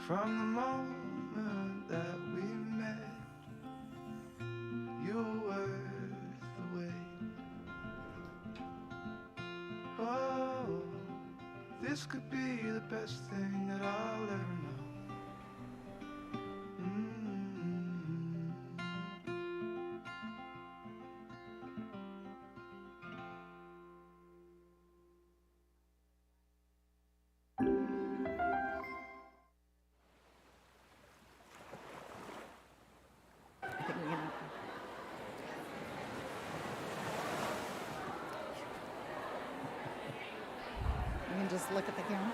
From the moment that we met, you were worth the wait. Oh, this could be the best thing that I'll ever know. Just look at the camera.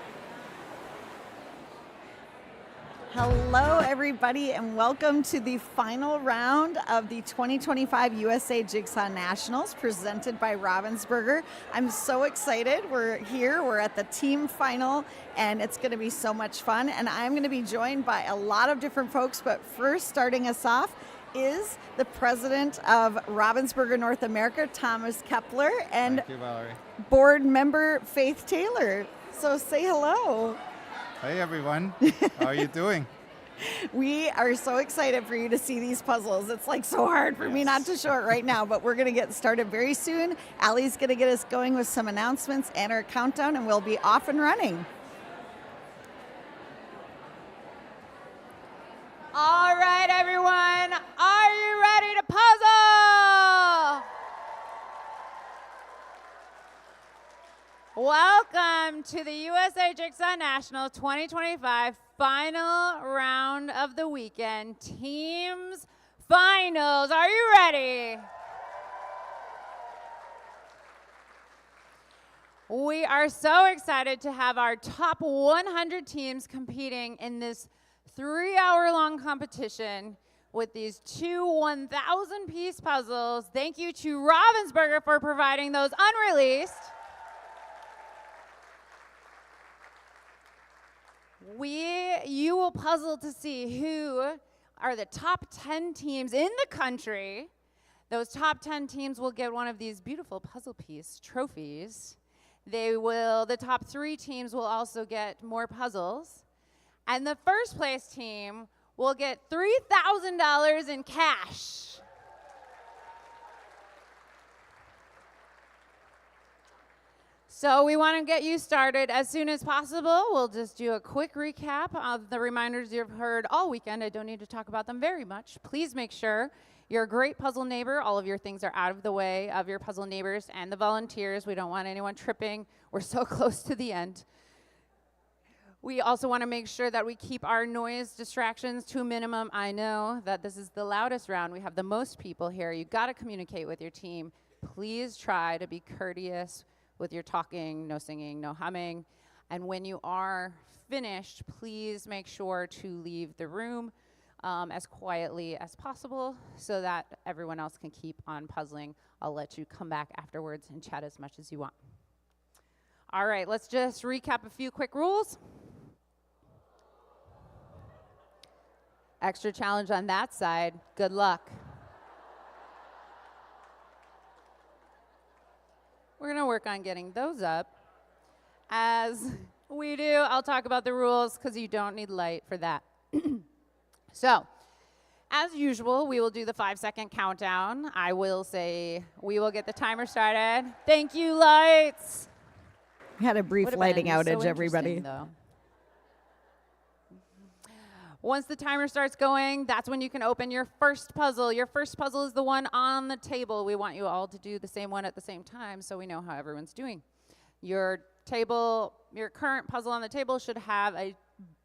Hello, everybody, and welcome to the final round of the 2025 USA Jigsaw Nationals presented by Ravensburger. I'm so excited. We're here. We're at the team final, and it's going to be so much fun. And I'm going to be joined by a lot of different folks, but first, starting us off is the president of Ravensburger North America, Thomas Kepler, and thank you, Valerie. Board member Faith Taylor. So say hello. Hey, everyone. How are you doing? We are so excited for you to see these puzzles. It's like so hard for me not to show it right now, but we're going to get started very soon. Allie's going to get us going with some announcements and our countdown, and we'll be off and running. All right, everyone, are you ready to puzzle? Welcome to the USA Jigsaw National 2025 final round of the weekend. Teams finals, are you ready? We are so excited to have our top 100 teams competing in this 3-hour-long competition with these two 1,000-piece puzzles. Thank you to Ravensburger for providing those unreleased. You will puzzle to see who are the top 10 teams in the country. Those top 10 teams will get one of these beautiful puzzle piece trophies. The top 3 teams will also get more puzzles. And the first place team will get $3,000 in cash. So we want to get you started as soon as possible. We'll just do a quick recap of the reminders you've heard all weekend. I don't need to talk about them very much. Please make sure you're a great puzzle neighbor. All of your things are out of the way of your puzzle neighbors and the volunteers. We don't want anyone tripping. We're so close to the end. We also want to make sure that we keep our noise distractions to a minimum. I know that this is the loudest round. We have the most people here. You've got to communicate with your team. Please try to be courteous with your talking, no singing, no humming. And when you are finished, please make sure to leave the room as quietly as possible so that everyone else can keep on puzzling. I'll let you come back afterwards and chat as much as you want. All right, let's just recap a few quick rules. Extra challenge on that side. Good luck. We're going to work on getting those up. As we do, I'll talk about the rules because you don't need light for that. So, as usual, we will do the 5-second countdown. I will say we will get the timer started. Thank you, lights. We had a brief lighting outage, everybody. Once the timer starts going, that's when you can open your first puzzle. Your first puzzle is the one on the table. We want you all to do the same one at the same time so we know how everyone's doing. Your current puzzle on the table should have a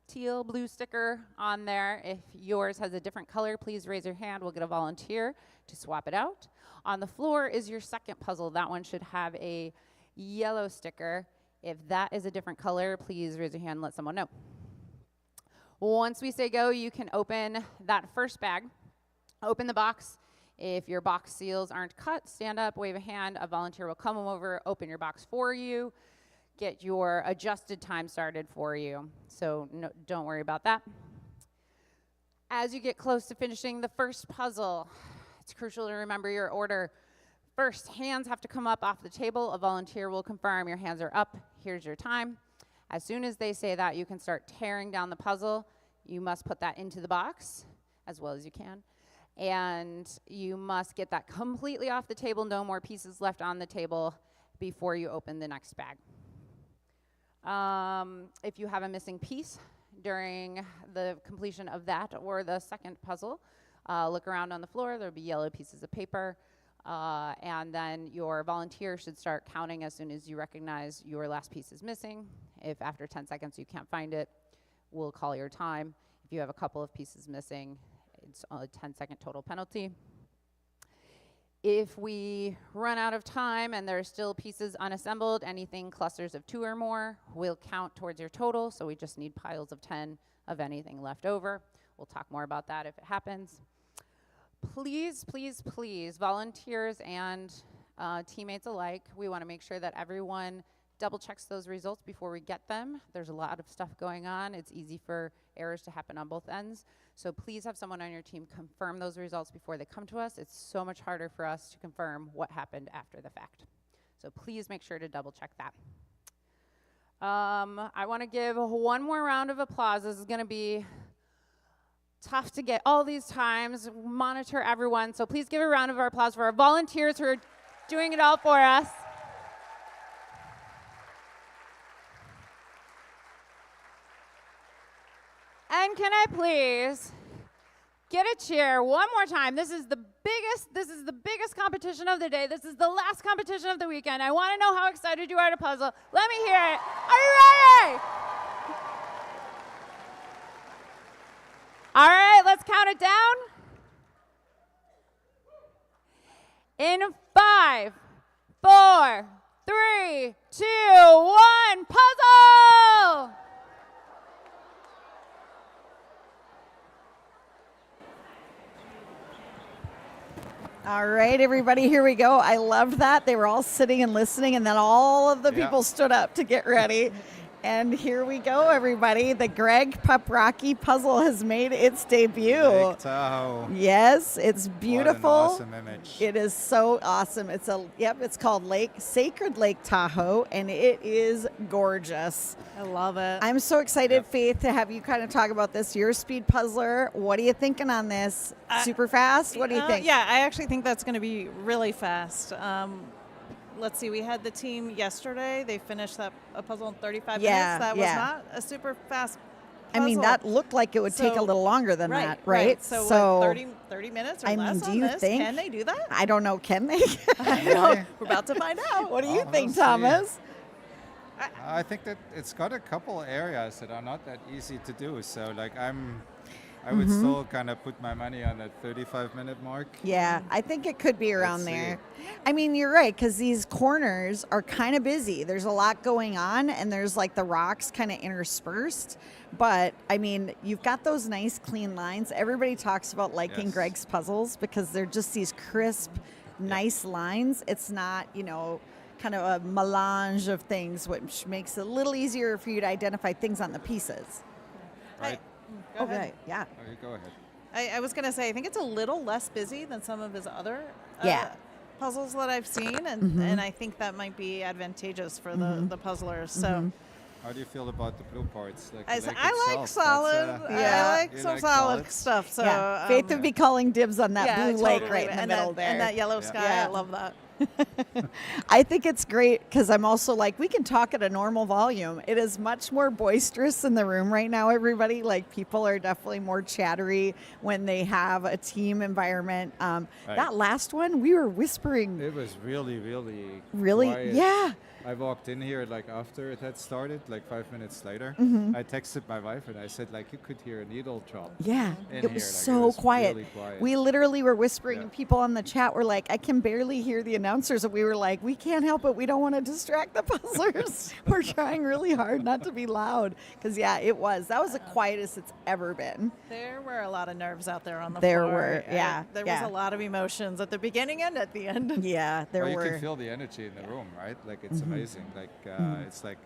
teal blue sticker on there. If yours has a different color, please raise your hand. We'll get a volunteer to swap it out. On the floor is your second puzzle. That one should have a yellow sticker. If that is a different color, please raise your hand and let someone know. Once we say go, you can open that first bag. Open the box. If your box seals aren't cut, stand up, wave a hand. A volunteer will come over, open your box for you, get your adjusted time started for you. So no, don't worry about that. As you get close to finishing the first puzzle, it's crucial to remember your order. First, hands have to come up off the table. A volunteer will confirm your hands are up. Here's your time. As soon as they say that, you can start tearing down the puzzle. You must put that into the box as well as you can. And you must get that completely off the table, no more pieces left on the table before you open the next bag. If you have a missing piece during the completion of that or the second puzzle, look around on the floor. There'll be yellow pieces of paper. And then your volunteer should start counting as soon as you recognize your last piece is missing. If after 10 seconds you can't find it, we'll call your time. If you have a couple of pieces missing, it's a 10-second total penalty. If we run out of time and there are still pieces unassembled, anything clusters of 2 or more will count towards your total, so we just need piles of 10 of anything left over. We'll talk more about that if it happens. Please, please, please, volunteers and teammates alike, we want to make sure that everyone double checks those results before we get them. There's a lot of stuff going on. It's easy for errors to happen on both ends. So please have someone on your team confirm those results before they come to us. It's so much harder for us to confirm what happened after the fact. So please make sure to double check that. I want to give one more round of applause. This is going to be tough to get all these times, monitor everyone. So please give a round of applause for our volunteers who are doing it all for us. And can I please get a cheer one more time? This is the biggest competition of the day. This is the last competition of the weekend. I want to know how excited you are to puzzle. Let me hear it. Are you ready? All right, let's count it down. In 5, 4, 3, 2, 1, puzzle! All right, everybody, here we go. I loved that. They were all sitting and listening, and then all of the people stood up to get ready. And here we go, everybody. The Greg Paprocki puzzle has made its debut. Lake Tahoe. Yes, it's beautiful. What an awesome image. It is so awesome. It's called Sacred Lake Tahoe, and it is gorgeous. I love it. I'm so excited, Faith, to have you kind of talk about this. You're a speed puzzler. What are you thinking on this? Super fast? What do you think? Yeah, I actually think that's going to be really fast. Let's see, we had the team yesterday. They finished a puzzle in 35 minutes. That was not a super fast puzzle. I mean, that looked like it would take a little longer than that, right? So what, 30 minutes or less do on you this? think? Can they do that? I don't know. Can they? I know. We're about to find out. What do you think, we'll see. Thomas? I think that it's got a couple areas that are not that easy to do. So, like, I would still kind of put my money on that 35-minute mark. Yeah, I think it could be around Let's see. there. I mean, you're right, because these corners are kind of busy. There's a lot going on, and there's like the rocks kind of interspersed. But, I mean, you've got those nice, clean lines. Everybody talks about liking Greg's puzzles because they're just these crisp, nice lines. It's not, kind of a melange of things, which makes it a little easier for you to identify things on the pieces. Right. Go ahead. Okay, yeah. Oh, you go ahead. I was going to say, I think it's a little less busy than some of his other puzzles that I've seen, and I think that might be advantageous for the puzzlers. So, How do you feel about the blue parts? Like I the lake like itself? solid. I like You some like solid solids? stuff. So, Yeah. Faith would be calling dibs on that blue lake totally. right in the and middle that, there. And that yellow sky, Yeah. I love that. I think it's great because I'm also like, we can talk at a normal volume. It is much more boisterous in the room right now, everybody. Like, people are definitely more chattery when they have a team environment. That last one, we were whispering. It was really, really Really? quiet. Yeah. I walked in here like after it had started, like 5 minutes later. I texted my wife and I said, like, you could hear a needle drop. Yeah, in it here. was Like, so it was quiet. really quiet. We literally were whispering, Yeah. and people on the chat were like, I can barely hear the announcers. And we were like, we can't help it. We don't want to distract the puzzlers. We're trying really hard not to be loud. Because, that was the quietest it's ever been. There were a lot of nerves out there on the There floor. were, yeah, There yeah. was a lot of emotions at the beginning and at the end. Yeah, there Well, you were. can feel the energy in the room, right? Like, it's amazing. Like, it's like,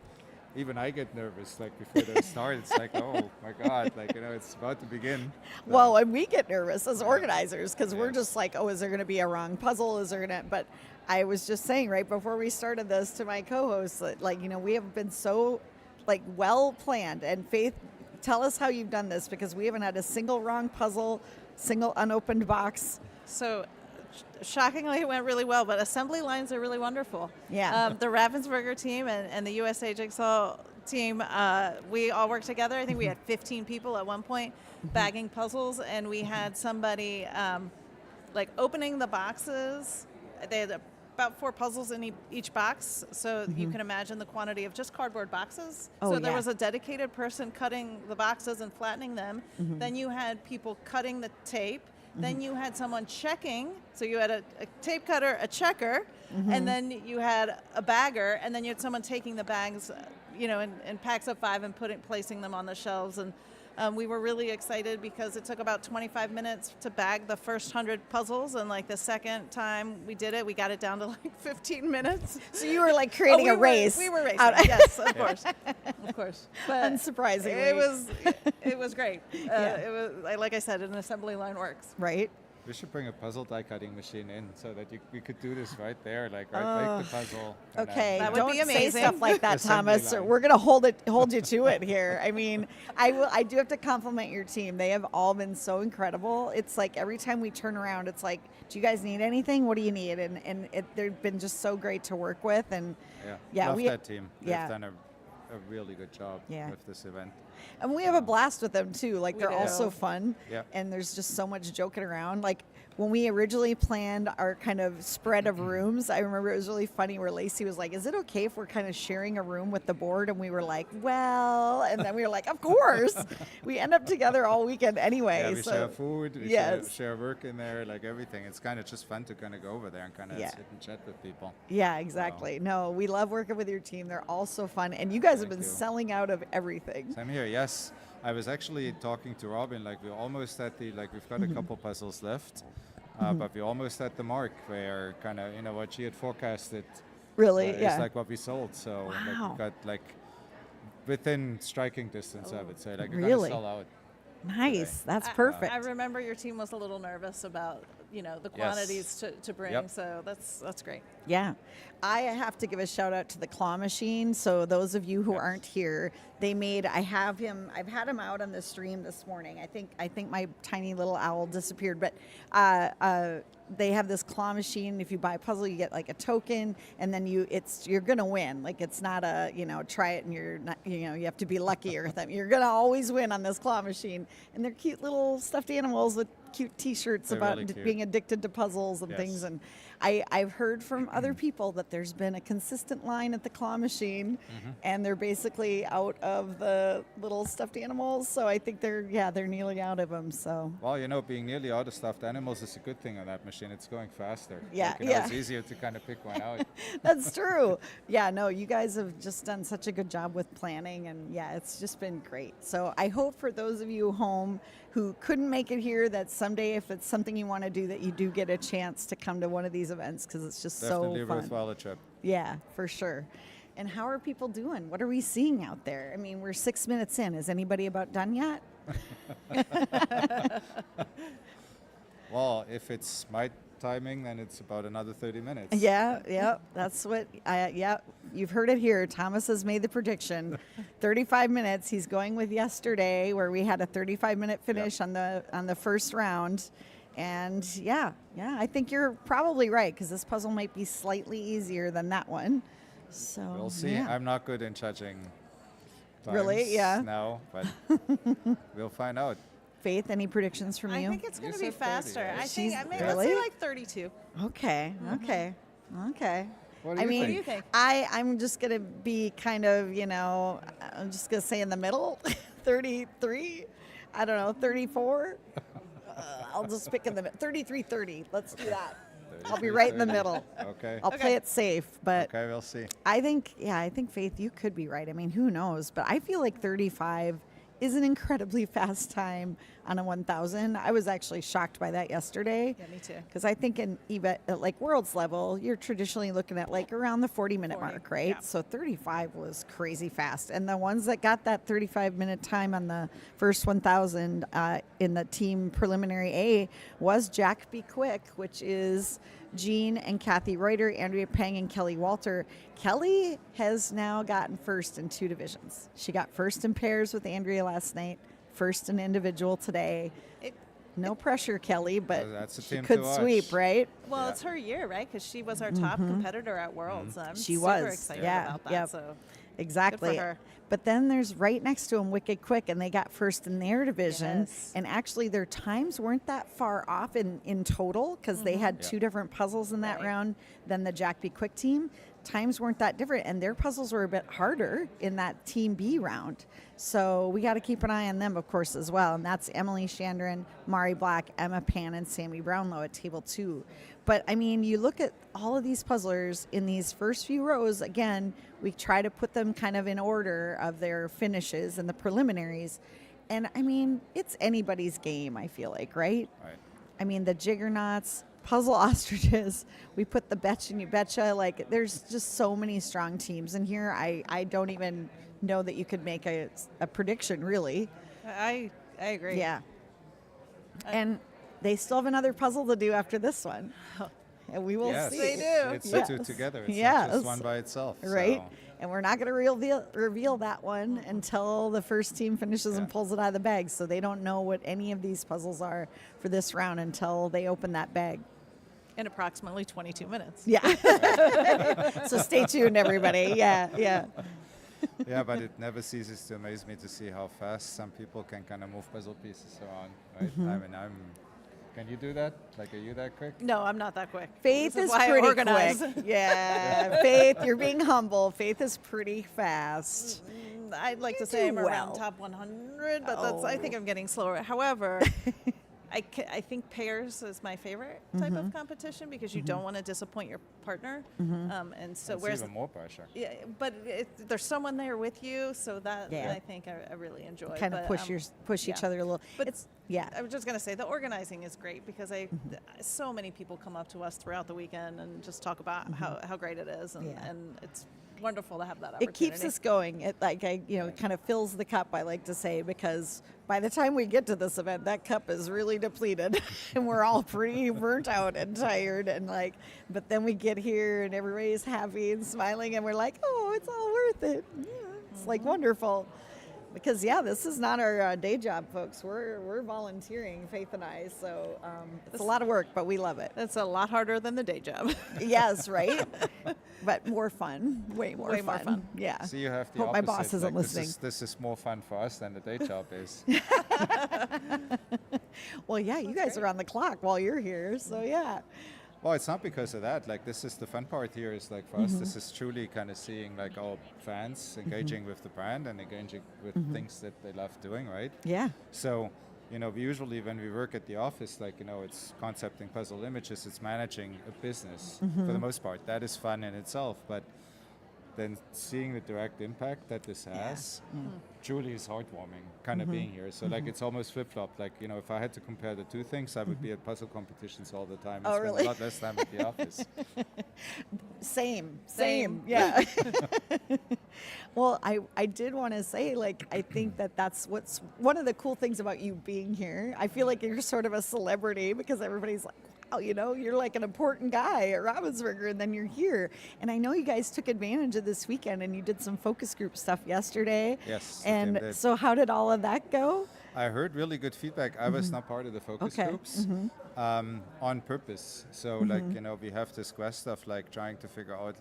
even I get nervous, like, before they start. It's like, oh, my God, like, it's about to begin. So, Well, and we get nervous as organizers because we're Yes. just like, oh, is there going to be a wrong puzzle? Is there going to, but I was just saying right before we started this to my co-hosts that, like, we have been so, like, well planned, and Faith Tell us how you've done this, because we haven't had a single wrong puzzle, single unopened box. So shockingly, it went really well, but assembly lines are really wonderful. Yeah. The Ravensburger team and the USA Jigsaw team, we all worked together. I think we had 15 people at one point bagging puzzles, and we had somebody like opening the boxes. They had about 4 puzzles in each box, so you can imagine the quantity of just cardboard boxes. Oh, so there yeah. was a dedicated person cutting the boxes and flattening them. Then you had people cutting the tape. Then you had someone checking. So you had a tape cutter, a checker, and then you had a bagger, and then you had someone taking the bags, in packs of 5 and placing them on the shelves. And we were really excited because it took about 25 minutes to bag the first 100 puzzles, and like the second time we did it, we got it down to like 15 minutes. So you were like creating a race. We were racing. Yes, of course, of course. But unsurprisingly, it was great. It was, like I said, an assembly line works. right? We should bring a puzzle die cutting machine in so that we could do this right there, like make the puzzle. and then- Okay, That would don't be say amazing. stuff like that, Assembly Thomas. line. We're gonna hold you to it here. I mean, I do have to compliment your team. They have all been so incredible. It's like every time we turn around, it's like, do you guys need anything? What do you need? And they've been just so great to work with. And Love that team. They've yeah. done a really good job Yeah. with this event. And we have a blast with them too. Like We they're all do. so fun. Yeah. And there's just so much joking around. Like when we originally planned our kind of spread of rooms, I remember it was really funny where Lacey was like, is it okay if we're kind of sharing a room with the board? And we were like, well, and then we were like, of course. We end up together all weekend anyway. Yeah, we so share food, we yes. share work in there, like everything. It's kind of just fun to kind of go over there and kind of Yeah. sit and chat with people. Yeah, exactly. No, we love working with your team. They're all so fun. And you guys have Thank been you. selling out of everything. Same here, yes. I was actually talking to Robin, like we're almost at we've got a couple puzzles left, but we're almost at the mark where kind of, what she had forecasted Really? is Yeah. like what we sold. So like Wow. we've got like within striking distance, I would say. Like we're Really? gonna sell out. Nice. That's I- perfect. I remember your team was a little nervous about the quantities to bring. Yep. So that's great. Yeah. I have to give a shout out to the claw machine. So those of you who aren't here, I've had him out on the stream this morning. I think my tiny little owl disappeared, but they have this claw machine. If you buy a puzzle, you get like a token, and then you're gonna win. Like it's not a try it and you're not you have to be lucky or something. You're gonna always win on this claw machine. And they're cute little stuffed animals with cute T-shirts They're about really cute. being addicted to puzzles and Yes. things. And I've heard from other people that there's been a consistent line at the claw machine, and they're basically out of the little stuffed animals. So I think they're nearly out of them. So Well, being nearly out of stuffed animals is a good thing on that machine. It's going faster. Yeah, Like, yeah. It's easier to kind of pick one out. that's true. Yeah, no, you guys have just done such a good job with planning, and it's just been great. So I hope for those of you home who couldn't make it here, that someday if it's something you want to do, that you do get a chance to come to one of these events, because it's just Definitely so fun. worthwhile a trip. Yeah, for sure. And how are people doing? What are we seeing out there? I mean, we're 6 minutes in. Is anybody about done yet? Well, if it's my timing, then it's about another 30 minutes. Yeah, that's what you've heard it here. Thomas has made the prediction. 35 minutes. He's going with yesterday, where we had a 35-minute finish on the first round. And I think you're probably right, because this puzzle might be slightly easier than that one. So We'll see. yeah. I'm not good in judging times. Really? Yeah. No, but we'll find out. Faith, any predictions from I you? think it's going You to be said 30, faster. right? I think let's Really? say like 32. Okay. Okay. What do I you mean, What do you think? I'm just going to be kind of, I'm just going to say in the middle, 33. I don't know, 34. I'll just pick in the 33-30. Let's do that. I'll be right in the 30. middle. Okay. I'll play it safe, but Okay, we'll see. I think Faith, you could be right. I mean, who knows? But I feel like 35 is an incredibly fast time on a 1,000. I was actually shocked by that yesterday. Yeah, me too. Because I think in event at like Worlds level, you're traditionally looking at like around the 40-minute 40, mark, right? yeah. So 35 was crazy fast. And the ones that got that 35-minute time on the first 1,000 in the team preliminary A was Jack Be Quick, which is Jean and Kathy Reuter, Andrea Peng, and Kelly Walter. Kelly has now gotten first in 2 divisions. She got first in pairs with Andrea last night, first in individual today. No pressure, Kelly, but that's a she team could to watch. sweep, right? Well, it's her year, right? Because she was our top competitor at Worlds. I'm She super was, excited yeah, about that. yep. So Exactly. Good for her. But then there's right next to them Wicked Quick, and they got first in their division. Yes. And actually, their times weren't that far off in total because they had 2 different puzzles in that Right. round than the Jack B. Quick team. Times weren't that different, and their puzzles were a bit harder in that Team B round. So we got to keep an eye on them, of course, as well. And that's Emily Chandran, Mari Black, Emma Pan, and Sammy Brownlow at table 2. But, I mean, you look at all of these puzzlers in these first few rows. Again, we try to put them kind of in order of their finishes and the preliminaries. And, I mean, it's anybody's game, I feel like, right? Right. I mean, the Jiggernauts, Puzzle Ostriches, we put the Betcha and You Betcha. Like, there's just so many strong teams in here. I don't even know that you could make a prediction, really. I agree. Yeah. And they still have another puzzle to do after this one. And we will Yes, see. They do. It's the 2 Yes. together. It's not Yes. just one by itself. Right? So. And we're not going to reveal that one until the first team finishes and Yeah. pulls it out of the bag. So they don't know what any of these puzzles are for this round until they open that bag. In approximately 22 minutes. Yeah. So stay tuned, everybody. Yeah, yeah. Yeah, but it never ceases to amaze me to see how fast some people can kind of move puzzle pieces around, right? I mean, can you do that? Like, are you that quick? No, I'm not that quick. Faith This is why I pretty organize. quick. Yeah, Faith, you're being humble. Faith is pretty fast. I'd like You to say do I'm around well. top 100, but I think I'm getting slower. However, I think pairs is my favorite type of competition because you don't want to disappoint your partner. And so It's whereas even more pressure. yeah, but there's someone there with you, so that Yeah. I think I really enjoy. Kind of But, push each yeah. other a little. But It's yeah. I was just gonna say the organizing is great because so many people come up to us throughout the weekend and just talk about how great it is, and it's wonderful to have that opportunity. It keeps us going. It it kind of fills the cup, I like to say, because by the time we get to this event, that cup is really depleted and we're all pretty burnt out and tired but then we get here and everybody's happy and smiling and we're like, oh, it's all worth it. Yeah, it's like wonderful. Because this is not our day job, folks. We're volunteering, Faith and I. So it's a lot of work, but we love it. It's a lot harder than the day job. Yes, right. But more fun, way more fun. Yeah. So you have the Hope my opposite. boss isn't like, listening. This is more fun for us than the day job is. Well, yeah, you guys are on the clock while you're here, so yeah. Well, it's not because of that. Like, this is the fun part here is like for us, this is truly kind of seeing like our fans engaging with the brand and engaging with things that they love doing, right? Yeah. So, we usually when we work at the office, it's concepting puzzle images, it's managing a business for the most part. That is fun in itself, but then seeing the direct impact that this has truly is heartwarming, kind of being here. So it's almost flip-flop. If I had to compare the two things, I would be at puzzle competitions all the time and Oh, spend really? a lot less time at the office. Same. Same. Yeah. Well, I did want to say, I think that's what's one of the cool things about you being here. I feel like you're sort of a celebrity because everybody's like, wow, you're like an important guy at Ravensburger, and then you're here. And I know you guys took advantage of this weekend, and you did some focus group stuff yesterday. Yes, the And team did. so how did all of that go? I heard really good feedback. I was not part of the focus Okay. groups on purpose. So, we have this quest of trying to figure out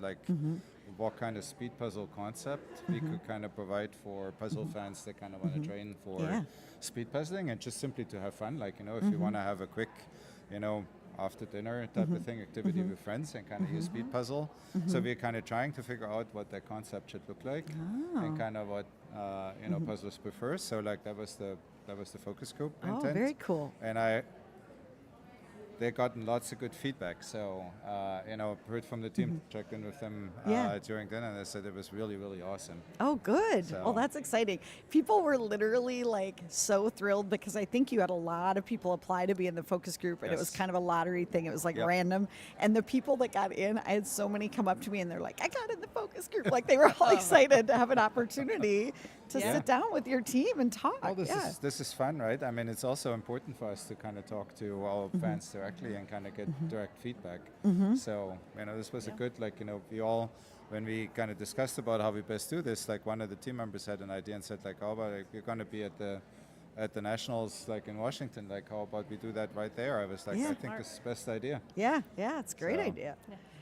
what kind of speed puzzle concept we could kind of provide for puzzle fans that kind of want to train for Yeah. speed puzzling and just simply to have fun. If you want to have a quick, after dinner type of thing, activity with friends and kind of use speed puzzle. So we're kind of trying to figure out what that concept should look like and kind of what puzzlers prefer. So that was the focus group Oh, intent. very cool. And they gotten lots of good feedback. So heard from the team, checked in with them Yeah. during dinner, and they said it was really, really awesome. Oh, good. So- Well, that's exciting. People were literally so thrilled because I think you had a lot of people apply to be in the focus group, and it was Yes. kind of a lottery thing. It was Yep. random. And the people that got in, I had so many come up to me and they're like, I got in the focus group. They were all excited to have an opportunity to Yeah. sit down with your team and talk. Well, yeah. this is fun, right? I mean, it's also important for us to kind of talk to our fans directly. directly and kind of get direct feedback. So, this was a good, we all, when we kind of discussed about how we best do this, like one of the team members had an idea and said, like, how about you're going to be at the Nationals, like in Washington, like how about we do that right there? I was like, I think this is the best idea. Yeah, it's a great idea.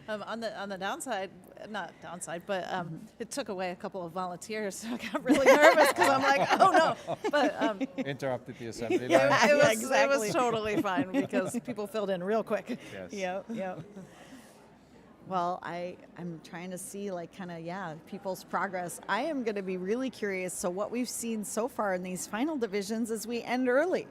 On the downside, not downside, but it took away a couple of volunteers, so I got really nervous because I'm like, oh no. But interrupted the assembly line. it was totally fine because people filled in real quick. Yes. Yep. Well, I'm trying to see people's progress. I am going to be really curious. So what we've seen so far in these final divisions is we end early.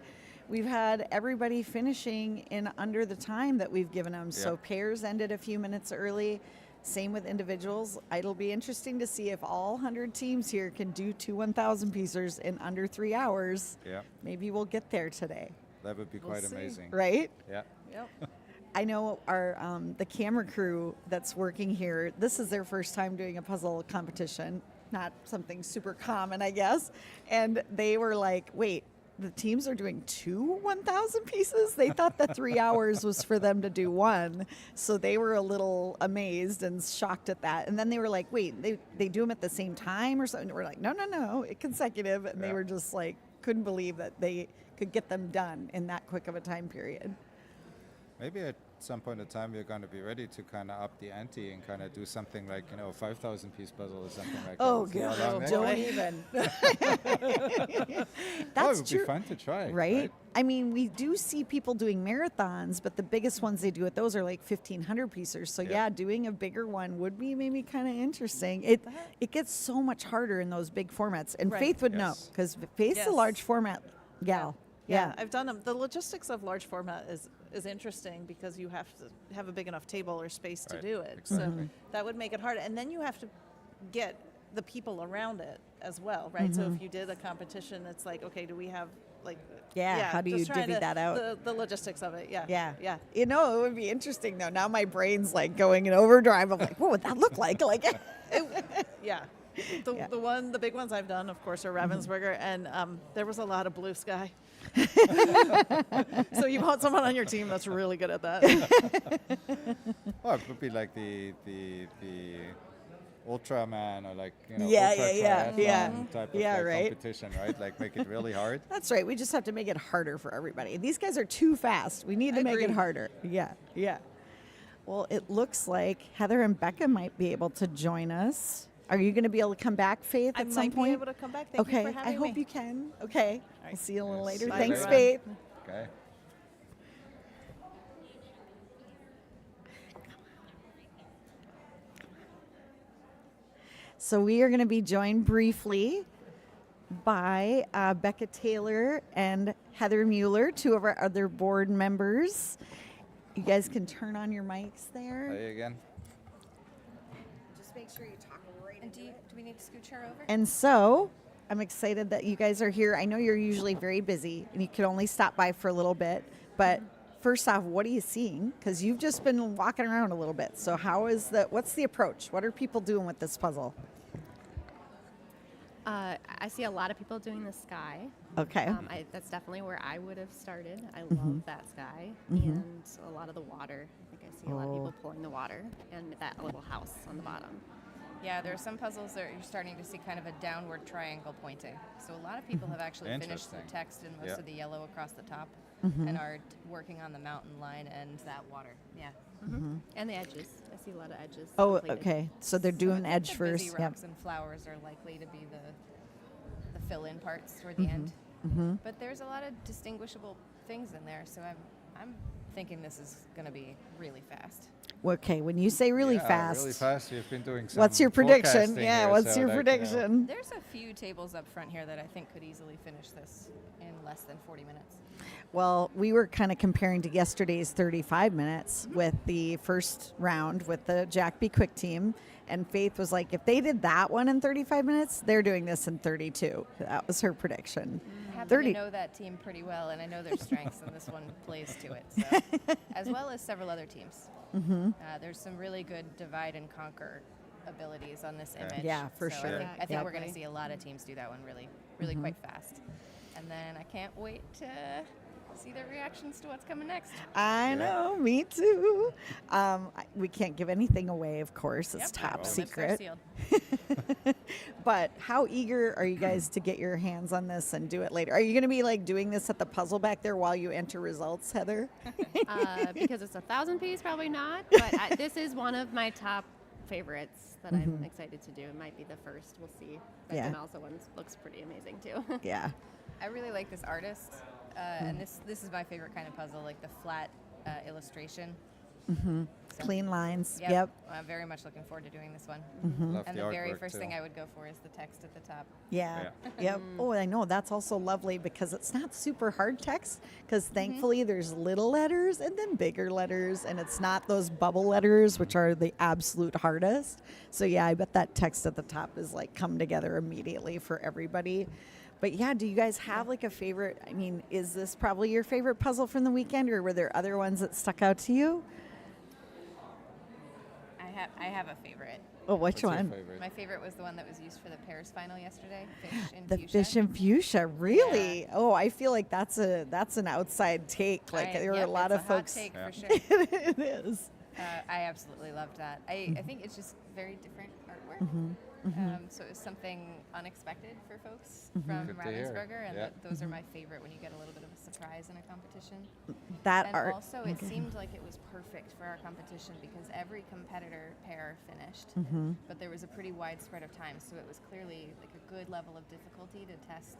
We've had everybody finishing in under the time that we've given them. Yep. So pairs ended a few minutes early. Same with individuals. It'll be interesting to see if all 100 teams here can do 2 1,000 piecers in under 3 hours. Yeah. Maybe we'll get there today. That would be quite amazing. Right? Yeah. Yep. I know our the camera crew that's working here, this is their first time doing a puzzle competition, not something super common, I guess. And they were like, wait, the teams are doing 2 1,000 pieces? They thought the 3 hours was for them to do one. So they were a little amazed and shocked at that. And then they were like, wait, they do them at the same time or something? We're like, no, consecutive. And they were just like, couldn't believe that they could get them done in that quick of a time period. Maybe at some point in time we're going to be ready to kind of up the ante and kind of do something like, 5,000 piece puzzle or something like oh, that. God, don't even. That's it would true. be fun to try. Right? I mean, we do see people doing marathons, but the biggest ones they do at those are like 1,500 piecers. So doing a bigger one would be maybe kind of interesting. It gets so much harder in those big formats. And Faith would know, because Faith's a large format gal. Yeah, I've done them. The logistics of large format is interesting because you have to have a big enough table or space to do it. Exactly. So that would make it hard. And then you have to get the people around it as well, right? So if you did a competition, it's like, okay, do we have how do you divvy that out? The logistics of it, yeah. It would be interesting though. Now my brain's like going in overdrive. I'm like, what would that look like? The big ones I've done, of course, are Ravensburger, and there was a lot of blue sky. So you want someone on your team that's really good at that. Well, it would be like the Ultraman or ultra triathlon type of competition, right? Like make it really hard. That's right. We just have to make it harder for everybody. These guys are too fast. We need to make it harder. Yeah. Well, it looks like Heather and Becca might be able to join us. Are you going to be able to come back, Faith, at some point? I might be able to come back. Thank you for having me. I hope you can. Okay. Right. We'll see you a little later. Bye, Thanks, everyone. Faith. Okay. So we are going to be joined briefly by Becca Taylor and Heather Mueller, 2 of our other board members. You guys can turn on your mics there. Hey again. Just make sure you talk right into it. Do we need to scooch her over? And so I'm excited that you guys are here. I know you're usually very busy and you can only stop by for a little bit. But first off, what are you seeing? Because you've just been walking around a little bit. So what's the approach? What are people doing with this puzzle? I see a lot of people doing the sky. Okay. That's definitely where I would have started. I love that sky and a lot of the water. I think I see a lot of people pulling the water and that little house on the bottom. Yeah, there are some puzzles that you're starting to see kind of a downward triangle pointing. So a lot of people have actually finished the text and most of the yellow across the top and are working on the mountain line and that water. Yeah. And the edges. I see a lot of edges. Oh, completed. okay. So they're doing the edge first. Busy rocks and flowers are likely to be the fill-in parts toward the end. But there's a lot of distinguishable things in there, so I'm thinking this is going to be really fast. Okay, when you say really fast. Really fast. We've been doing some What's your prediction? forecasting Yeah, here, what's so your like, prediction? There's a few tables up front here that I think could easily finish this in less than 40 minutes. Well, we were kind of comparing to yesterday's 35 minutes with the first round with the Jack B. Quick team. And Faith was like, if they did that one in 35 minutes, they're doing this in 32. That was her prediction. I happen to know that team pretty well, and I know their strengths, and this one plays to it, so. As well as several other teams. There's some really good divide and conquer abilities on this image. Yeah, for so sure. I think we're going to see a lot of teams do that one really quite fast. And then I can't wait to see their reactions to what's coming next. I know, me too. We can't give anything away, of course. It's top Lips are secret. sealed. But how eager are you guys to get your hands on this and do it later? Are you going to be like doing this at the puzzle back there while you enter results, Heather? Because it's a 1,000-piece, probably not. But this is one of my top favorites that I'm excited to do. It might be the first. We'll see. But Yeah. then also one looks pretty amazing too. Yeah. I really like this artist, and this is my favorite kind of puzzle, like the flat illustration. So, Clean lines. Yep. I'm very much looking forward to doing this one. Love And the the very artwork, first too. thing I would go for is the text at the top. Yeah. Yep. Oh, I know. That's also lovely because it's not super hard text because thankfully there's little letters and then bigger letters, and it's not those bubble letters, which are the absolute hardest. So, yeah, I bet that text at the top is like come together immediately for everybody. But yeah, do you guys have like a favorite? I mean, is this probably your favorite puzzle from the weekend, or were there other ones that stuck out to you? I have a favorite. Oh, which What's your one? favorite? My favorite was the one that was used for the Paris final yesterday, fish in The fuchsia. fish and fuchsia, really? Oh, I feel like that's an outside take. Like there were a lot it's of a hot folks. take for sure. It is. I absolutely loved that. I think it's just very different artwork. So it was something unexpected for folks from Good to hear. Ravensburger, and Yeah. those are my favorite when you get a little bit of a surprise in a competition. That And art. also, it seemed like it was perfect for our competition because every competitor pair finished, but there was a pretty wide spread of time, so it was clearly like a good level of difficulty to test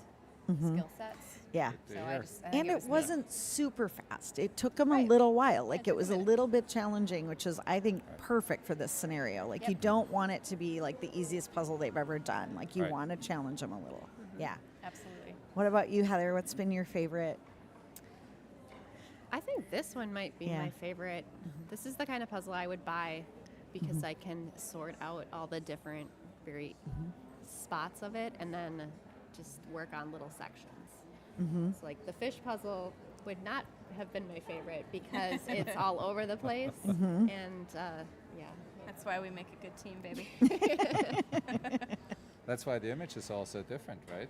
skill sets. Yeah. So Yeah. I think And it it was neat. wasn't super fast. It took them a Right. little while. Like It it took a was a minute. little bit challenging, which is, I think, perfect for this scenario. Like you Yep. don't want it to be like the easiest puzzle they've ever done. Like you Right. want to challenge them a little. Yeah. Absolutely. What about you, Heather? What's been your favorite? I think this one might be Yeah. my favorite. This is the kind of puzzle I would buy because I can sort out all the different very spots of it and then just work on little sections. So like the fish puzzle would not have been my favorite because it's all over the place. And yeah. That's why we make a good team, baby. That's why the image is also different, right?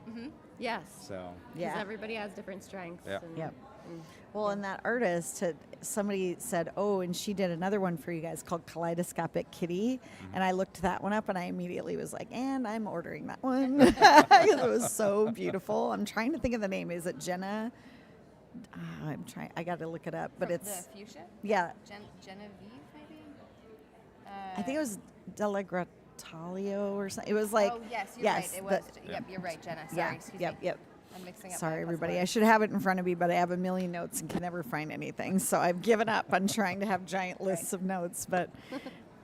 Yes. So Because Yeah. everybody has different strengths. Yeah. And, Yep. and Well, and that artist somebody said, oh, and she did another one for you guys called Kaleidoscopic Kitty. And I looked that one up and I immediately was like, and I'm ordering that one. Because it was so beautiful. I'm trying to think of the name. Is it Jenna? I got to look it up. But From it's, the fuchsia? yeah, Genevieve, maybe? I think it was Delagratalio or something. It was like, oh, yes, you're yes, right. It the- was. Yep, you're right, Jenna. Sorry, yeah, excuse yep, me. yep. I'm mixing up. Sorry, my everybody. I puzzle should have it in front of me, but I have a million notes and can never find anything. So I've given up on trying to have giant lists of notes. But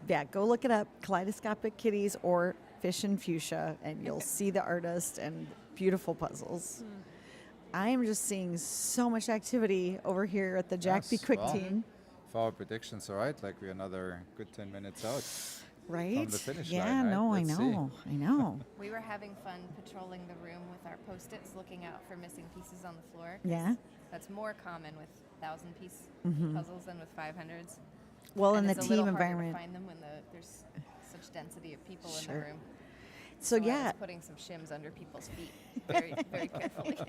yeah, go look it up. Kaleidoscopic Kitties or Fish and Fuchsia, and you'll see the artist and beautiful puzzles. I am just seeing so much activity over here at the Jack B. Yes, Quick well, team. if our predictions are right, like we're another good 10 minutes out. Right? the finish yeah, line, right? no, Let's see. I know. We were having fun patrolling the room with our Post-its, looking out for missing pieces on the floor. 'cause Yeah. That's more common with 1,000-piece puzzles than with 500s. Well, and in the it's a team little harder environment. to find them when there's such density of people in Sure. the room. So I yeah, was putting some shims under people's feet very, very carefully.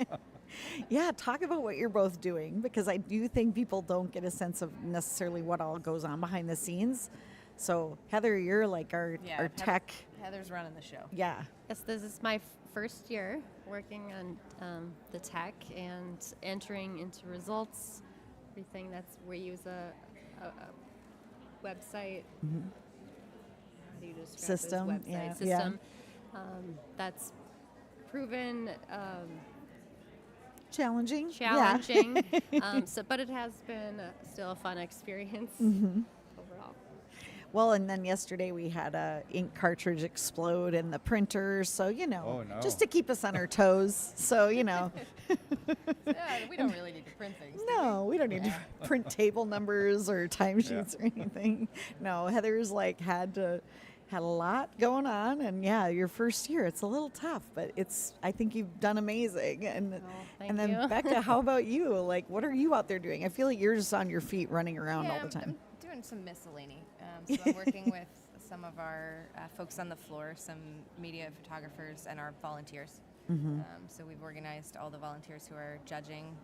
yeah, talk about what you're both doing, because I do think people don't get a sense of necessarily what all goes on behind the scenes. So Heather, you're like our Yeah, tech. Heather's running the show. Yeah. yes, this is my first year working on the tech and entering into results. Everything we use a website. How do you describe this System, website? yeah, System that's proven Challenging. challenging. But it has been still a fun experience overall. Well, and then yesterday we had a ink cartridge explode in the printer, so Oh, no. just to keep us on our toes. So Yeah, we don't really need to print things. do we? no, we don't need to print table numbers or timesheets or anything. No, Heather's like had a lot going on, and yeah, your first year, it's a little tough, but I think you've done amazing. And thank and then you. Becca, how about you? Like, what are you out there doing? I feel like you're just on your feet running around Yeah, all the time. I'm doing some miscellany. So I'm working with some of our folks on the floor, some media photographers, and our volunteers. So we've organized all the volunteers who are judging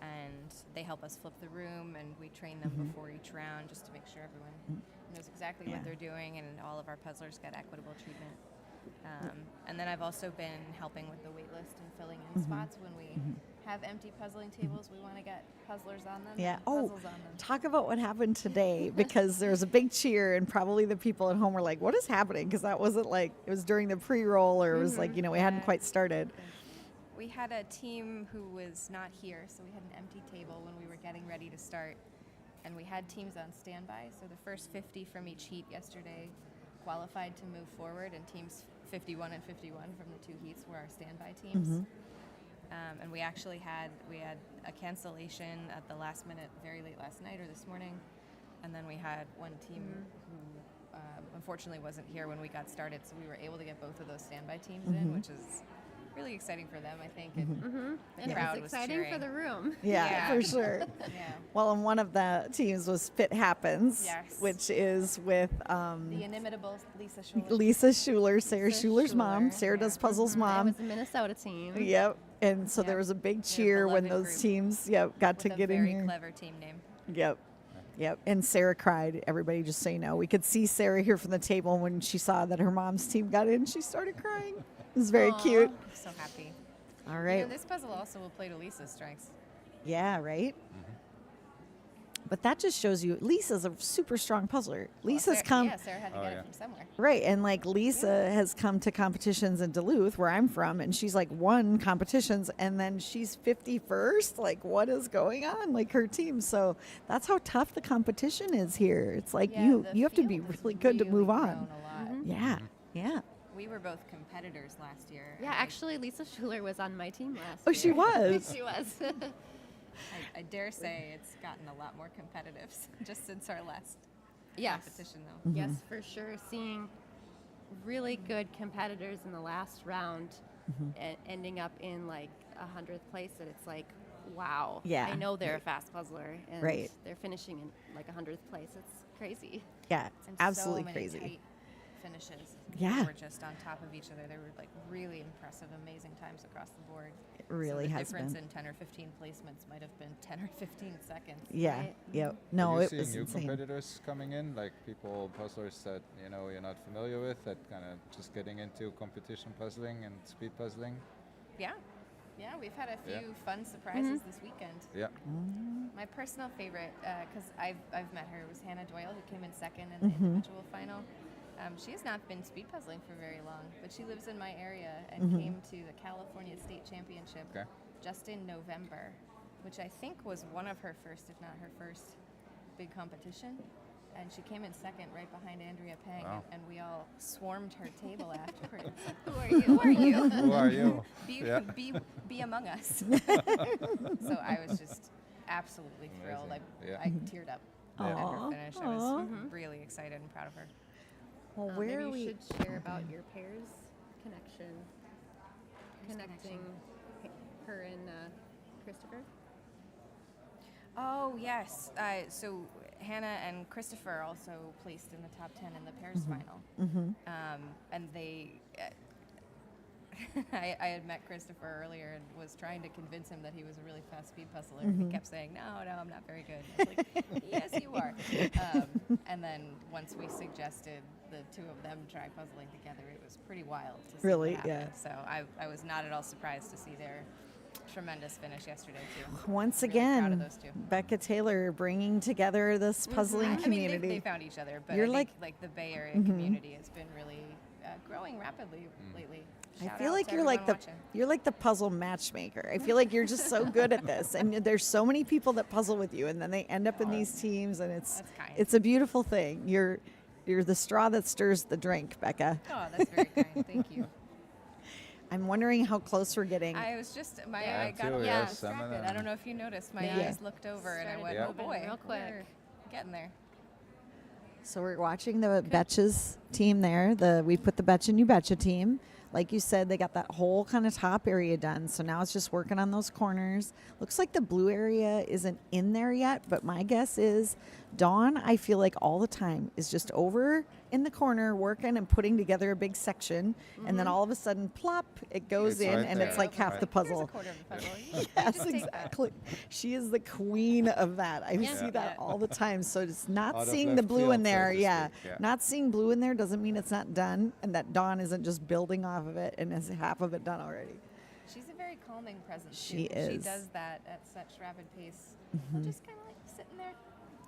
and they help us flip the room, and we train them before each round just to make sure everyone knows exactly what they're doing, and all of our puzzlers get equitable treatment. And then I've also been helping with the wait list and filling in spots when we have empty puzzling tables. We want to get puzzlers on them. Yeah. And Oh, puzzles on them. talk about what happened today, because there was a big cheer, and probably the people at home were like, "What is happening?" Because that wasn't like, it was during the pre-roll, or it was like, we hadn't quite started. We had a team who was not here, so we had an empty table when we were getting ready to start, and we had teams on standby. So the first 50 from each heat yesterday qualified to move forward, and teams 51 and 51 from the 2 heats were our standby teams. And we actually had a cancellation at the last minute, very late last night or this morning, and then we had one team who unfortunately wasn't here when we got started, so we were able to get both of those standby teams in, which is really exciting for them, I think. And the crowd was exciting cheering. for the room. Yeah, for sure. Yeah. Well, and one of the teams was Fit Happens, Yes. which is with The inimitable Lisa Schuler. Lisa Schuler, Sarah Lisa Schuler's mom, Schuler, Sarah Does Puzzles It mom. was a Minnesota team. Yep. And so Yep. there was a big They're a cheer when beloved those group. teams, got to with a get in very here. clever team name. Yep. Yep. And Sarah cried. Everybody, just so you know, we could see Sarah here from the table when she saw that her mom's team got in. She started crying. It was very Aw, cute. I'm so happy. All right. This puzzle also will play to Lisa's strengths. Yeah, right? But that just shows you Lisa's a super strong puzzler. Lisa's come. Yeah, Sarah had to get it from somewhere. Right, and like Lisa has come to competitions in Duluth, where I'm from, and she's like won competitions, and then she's 51st. Like, what is going on? Like her team. So that's how tough the competition is here. It's like Yeah, you the have to be field has really good to move grown on. a lot. Yeah, yeah. We were both competitors last year. Yeah, actually, Lisa Schuler was on my team last Oh, year. she was. She was. I dare say it's gotten a lot more competitive just since our last Yes. competition, though. Yes, for sure. Seeing really good competitors in the last round ending up in like 100th place, and it's like, wow. Yeah. I know they're a fast puzzler, and Right. they're finishing in like 100th place. It's crazy. Yeah, And absolutely so many crazy. tight finishes. Yeah. They were just on top of each other. They were like really impressive, amazing times across the board. It really so the has difference been. in 10 or 15 placements might have been 10 or 15 seconds. Yeah, Right. yep. No, Are you it seeing was new insane. competitors coming in, like people, puzzlers that you're not familiar with, that kind of just getting into competition puzzling and speed puzzling? Yeah. Yeah, we've had a Yeah. few fun surprises this weekend. Yeah. My personal favorite, because I've met her, was Hannah Doyle, who came in second in the individual final. She has not been speed puzzling for very long, but she lives in my area and came to the California State Championship Okay. just in November, which I think was one of her first, if not her first, big competition. And she came in second right behind Andrea Pang, Wow. and we all swarmed her table afterwards. Who are you? Who are you? Who are you? be, be among us. So I was just absolutely thrilled. Amazing. I teared up at her Aw, finish. I was really excited and proud of her. Well, where Maybe are we? you should share about your pairs connection, connecting her and Christopher. Oh, yes. So Hannah and Christopher also placed in the top 10 in the pairs final. And they... I had met Christopher earlier and was trying to convince him that he was a really fast speed puzzler. He kept saying, no, I'm not very good. I was like, yes, you are. And then once we suggested the two of them try puzzling together, it was pretty wild to see Really? what happened. Yeah. So I was not at all surprised to see their tremendous finish yesterday, too. Once Really proud of again, those two. Becca Taylor bringing together this puzzling I mean, community. they found each other, but You're I think, like- the Bay Area community has been really growing rapidly lately. I Shout feel out like to you're like everyone watching. you're like the puzzle matchmaker. I feel like you're just so good at this, and there's so many people that puzzle with you, and then they end up in these teams, and That's kind. it's a beautiful thing. You're the straw that stirs the drink, Becca. Oh, that's very kind. Thank you. I'm wondering how close we're getting. I was just Yeah, I got too, a little yeah, some of distracted. I them. don't know if you noticed. My Yeah. eyes looked over and I Started went, Yeah. "Oh boy, real quick." we're getting there." So we're watching the Betches team there. We put the Betcha New Betcha team. Like you said, they got that whole kind of top area done. So now it's just working on those corners. Looks like the blue area isn't in there yet, but my guess is Dawn, I feel like all the time is just over in the corner working and putting together a big section, and then all of a sudden, plop, it goes It's in, right and there. it's like half Right. the Here's a puzzle. quarter of the puzzle. You Yes, just take that. exactly. She is the queen of that. I see that all the time. So it's not Out of seeing the left blue in field, so there. to Yeah. speak, yeah. Not seeing blue in there doesn't mean it's not done, and that Dawn isn't just building off of it and has half of it done already. She's a very calming presence. She too. is. She does that at such rapid pace. Just kind of like sitting there,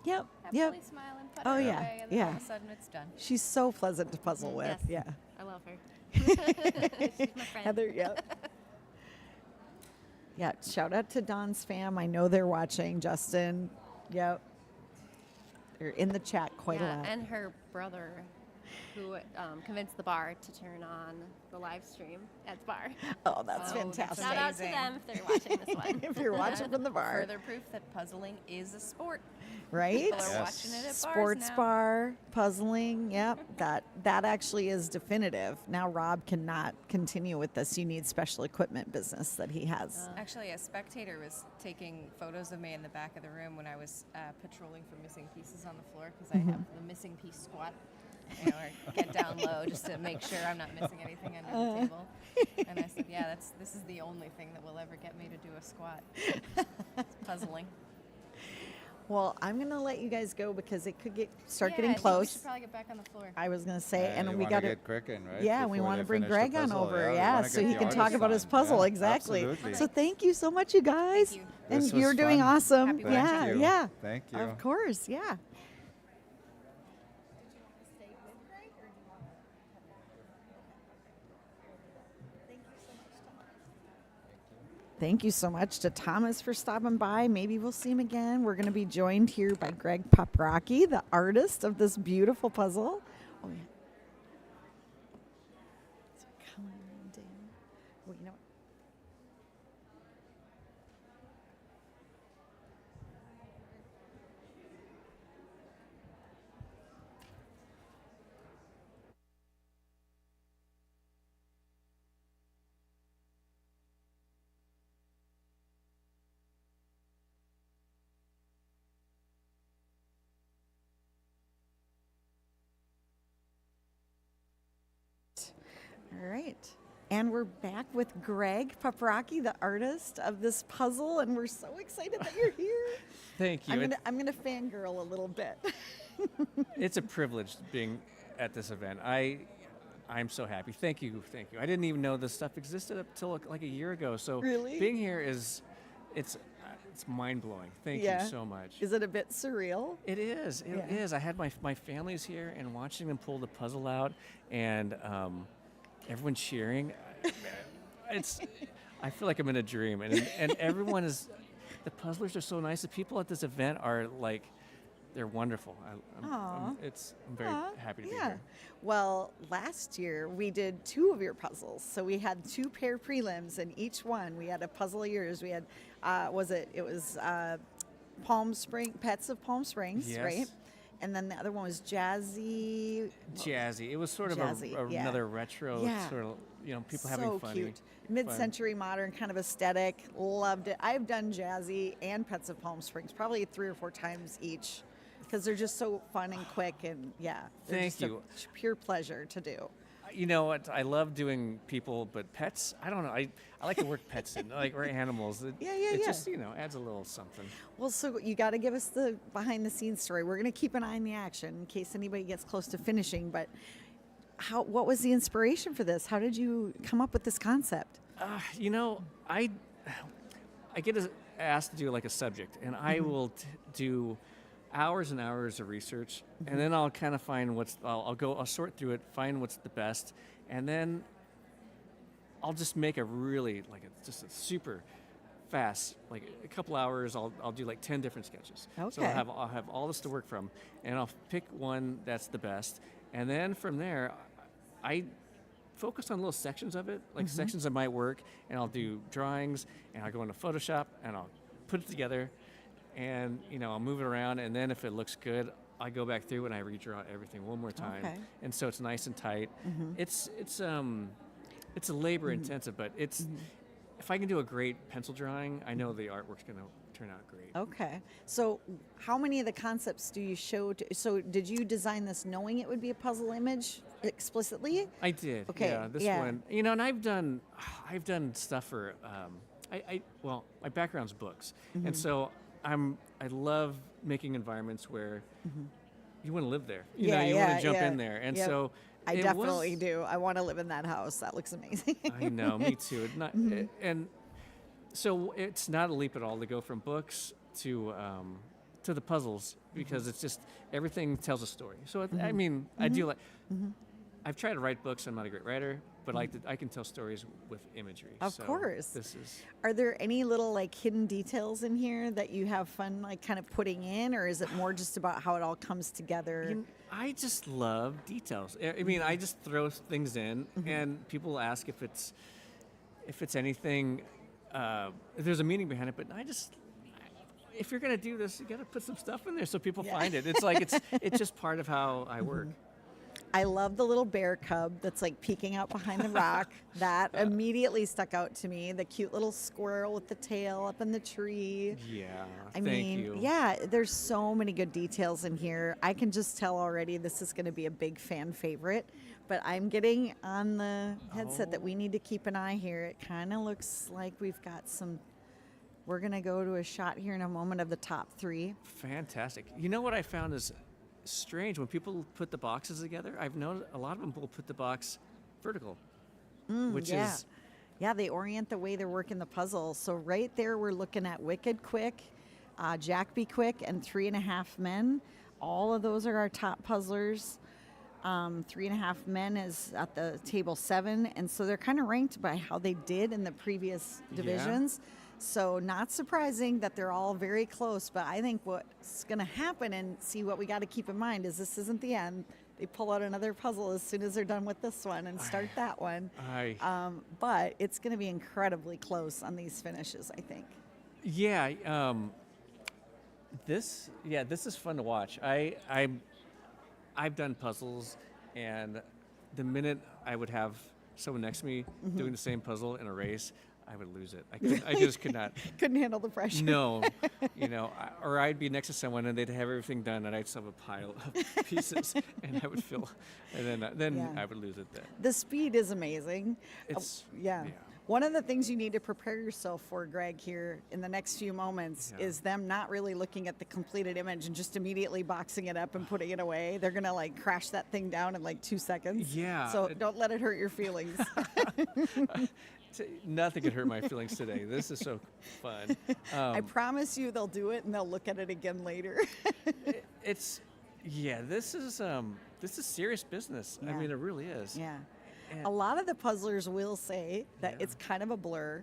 Yep. happily smiling, put Oh, her yeah, away, and then all yeah. of a sudden it's done. She's so pleasant to puzzle with. Yes. Yeah. I love her. She's my friend. Heather, yep. Yeah, shout out to Dawn's fam. I know they're watching. Justin, yep. They're in the chat quite a Yeah, lot. and her brother, who convinced the bar to turn on the live stream at the bar. Oh, that's Oh, that's fantastic. Shout out to amazing. them if they're watching this one. If you're watching from the bar, Further proof that puzzling is a sport. right? People are Yes. watching it at Sports bars now. bar, puzzling, yep. That actually is definitive. Now Rob cannot continue with this. You need special equipment business that he has. Actually, a spectator was taking photos of me in the back of the room when I was patrolling for missing pieces on the floor because I have the missing piece squat. Or get down low just to make sure I'm not missing anything under the table. And I said, yeah, this is the only thing that will ever get me to do a squat. It's puzzling. Well, I'm gonna let you guys go because it could start Yeah, getting I think close. we should probably get back on the floor. I was gonna say, Yeah, and you we wanna got to. get Greg in, right? Yeah, we Before want they to bring finish the Greg on puzzle. over. we Yeah, wanna so get he the can talk artist about his on. puzzle. Yeah, Exactly. absolutely. So thank you so much, you guys. Thank you. And This was you're doing fun. awesome. Happy yeah, Thank you. yeah. Thank you. Of course, yeah. Thank you so much to Thomas for stopping by. Maybe we'll see him again. We're going to be joined here by Greg Paprocki, the artist of this beautiful puzzle. Oh, yeah. So coloring in. Well, you know what? All right. And we're back with Greg Paprocki, the artist of this puzzle, and we're so excited that you're here. Thank you. I'm gonna fangirl a little bit. It's a privilege being at this event. I'm so happy. Thank you. I didn't even know this stuff existed up till like a year ago. So Really? being here it's mind blowing. Thank Yeah. you so much. Is it a bit surreal? It is. It Yeah. is. I had my family's here and watching them pull the puzzle out and everyone cheering. I feel like I'm in a dream and everyone is. The puzzlers are so nice. The people at this event are like, they're wonderful. I'm very happy to be here. Well, last year we did 2 of your puzzles. So we had 2 pair prelims, and each one we had a puzzle of yours. We had, Palm Spring, Pets of Palm Springs, Yes. right? And then the other one was Jazzy. Jazzy. It was sort of Jazzy, yeah. another retro Yeah. sort of, people So having fun. cute. Mid-century modern kind of aesthetic. Loved it. I've done Jazzy and Pets of Palm Springs probably 3 or 4 times each because they're just so fun and quick and they're Thank just you. a pure pleasure to do. You know what? I love doing people, but pets, I don't know. I like to work pets in, or animals. It Yeah. just, adds a little something. Well, so you got to give us the behind-the-scenes story. We're going to keep an eye on the action in case anybody gets close to finishing. But what was the inspiration for this? How did you come up with this concept? I get asked to do like a subject, and I will do hours and hours of research, and then I'll kind of find I'll sort through it, find what's the best, and then I'll just make a really just a super fast, like a couple hours. I'll do like 10 different sketches. So Okay. I'll have all this to work from, and I'll pick one that's the best, and then from there, I focus on little sections of it, like sections that might work, and I'll do drawings, and I'll go into Photoshop, and I'll put it together, and I'll move it around, and then if it looks good, I go back through and I redraw everything one more time, Okay. and so it's nice and tight. It's a labor intensive, but if I can do a great pencil drawing, I know the artwork's going to turn out great. Okay. So how many of the concepts do you show? So did you design this knowing it would be a puzzle image explicitly? I did. Okay, Yeah, this yeah. one. And I've done stuff for. Well, my background's books, and so I love making environments where you want to live there. You want to jump in there, and so. I definitely do. I want to live in that house. That looks amazing. I know, me too. And so it's not a leap at all to go from books to the puzzles, because it's just everything tells a story. So I mean, I do like. I've tried to write books. I'm not a great writer, but I can tell stories with imagery. Of course. This is. Are there any little like hidden details in here that you have fun like kind of putting in, or is it more just about how it all comes together? I just love details. I mean, I just throw things in, and people ask if it's anything. If there's a meaning behind it, but if you're gonna do this, you gotta put some stuff in there so people find it. It's like it's just part of how I work. I love the little bear cub that's like peeking out behind the rock. That immediately stuck out to me. The cute little squirrel with the tail up in the tree. Yeah, Thank you. Yeah, there's so many good details in here. I can just tell already this is going to be a big fan favorite. But I'm getting on the headset that we need to keep an eye here. It kind of looks like we've got some. We're going to go to a shot here in a moment of the top 3. Fantastic. You know what I found is strange when people put the boxes together. I've known a lot of them will put the box vertical, which is they orient the way they're working the puzzle. So right there we're looking at Wicked Quick, Jack Be Quick, and 3.5 Men. All of those are our top puzzlers. 3.5 Men is at the table 7, and so they're kind of ranked by how they did in the previous divisions. So not surprising that they're all very close, but I think what's going to happen, and see what we got to keep in mind, is this isn't the end. They pull out another puzzle as soon as they're done with this one and start that one. But it's going to be incredibly close on these finishes, I think. Yeah. This is fun to watch. I've done puzzles, and the minute I would have someone next to me doing the same puzzle in a race, I would lose it. I just could not. Couldn't handle the pressure. No, or I'd be next to someone and they'd have everything done, and I'd still have a pile of pieces, and I would feel, and then I would lose it. Then the speed is amazing. It's One of the things you need to prepare yourself for, Greg, here in the next few moments is them not really looking at the completed image and just immediately boxing it up and putting it away. They're gonna like crash that thing down in like 2 seconds. Yeah. So don't let it hurt your feelings. Nothing could hurt my feelings today. This is so fun. I promise you they'll do it and they'll look at it again later. This is serious business. I mean, it really is. Yeah. A lot of the puzzlers will say that it's kind of a blur.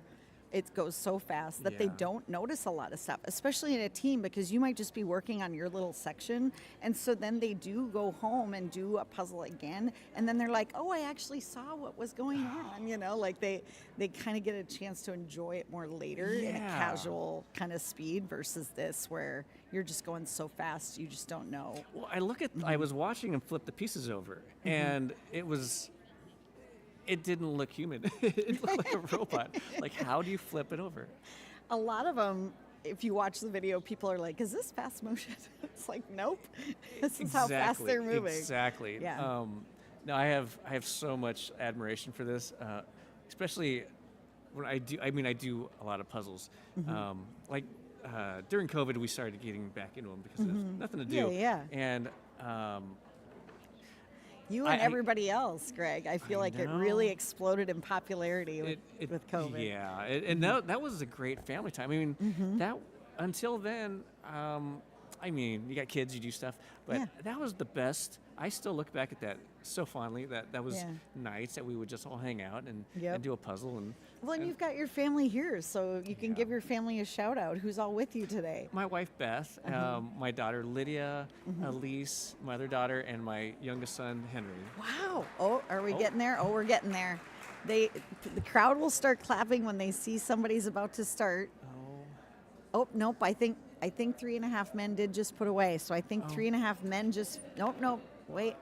It goes so fast that they don't notice a lot of stuff, especially in a team, because you might just be working on your little section. And so then they do go home and do a puzzle again. And then they're like, oh, I actually saw what was going on. Like they kind of get a chance to enjoy it more later in a casual kind of speed versus this where you're just going so fast you just don't know. Well, I was watching him flip the pieces over, and it didn't look human. It looked like a robot. Like, how do you flip it over? A lot of them, if you watch the video, people are like, is this fast motion? It's like, nope. This is how fast they're moving. Exactly. Yeah. No, I have so much admiration for this, especially when I do a lot of puzzles. During COVID, we started getting back into them because there's nothing to do. And you and everybody else, Greg. I feel like it really exploded in popularity with COVID. Yeah, and that was a great family time. I mean, that until then, you got kids, you do stuff, but that was the best. I still look back at that so fondly. That was nights that we would just all hang out and do a puzzle. And you've got your family here, so you can give your family a shout out. Who's all with you today? My wife Beth, my daughter Lydia, Elise, my other daughter, and my youngest son Henry. Wow! Oh, are we getting there? Oh, we're getting there. The crowd will start clapping when they see somebody's about to start. Oh, nope. I think 3.5 Men did just put away. So I think 3.5 Men just nope. Wait.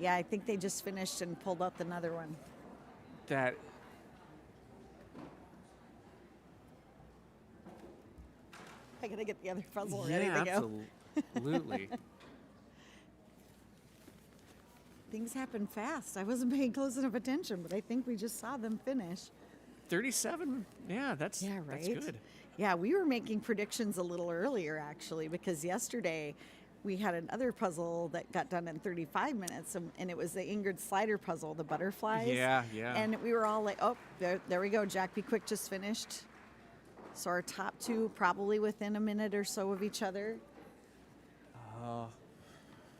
Yeah, I think they just finished and pulled up another one. I gotta get the other puzzle ready to go. Absolutely. Things happen fast. I wasn't paying close enough attention, but I think we just saw them finish. 37. Yeah, that's right. That's good. Yeah, we were making predictions a little earlier actually, because yesterday we had another puzzle that got done in 35 minutes, and it was the Ingrid Slider puzzle, the butterflies. Yeah. And we were all like, oh, there we go. Jack Be Quick just finished. So our top two probably within a minute or so of each other.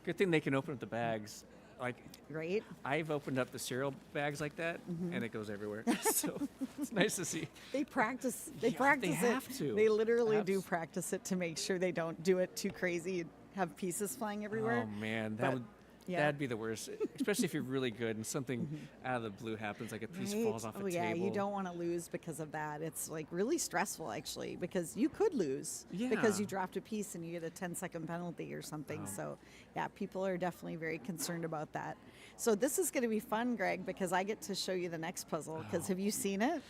Good thing they can open up the bags. Like, right? I've opened up the cereal bags like that, and it goes everywhere. So it's nice to see. They practice. They Yeah, practice they it. have to. They literally do practice it to make sure they don't do it too crazy and have pieces flying everywhere. Oh man, But, that'd be the worst. Especially if you're really good and something out of the blue happens, like a piece falls off a table. Yeah, you don't want to lose because of that. It's like really stressful actually, because you could lose because Yeah. you dropped a piece and you get a 10-second penalty or something. Oh. So yeah, people are definitely very concerned about that. So this is going to be fun, Greg, because I get to show you the next puzzle. Because have you seen it?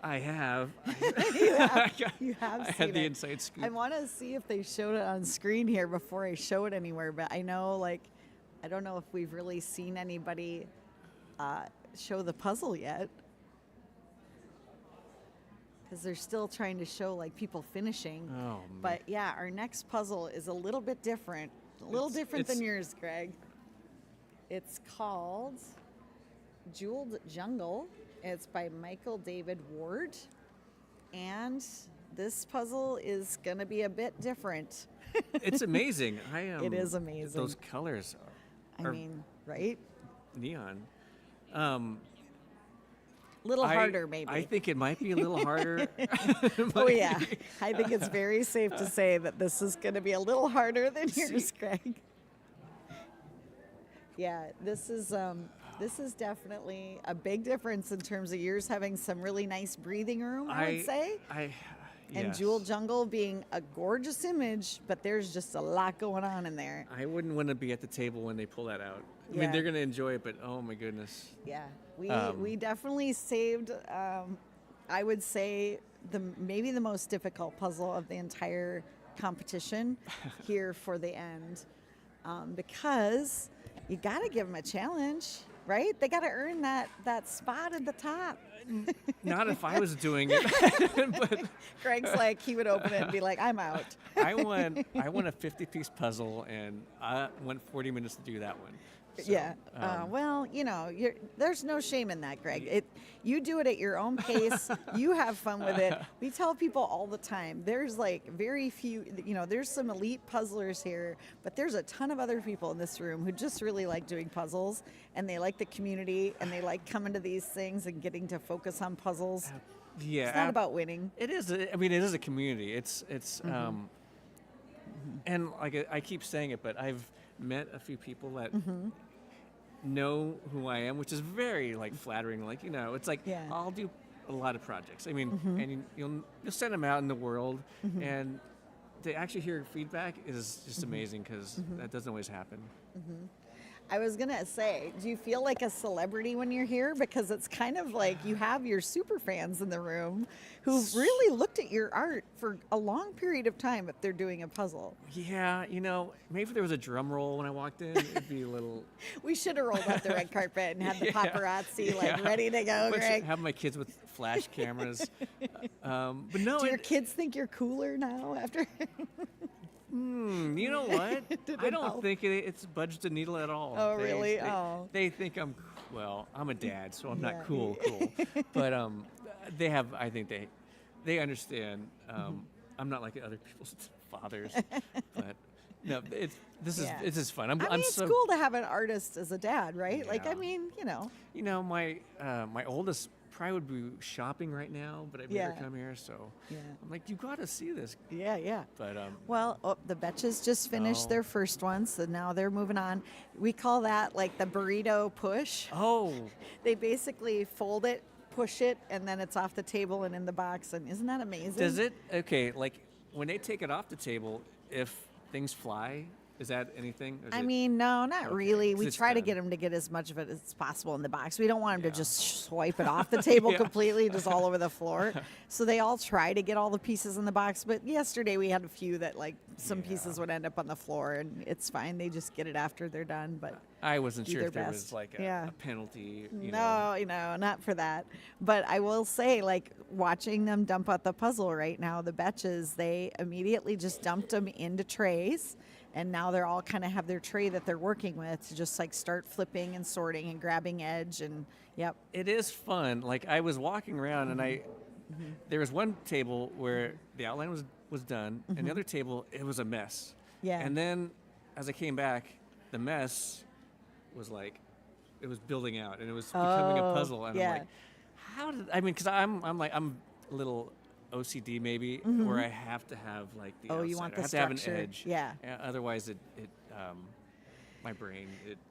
I have. You have I seen had the it. inside scoop. I want to see if they showed it on screen here before I show it anywhere. But I know, like, I don't know if we've really seen anybody show the puzzle yet, because they're still trying to show like people finishing. Oh, man. But yeah, our next puzzle is a little bit different. A little different than yours, Greg. It's called Jeweled Jungle. It's by Michael David Ward. And this puzzle is going to be a bit different. It's amazing. It is amazing. Those colors I are mean, right? neon. Little harder, maybe. I think it might be a little harder. Oh, yeah. I think it's very safe to say that this is going to be a little harder than yours, Greg. Yeah, this is definitely a big difference in terms of yours having some really nice breathing room, I would say. And yes. Jewel Jungle being a gorgeous image, but there's just a lot going on in there. I wouldn't want to be at the table when they pull that out. I Yeah. mean, they're going to enjoy it, but oh my goodness. Yeah, we definitely saved, I would say, maybe the most difficult puzzle of the entire competition here for the end, because you got to give them a challenge, right? They got to earn that spot at the top. Not if I was doing it. But Greg's like, he would open it and be like, I'm out. I won a 50-piece puzzle, and I went 40 minutes to do that one. So, Yeah. Well, there's no shame in that, Greg. You do it at your own pace. You have fun with it. We tell people all the time, there's like very few, there's some elite puzzlers here, but there's a ton of other people in this room who just really like doing puzzles, and they like the community, and they like coming to these things and getting to focus on puzzles. Yeah. It's not about winning. It is. I mean, it is a community. It's. And like I keep saying it, but I've met a few people that know who I am, which is very like flattering. Like it's like I'll do a lot of projects. I mean, and you'll send them out in the world, and to actually hear feedback is just amazing, because that doesn't always happen. I was going to say, do you feel like a celebrity when you're here? Because it's kind of like you have your super fans in the room who've really looked at your art for a long period of time if they're doing a puzzle. Yeah, maybe if there was a drum roll when I walked in, it'd be a little... We should have rolled out the red carpet and had the paparazzi ready to go, Greg. Have my kids with flash cameras. But no, Do your kids think you're cooler now after... You know what? I don't help? think it's budged a needle at all. Oh, really? They think I'm a dad, so I'm Yeah. not cool. But I think they understand. I'm not like other people's fathers, but no, this is fun. It's cool to have an artist as a dad, right? Like, Yeah. I mean, my oldest probably would be shopping right now, but I've never come here, so I'm like, you got to see this. Yeah. But Well, the Betches just finished their first one, so now they're moving on. We call that like the burrito push. oh, They basically fold it, push it, and then it's off the table and in the box. And isn't that amazing? does it? Okay, like when they take it off the table, if things fly, Is that anything? Or is I it- mean, no, not Okay, really. 'cause We it's try to done. get them to get as much of it as possible in the box. We don't want them Yeah. to just swipe it off the table Yeah. completely, just all over the floor. So they all try to get all the pieces in the box. But yesterday we had a few that like some pieces would end up on the floor, and it's fine. They just get it after they're done. But I wasn't do sure their if there best. was like Yeah. a penalty. You no, not for that. But I will say, like, watching them dump out the puzzle right now, the betches, they immediately just dumped them into trays. And now they're all kind of have their tray that they're working with to just like start flipping and sorting and grabbing edge. And yep. It is fun. Like I was walking around and there was one table where the outline was done, and the other table it was a mess. Yeah. And then as I came back, the mess was like it was building out and it was becoming a puzzle. And yeah. I'm like, how did I mean? Because I'm a little OCD maybe, where I have to have like the Oh, you outside. want I the have to have structure. an edge. Yeah. Otherwise, my brain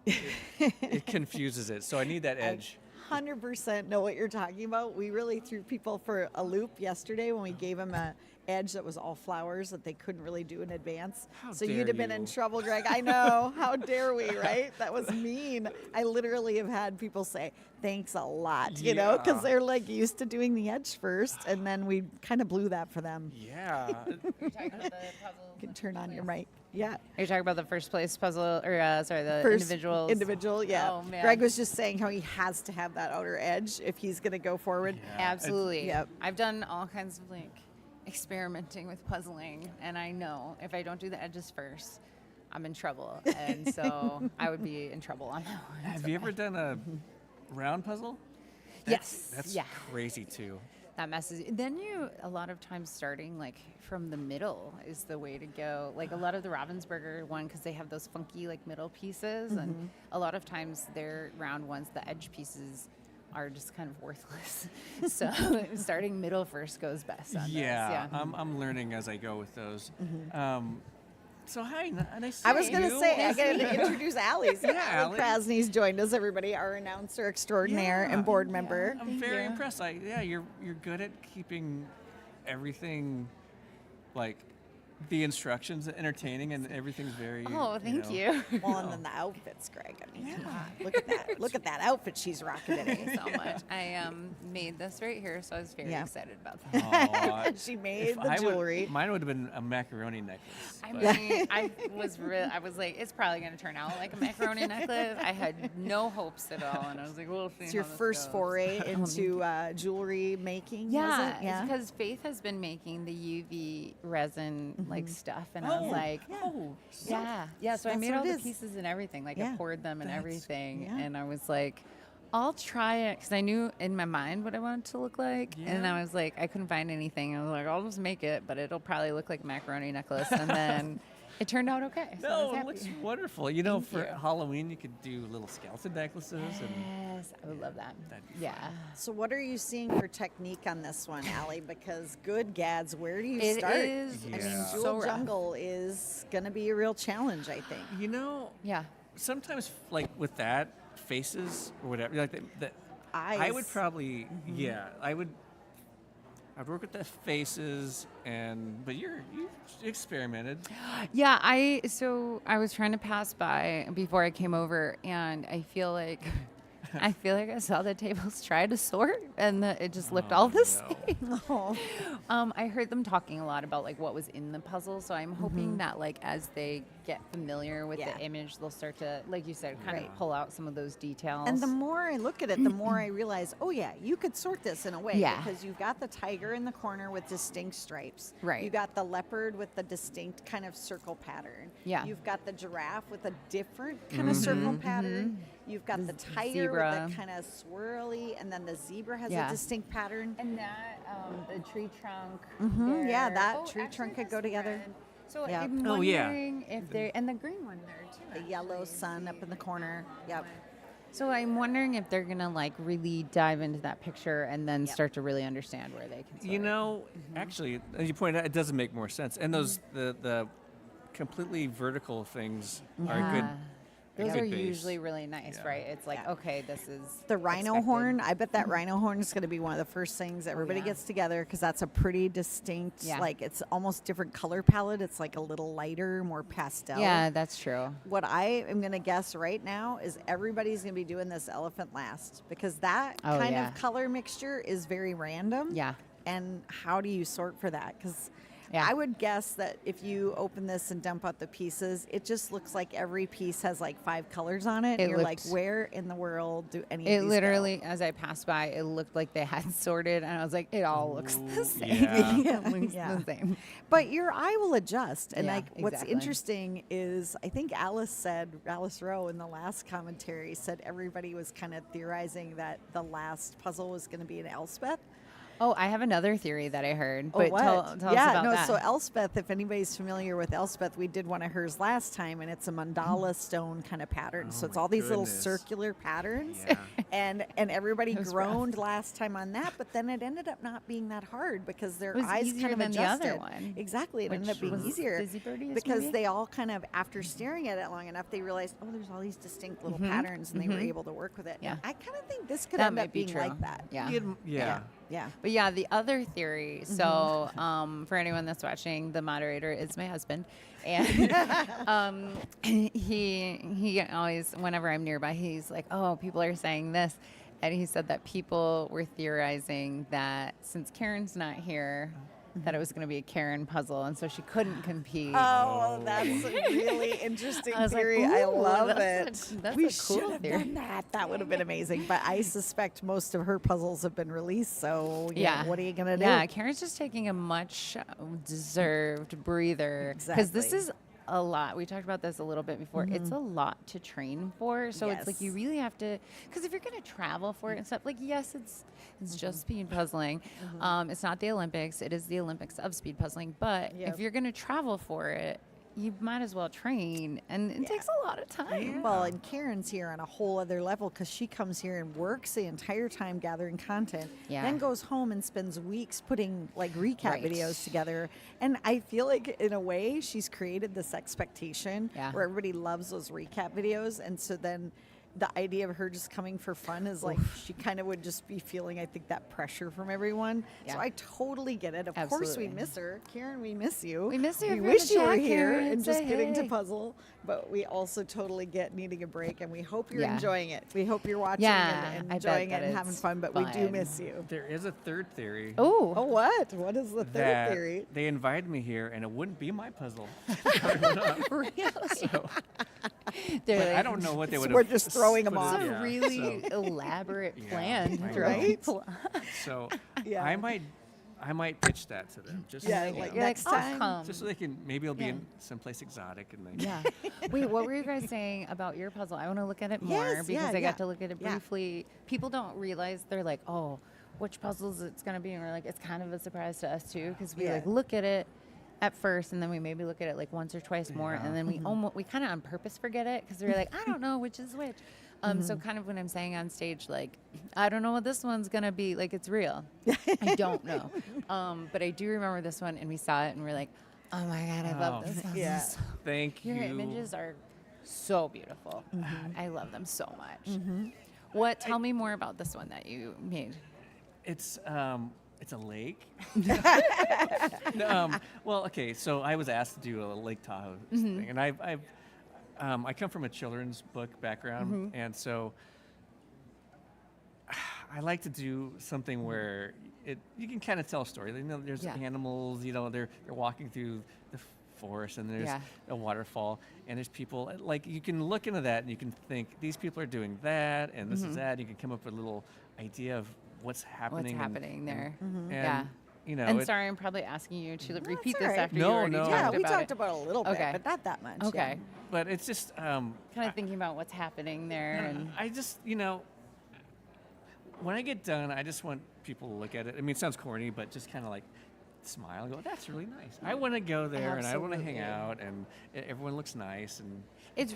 it confuses it. So I need that edge. 100% know what you're talking about. We really threw people for a loop yesterday when we gave them a edge that was all flowers that they couldn't really do in advance. How So dare you'd have been in you. trouble, Greg. I know. How dare we, right? That was mean. I literally have had people say, thanks a lot, you know, because Yeah. they're like used to doing the edge first, and then we kind of blew that for them. Yeah. You're talking about the puzzle. You can turn on your mic. Yeah. You're talking about the first place puzzle, or sorry, the First individuals. Individual, yeah. Oh, man. Greg was just saying how he has to have that outer edge if he's going to go forward. Absolutely. Yep. I've done all kinds of like experimenting with puzzling, and I know if I don't do the edges first, I'm in trouble. And so I would be in trouble on that one. Have you ever done a round puzzle? Yes. That's Yeah. crazy too. That messes. Then you a lot of times starting like from the middle is the way to go. Like a lot of the Ravensburger one, because they have those funky like middle pieces, and a lot of times their round ones, the edge pieces are just kind of worthless. So starting middle first goes best on those. Yeah, Yeah. I'm learning as I go with those. So hi, nice. I was going going to say, I got to introduce Allie. So Yeah, Allie Allie. Krasny's joined us, everybody, our announcer extraordinaire and board member. I'm very impressed. You're good at keeping everything like the instructions entertaining, and everything's very. Oh, thank know, you. Well, and then the outfits, Greg. I mean, come on. Look at that. Look at that outfit she's rocking today. So much. I made this right here, so I was very Yeah. excited about that. Aw, She made if the I would- jewelry. mine would have been a macaroni necklace. I but- mean, I was like, it's probably going to turn out like a macaroni necklace. I had no hopes at all, and I was like, we'll see. It's your how this first goes. foray into jewelry making, was Yeah, it? Yeah. because Faith has been making the UV resin like stuff, and I was Oh, like, yeah. So I That's made what all it the is. pieces and everything. Like Yeah. I poured them and That's- everything, yeah. and I was like, I'll try it because I knew in my mind what I wanted to look like, and Yeah. I was like, I couldn't find anything. I was like, I'll just make it, but it'll probably look like a macaroni necklace, and then it turned out okay. So I No, was it happy. looks wonderful. You know, Thank for you. Halloween, you could do little skeleton necklaces, and Yes, I would love that. That'd be Yeah. So what are you seeing for technique on this one, Allie? Because good gads, where do you It start? is I mean, Yeah. Jewel so rough. Jungle is going to be a real challenge, I think. you know, Yeah. sometimes like with that faces or whatever, like I would Eyes. probably I'd work with the faces, but you experimented. Yeah, I was trying to pass by before I came over, and I feel like I saw the tables try to sort, and it just looked all the no. same. Oh. I heard them talking a lot about like what was in the puzzle, so I'm hoping that like as they get familiar with Yeah. the image, they'll start to, like you said, kind Right. of pull out some of those details. And the more I look at it, the more I realize, oh yeah, you could sort this in a way. Yeah. Because you've got the tiger in the corner with distinct stripes. Right. You got the leopard with the distinct kind of circle pattern. Yeah. You've got the giraffe with a different kind of circle pattern. You've got the tiger zebra. with the kind of swirly, and then the zebra has Yeah. a distinct pattern. And that, the tree trunk. Yeah, there. that Oh, tree actually, trunk could that's go together. red. So Yeah. I'm Oh, yeah. wondering if they and the green one there too. The yellow sun up in the corner. Yep. So I'm wondering if they're gonna like really dive into that picture and then Yep. start to really understand where they can. You sort. know, actually, as you pointed out, it doesn't make more sense. And those the completely vertical things are good. Yeah. Those Good are base. usually really nice, Yeah. right? It's like, Yeah. okay, this is The rhino expected. horn, I bet that rhino horn is going to be one of the first things everybody yeah. gets together because that's a pretty distinct, Yeah. like it's almost different color palette. It's like a little lighter, more pastel. Yeah, that's true. What I am going to guess right now is everybody's going to be doing this elephant last because that Oh, kind yeah. of color mixture is very random. Yeah. And how do you sort for that? Because Yeah. I would guess that if you open this and dump out the pieces, it just looks like every piece has like 5 colors on it. It And you're like, looked- where in the world do any It of these literally, as I passed by, it looked like they had sorted, and I was like, it all looks the same. yeah. It looks Yeah. the same. But your eye will adjust. And Yeah, like what's exactly. interesting is I think Alice Rowe in the last commentary said everybody was kind of theorizing that the last puzzle was going to be an Elspeth. Oh, I have another theory that I heard. Oh, But what? tell us about that. So Elspeth, if anybody's familiar with Elspeth, we did one of hers last time, and it's a mandala stone kind of pattern. So Oh it's my all these little goodness. circular patterns, Yeah. and everybody It was groaned last time on that, but then it ended up not being that hard because their It was eyes easier kind of than the adjusted. other one, Exactly, it ended which up being was easier Busy Birdies, because maybe? they all kind of, after staring at it long enough, they realized, oh, there's all these distinct little patterns, and they were able to work with it. Yeah. And I kind of think this could that end might up be being true. like that. Yeah. Yeah. Yeah. But yeah, the other theory. So, for anyone that's watching, the moderator is my husband, and he always, whenever I'm nearby, he's like, "Oh, people are saying this," and he said that people were theorizing that since Karen's not here, that it was going to be a Karen puzzle, and so she couldn't compete. Oh, that's a really interesting I was like, theory. I "Ooh, love that's it. a- that's we a cool should have theory." done that. That would have been amazing. But I suspect most of her puzzles have been released. So Yeah. what are you gonna do? Yeah, Karen's just taking a much deserved breather because this Exactly. is a lot. We talked about this a little bit before. It's a lot to train for. So it's like you Yes. really have to, because if you're going to travel for it and stuff, like yes, it's just speed puzzling. It's not the Olympics. It is the Olympics of speed puzzling. But Yep. if you're going to travel for it, you might as well train, and it takes a lot of time. Well, and Karen's here on a whole other level because she comes here and works the entire time gathering content, Yeah. then goes home and spends weeks putting like recap Right. videos together. And I feel like in a way she's created this expectation Yeah. where everybody loves those recap videos. And so then the idea of her just coming for fun is like she kind of would just be feeling, I think, that pressure from everyone. Yeah. So I totally get it. Of course we Absolutely. miss her. Karen, we miss you. We miss you. We If you're in wish the you were chat, here Karen, and just say getting to hey. puzzle, but we also totally get needing a break, and we hope you're Yeah. enjoying it. We hope you're watching Yeah, and I bet enjoying that it and having it's fun, but we do fun. miss you. There is a third theory. Oh, Oh, what? What is the third that theory? they invited me here, and it wouldn't be my puzzle. really? So, They're but I like, don't know what they So would have. we're just throwing 'em put off. in- It's a yeah, really so- elaborate Yeah, plan to I throw know. people off. So Yeah. I might pitch that to them. Just Yeah, you know, like You're next like, "I'll time. come." just so they can maybe it'll be Yeah. in someplace exotic and they Yeah. Wait, what were you guys saying about your puzzle? I want to look at it more Yes, because yeah, I got yeah. to look at it Yeah. briefly. People don't realize, they're like, oh, which puzzles it's going to be. And we're like, it's kind of a surprise to us too because we Yeah. like look at it at first and then we maybe look at it like once or twice more and then we kind of on purpose forget it because we're like, I don't know which is which. So kind of when I'm saying on stage, like, I don't know what this one's going to be, like it's real. I don't know. But I do remember this one and we saw it and we're like, oh my God, I love Oh. this one. Yeah. thank Your you. images are so beautiful. I love them so much. Tell me more about this one that you made. It's a lake. No, well, okay. So I was asked to do a Lake Tahoe thing, and I come from a children's book background, and so I like to do something where you can kind of tell a story. You know, there's Yeah. animals. You know, they're walking through the forest, and there's Yeah. a waterfall, and there's people. Like you can look into that, and you can think these people are doing that, and this is that. You can come up with a little idea of what's happening. What's happening there? And, Yeah. You know, And it- sorry, I'm probably asking you to No, repeat it's this all right. after you No, already no. talked Yeah, about we talked it. about it a little Okay. bit, but not that much. Okay. but it's just Kind of thinking about what's happening there. And I just, you know, when I get done, I just want people to look at it. I mean, it sounds corny, but just kind of like smile and go, that's really nice. I want to go there and I want to hang Absolutely. out and everyone looks nice. And it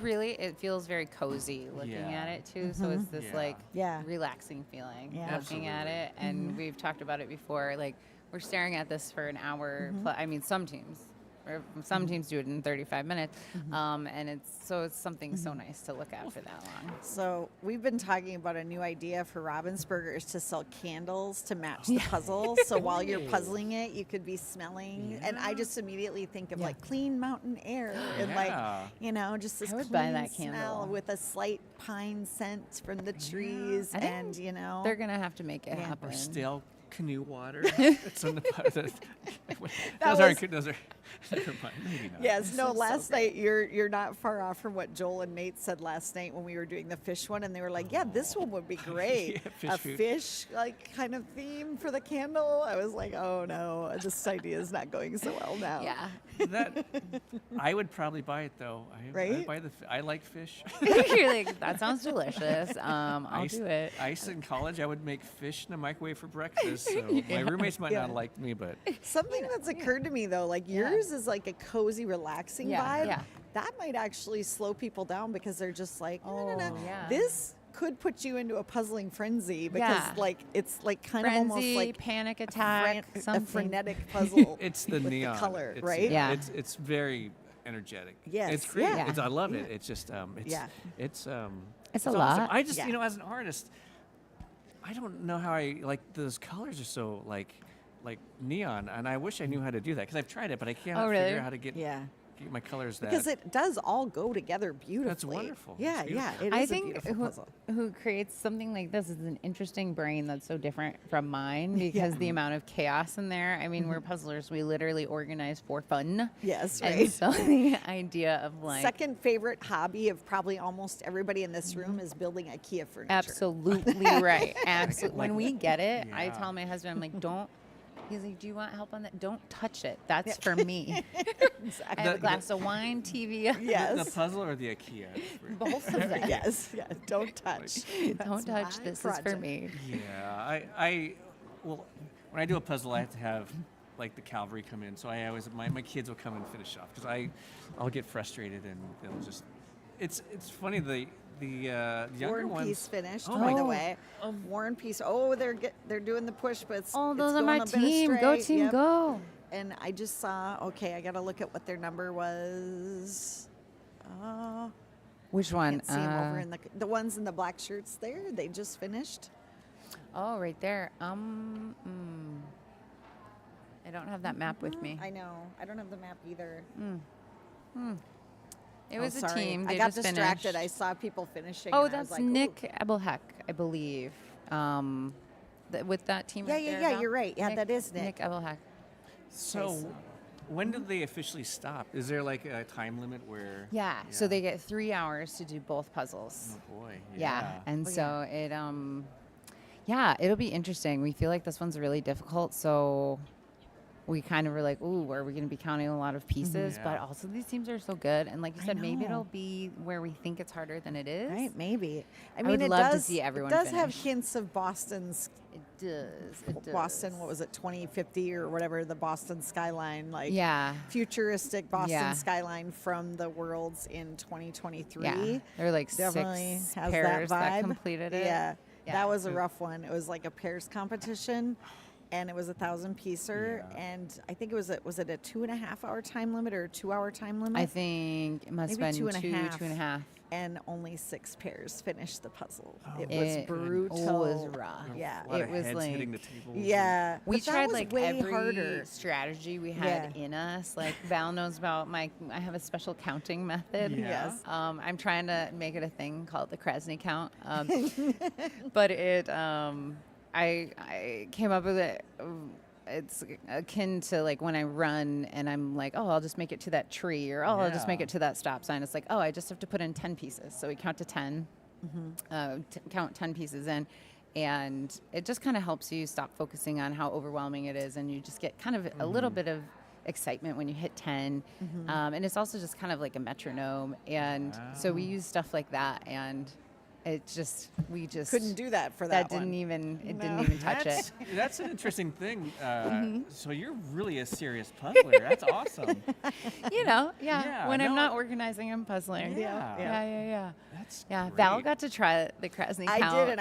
feels very cozy looking Yeah. at it too. So it's this Yeah. like Yeah. relaxing feeling Yeah. looking at it. And we've talked about it before. Like we're staring at this for an hour. I mean, some teams or some teams do it in 35 minutes. And it's something so nice to look at for that long. So we've been talking about a new idea for Ravensburger is to sell candles to match the puzzle. So while you're puzzling it, you could be smelling. And I just immediately think of like clean mountain air and like, you know, just this I would clean buy that smell candle. with a slight pine scent from the trees. I think And, you know, They're going to have to make it happen. Or stale canoe water. It's on the those aren't good. Those are never mind. Maybe not. yes, no, last night you're not far off from what Joel and Nate said last night when we were doing the fish one, and they were like, yeah, this one would be great. Yeah, a food. fish like kind of theme for the candle. I was like, oh no, this idea is not going so well now. Yeah. That I would probably buy it though. Right? I'd buy I like fish. You're like, that sounds delicious. I'll do it. I used in college. I would make fish in the microwave for breakfast. So my roommates might not have liked me, but Something that's occurred to me though, like yours is like a cozy, relaxing vibe. Yeah. That might actually slow people down because they're just like, no. yeah. This could put you into a puzzling frenzy because like it's like kind of almost Frenzy, like panic attack, a something. frenetic puzzle. it's the with neon the color, It's- right? Yeah. It's very energetic. Yes, It's great. yeah. I love it. It's just it's It's a awesome. lot. I just Yeah. as an artist, I don't know how I like those colors are so like neon, and I wish I knew how to do that because I've tried it, but I can't really? figure out how to get my colors that. Because it does all go together beautifully. That's wonderful. Yeah, It's yeah. beautiful. It I is a think beautiful puzzle. who creates something like this is an interesting brain that's so different from mine because the amount of chaos in there. I mean, we're puzzlers. We literally organize for fun. Yes, And right. so the idea of like Second favorite hobby of probably almost everybody in this room is building IKEA furniture. absolutely right. Absolutely. When we get it, I Yeah. tell my husband, I'm like, don't. He's like, do you want help on that? Don't touch it. That's for me. I have a glass of wine, TV. Yes. The puzzle or the IKEA? Both of them. Yes. Yeah. Don't touch. Don't touch. my This is for project. me. Yeah, well, when I do a puzzle, I have to have like the cavalry come in. So I always my kids will come and finish off because I'll get frustrated and they'll just. It's funny the younger War and ones. Peace finished, Oh, by the my- way. War and Peace. Oh, they're doing the push, but it's Oh, it's those are going my a bit team. Go astray. team, Yep. go. And I just saw. Okay, I got to look at what their number was. Which one? Can't see 'em over in the ones in the black shirts there. They just finished. Oh, right there. I don't have that map with me. I know. I don't have the map either. It was a sorry. team. I They got just distracted. finished. I saw people finishing. Oh, and I was that's like, ooh. Nick Ebelheck, I believe. With that team. Yeah, right yeah, there, yeah, Val? you're right. Yeah, that is Nick. Nick Ebelheck. So, when do they officially stop? Is there like a time limit where? Yeah. So they get 3 hours to do both puzzles. Oh boy. Yeah. And Oh, so it it'll be interesting. We feel like this one's really difficult, so we kind of were like, ooh, are we going to be counting a lot of pieces? But Yeah. also these teams are so good, and like you I said, maybe know. it'll be where we think it's harder than it is. Right, maybe. I would mean, it love to does. see everyone It does have finish. hints of Boston's It does. It does. Boston. What was it, 2050 or whatever? The Boston skyline, like Yeah. futuristic Boston Yeah. skyline from the Worlds in 2023. Yeah. There were like Definitely 6 has pairs that that vibe. completed it. Yeah, Yeah. that was a rough one. It was like a pairs competition, and it was 1,000-piecer, Yeah. and I think it was it a 2.5-hour time limit or a 2-hour time limit? I think it must Maybe have been 2.5. 2.5. And only 6 pairs finished the puzzle. Oh, It was It brutal. was rough. Yeah. A lot It of was heads like- hitting the tables. Yeah, We but that tried was like way every harder. strategy we had in us. Like Val knows about I have a special counting method. Yeah. Yes. I'm trying to make it a thing called the Krasny count. But it, I came up with it. It's akin to like when I run and I'm like, oh, I'll just make it to that tree, or oh, I'll just make Yeah. it to that stop sign. It's like, oh, I just have to put in 10 pieces. So we count to 10, count 10 pieces in. And it just kind of helps you stop focusing on how overwhelming it is. And you just get kind of a little bit of excitement when you hit 10. And it's also just kind of like a metronome. And so we use stuff like that. And we just Couldn't do that for that one. didn't even No. touch it. That's an interesting thing. So you're really a serious puzzler. That's awesome. Yeah. When I'm no, not organizing, I'm puzzling. Yeah. Yeah. That's Yeah, great. Val got to try the Krasny I count. did, and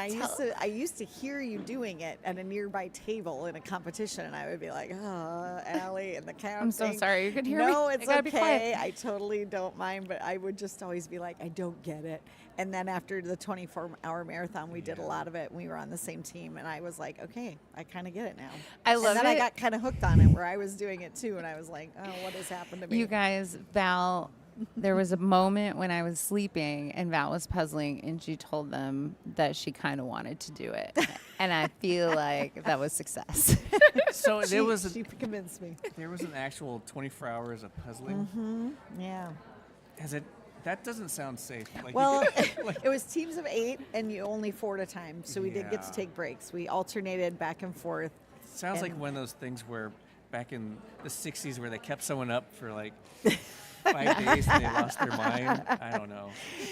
I used to hear you doing it at a nearby table in a competition, and I would be like, "Oh, Allie," and the counting. I'm so sorry. You could hear me. No, I it's gotta be quiet. okay. I totally don't mind, but I would just always be like, "I don't get it." And then after the 24-hour marathon, we did a lot of it. And we were on the same team, and I was like, "Okay, I kind of get it now." I love And then it. I got kind of hooked on it, where I was doing it too, and I was like, "Oh, what has happened to me?" You guys, Val, there was a moment when I was sleeping and Val was puzzling, and she told them that she kind of wanted to do it. And I feel like that was success. So she, there was she convinced me. there was an actual 24 hours of puzzling. Yeah. That doesn't sound safe. Like Well, like, it was teams of 8, and you only 4 at a time. So we did get to Yeah. take breaks. We alternated back and forth. sounds like and- one of those things where back in the 60s where they kept someone up for like 5 days and they lost their mind. I don't know.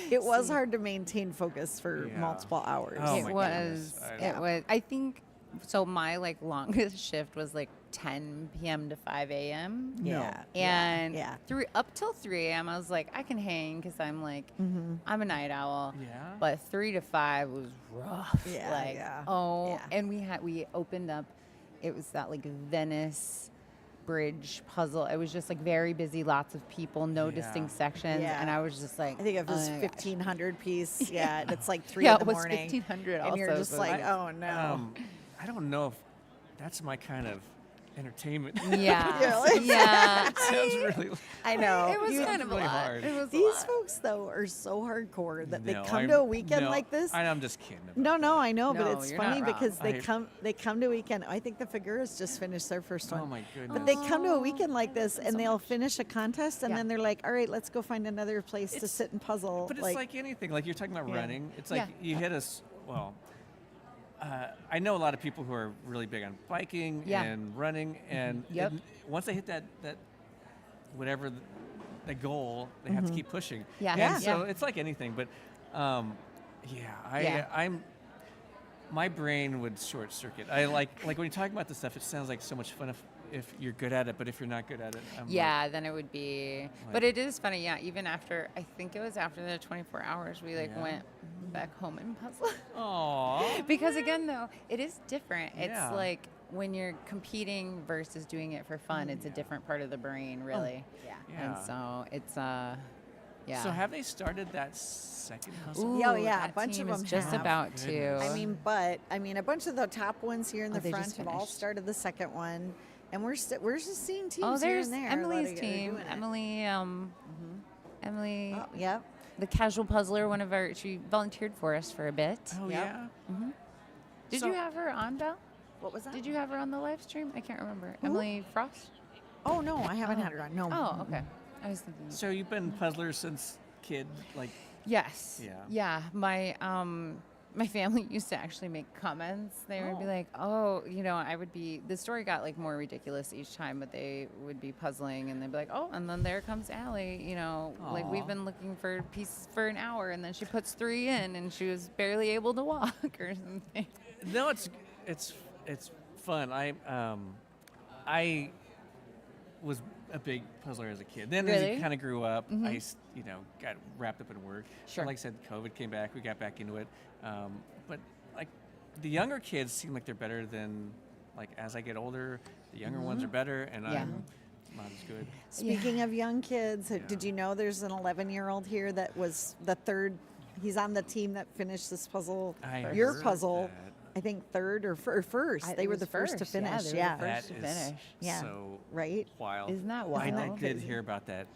It was hard to maintain focus for Yeah. multiple hours. Oh it my was. goodness. It was. I think. So my longest shift was 10 p.m. to 5 a.m. Yeah. And yeah. up till 3 a.m. I was like, I can hang because I'm I'm a night owl. Yeah. But 3 to 5 was rough. Yeah, yeah, Oh, yeah. and we opened up. It was that Venice bridge puzzle. It was just very busy, lots of people, no Yeah. distinct sections, Yeah. and I was just like, I think it was oh my gosh. 1,500 piece. Yeah. And it's 3 Yeah, in the it was morning. 1,500 And you're also, just so like, I- oh, no. I don't know if that's my kind of entertainment. Yeah, Really? yeah. It sounds really. I know. It was You- kind of really a lot. hard. It was a These lot. folks, though, are so hardcore that they No, come I'm- to a weekend no, like this. I'm just kidding. No, I know, but No, it's you're funny not wrong. because they I- come to a weekend. I think the Figuras just finished their first one. Oh my goodness. But they come to a weekend like this and they'll finish a contest and Yeah. then they're like, all right, let's go find another place to It's- sit and puzzle. But it's like anything. Like you're talking about Yeah. running. It's like Yeah. you hit us. Well, I know a lot of people who are really big on biking Yeah. and running, and Yep. once they hit that whatever the goal, they have to keep pushing. Yeah. And Yeah. so Yeah. it's like anything. But Yeah. I'm. My brain would short circuit. I like when you talk about this stuff. It sounds like so much fun if you're good at it, but if you're not good at it, I'm Yeah, then it would be. But Like- it is funny, yeah. Even after, I think it was after the 24 hours, we Yeah. went back home and puzzle. Aww. Because again, though, it is different. Yeah. It's like when you're competing versus doing it for fun. It's a different part of the brain, really. yeah. And Yeah. so it's yeah. So have they started that second puzzle? Ooh, Yeah, yeah, a that bunch team of is them just have. about to. Goodness. I mean, a bunch of the top ones here in Oh, the they front just have all finished. started the second one, and we're just seeing teams Oh, here there's and there. Emily's that are team. doing it. Emily, Emily, Oh, yep. the casual puzzler. One of she volunteered for us for a bit. Oh Yep. yeah. Did So- you have her on, Belle? What was that? Did you have her on the live stream? I can't remember. Emily Frost? Oh no, I haven't had her on. No. Oh, okay. I was thinking. So you've been puzzlers since kid, like Yes. Yeah. Yeah. My family used to actually make comments. They would be like, "Oh, I would be." The story got more ridiculous each time, but they would be puzzling, and they'd be like, "Oh, and then there comes Allie." We've Aw. been looking for pieces for an hour, and then she puts 3 in, and she was barely able to walk or something. no, it's fun. I was a big puzzler as a kid. Then as Really? you kind of grew up, I got wrapped up in work. Sure. And like I said, COVID came back. We got back into it. But the younger kids seem like they're better than as I get older. The younger ones are better, and Yeah. I'm not as good. Speaking of young kids, did you know there's an 11-year-old here that was the third? He's on the team that finished this puzzle. I Your heard puzzle, that. I think third or first. They It were was the first to first, yeah, finish. they were the Yeah. first. That to is finish. Yeah. so Right? wild. Isn't that I wild? did hear about that.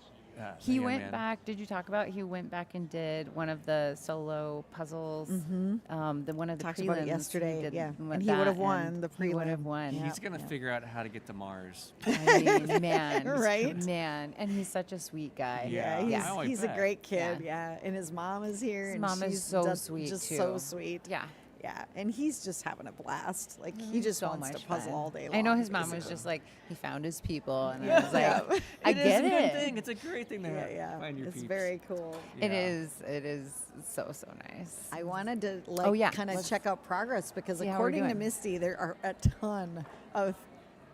He young went man. back. Did you talk about? He went back and did one of the solo puzzles. One of the Talked prelims. about it He yesterday, did yeah. with And he would have that, won and the He would have prelim. won. Yeah. He's gonna figure out how to get to Mars. I mean, man, Right? man, and he's such a sweet guy. Yeah. Yeah, I he's a bet. great kid. Yeah. And his mom is here. His and mom is she's so just sweet, Just too. so sweet. Yeah. Yeah, and he's just having a blast. Like he just so wants much to puzzle fun. all day long. I know his mom was basically. just like, he found his people, and Yeah. I was like, I It is get a good it. thing. It's a great thing to Yeah, find your it's peeps. very cool. It Yeah. is so nice. I wanted to kind of Let's- check out progress because see how we're according to doing. Misty, there are a ton of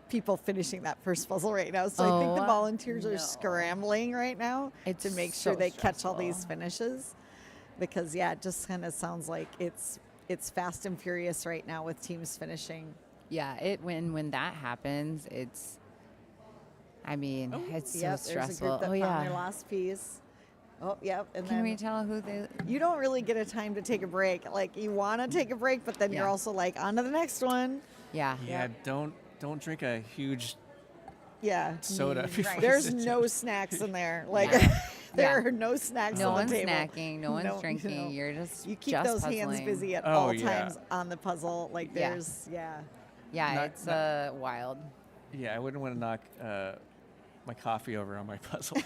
people finishing that first puzzle right now. So I think the Oh, volunteers no. are scrambling right now It's to make so sure they catch all these stressful. finishes because it just kind of sounds like it's fast and furious right now with teams finishing. Yeah, when that happens, it's it's so Yep, stressful. there's a group that found their last piece. Oh, yep. And Can then we tell who they? you don't really get a time to take a break. Like you want to take a break, but then you're Yeah. also like on to the next one. Yeah. Yeah, don't drink a huge Yeah. soda before you There's sit down. no snacks in there. Like Yeah. there Yeah. are no snacks No on one's the table. snacking. No one's No, drinking. You're just You keep just those hands puzzling. busy at Oh, all yeah. times on the puzzle. Like Yeah. there's Yeah, Not- it's not- wild. Yeah, I wouldn't want to knock my coffee over on my puzzle.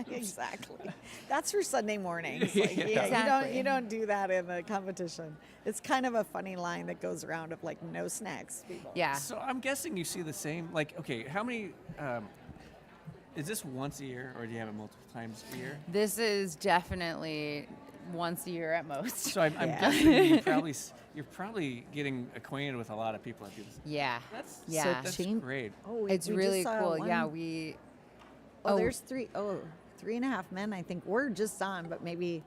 exactly. That's for Sunday mornings. Yeah. Like, Exactly. you don't do that in the competition. It's kind of a funny line that goes around of like no snacks, people. Yeah. So I'm guessing you see the same. Like, okay, how many? Is this once a year, or do you have it multiple times a year? This is definitely once a year at most. So I'm Yeah. guessing you're probably getting acquainted with a lot of people at this. Yeah. That's Yeah. that's change- great. Oh, It's we really just saw cool. one. Yeah, we. There's three and a half men. I think we're just on, but maybe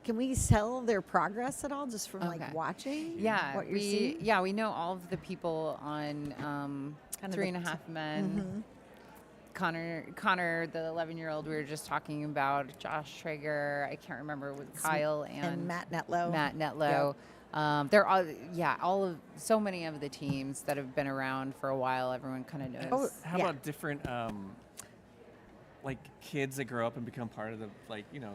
can we tell their progress at all just from Okay. like watching? Yeah, what you're seeing? we know all of the people on Kind of Three the and a Half Men. Mhm. Connor, the 11-year-old we were just talking about, Josh Traeger, I can't remember with Kyle And Matt Netlow. Matt Netlow. They're all of so many of the teams that have been around for a while. Everyone kind of knows. Oh, How yeah. about different, like kids that grow up and become part of the, like, you know?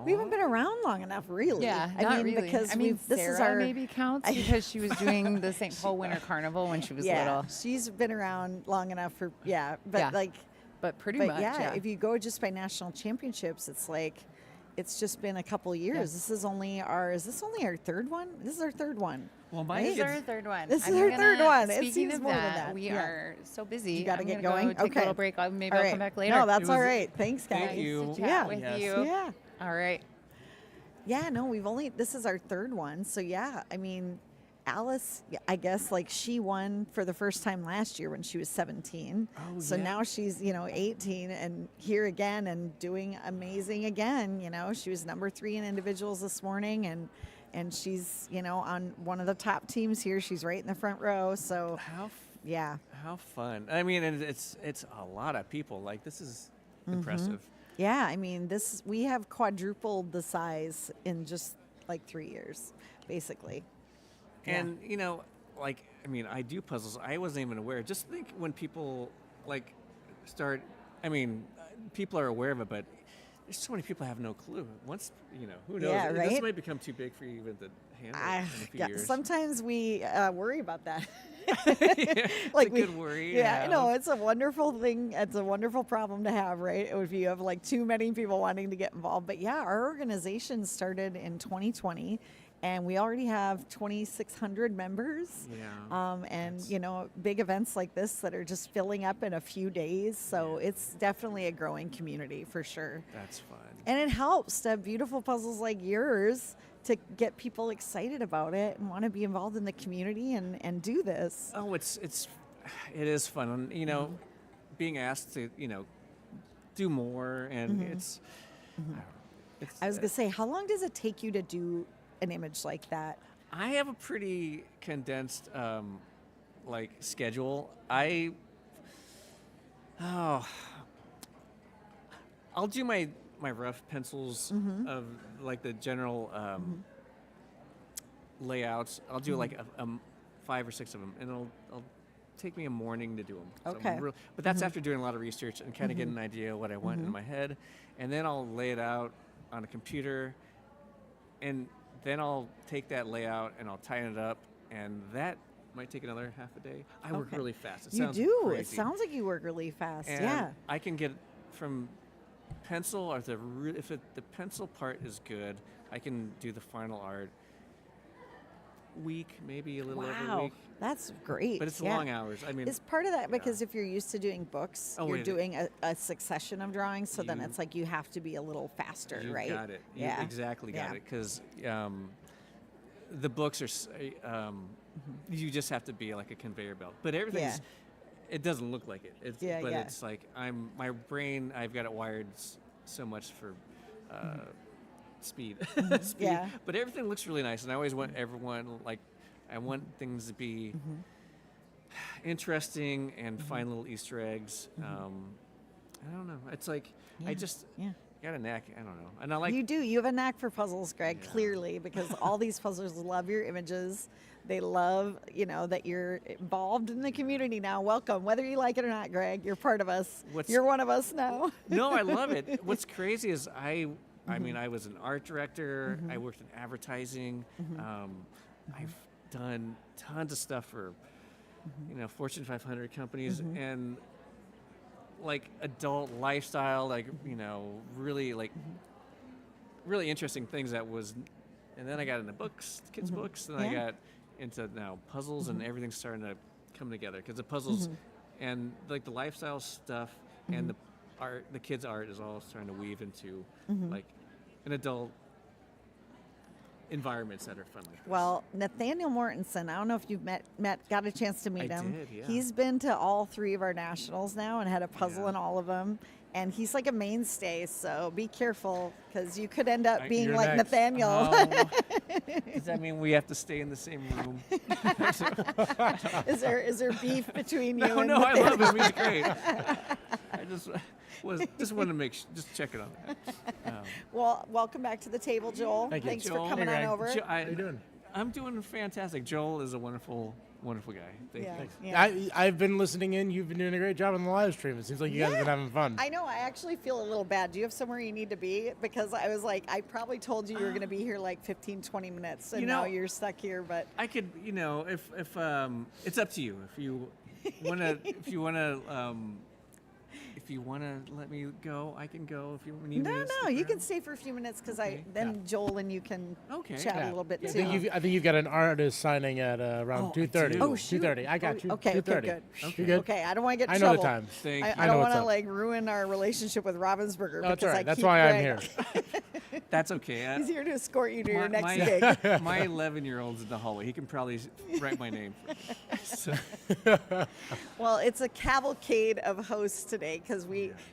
We haven't been around long enough, really. Yeah, I not mean, really. because I mean, this Sarah is our maybe counts because she was doing the St. Paul Winter Carnival when she was yeah. little. She's been around long enough for but Yeah. like, But pretty but much, yeah, if you go just by national championships, it's like, it's just been a couple years. Yeah. This is only our third one? This is our third one. Well, my Right? This is kids, our third one. This is I'm our gonna- third one. It Speaking seems of more than that, that. we Yeah. are so busy. You gotta I'm get gonna going? Go take Okay. a little break. Maybe All I'll right. come back later. No, that's It all was- right. Thanks, guys. Thank you. Nice to chat Yeah. with Yes. you. Yeah. All right. Yeah, no, this is our third one. So yeah, I mean, Alice, I guess like she won for the first time last year when she was 17. Oh, so yeah. now she's, 18 and here again and doing amazing again. She was number 3 in individuals this morning and she's, on one of the top teams here. She's right in the front row. So yeah. How fun! I mean, and it's a lot of people. Like, this is impressive. Yeah, I mean, we have quadrupled the size in just like 3 years, basically. And like, I mean, I do puzzles. I wasn't even aware. Just think when people like start. I mean, people are aware of it, but there's so many people have no clue. Once who knows? Yeah, This right? might become too big for you even to handle in a few years. Sometimes we worry about that. It's Like a good worry. to Yeah, have. no, it's a wonderful thing. It's a wonderful problem to have, right? If you have like too many people wanting to get involved. But yeah, our organization started in 2020, and we already have 2,600 members. Yeah. And big events like this that are just filling up in a few days. So it's definitely a growing community for sure. That's fun. And it helps to have beautiful puzzles like yours to get people excited about it and want to be involved in the community and do this. Oh, it is fun. And, being asked to, do more, and it's. I don't know. I was going to say, how long does it take you to do an image like that? I have a pretty condensed, schedule. I'll do my rough pencils of like the general layouts. I'll do like a 5 or 6 of them, and it'll take me a morning to do them. So Okay. but that's after doing a lot of research and kind of getting an idea of what I want in my head, and then I'll lay it out on a computer, and then I'll take that layout and I'll tighten it up, and that might take another half a day. I work Okay. really fast. It You sounds do. crazy. It sounds like you work really fast. And yeah. I can get from pencil, or the pencil part is good, I can do the final art week, maybe a little over a Wow, week. that's great. But it's yeah. long hours. I mean, Is part of that because if you're used to doing books, Oh, you're wait. doing a succession of drawings, so then You- it's like you have to be a little faster, you right? got it. You Yeah. exactly got Yeah. it. Because the books are, you just have to be like a conveyor belt. But everything's, it doesn't look like it. It's, Yeah, but yeah. it's like my brain, I've got it wired so much for speed. Speed. Yeah. But everything looks really nice. And I always want everyone, like, I want things to be interesting and find little Easter eggs. I don't know. It's like, I just got a knack. I don't know. And I like. You do. You have a knack for puzzles, Greg, Yeah. clearly, because all these puzzlers love your images. They love, that you're involved in the community now. Welcome. Whether you like it or not, Greg, you're part of us. You're one of us now. No, I love it. What's crazy is I mean, I was an art director. I worked in advertising. I've done tons of stuff for, Fortune 500 companies and like adult lifestyle, like, really like really interesting things and then I got into books, kids' books, and I got into now puzzles and everything's starting to come together because the puzzles and like the lifestyle stuff and the art, the kids' art is all starting to weave into like an adult environments that are fun like this. Well, Nathaniel Mortensen, I don't know if you've got a chance to meet I him. did, yeah. He's been to all 3 of our nationals now and had a puzzle in all of them. And he's like a mainstay, so be careful because you could end up being You're like next. Nathaniel. Does that mean we have to stay in the same room? Is there beef between you No, and no, I Nathaniel? love him. He's great. I just wanted to just check it on that. Well, welcome back to the table, Joel. Thank you. Thanks Joel. for coming Hey, on Greg. over. How you doing? I'm doing fantastic. Joel is a wonderful guy. Thank Yeah. you. Yeah. I've been listening in. You've been doing a great job on the live stream. It seems like you guys have been having fun. I know. I actually feel a little bad. Do you have somewhere you need to be? Because I was like, I probably told you you were going to be here like 15, 20 minutes, and now you're stuck here. But I could, if it's up to you. If you want to let me go, I can go. If you need me to no, stick you can around. stay for a few minutes because Okay. then Joel and you can Okay. chat a Yeah. little bit I too. think you've got an artist signing at around 2:30. do. Oh, shoot. 2:30. I got you. Okay, 2:30. good. You good? Okay, I don't want to get in I know the trouble. times. Thank I you. I don't know want what's to up. like ruin our relationship with Ravensburger. No, that's because all I right. That's keep why I'm Greg- here. That's okay. He's here to escort you to your next my, gig. my 11-year-old's in the hallway. He can probably write my name. So, Well, it's a cavalcade of hosts today because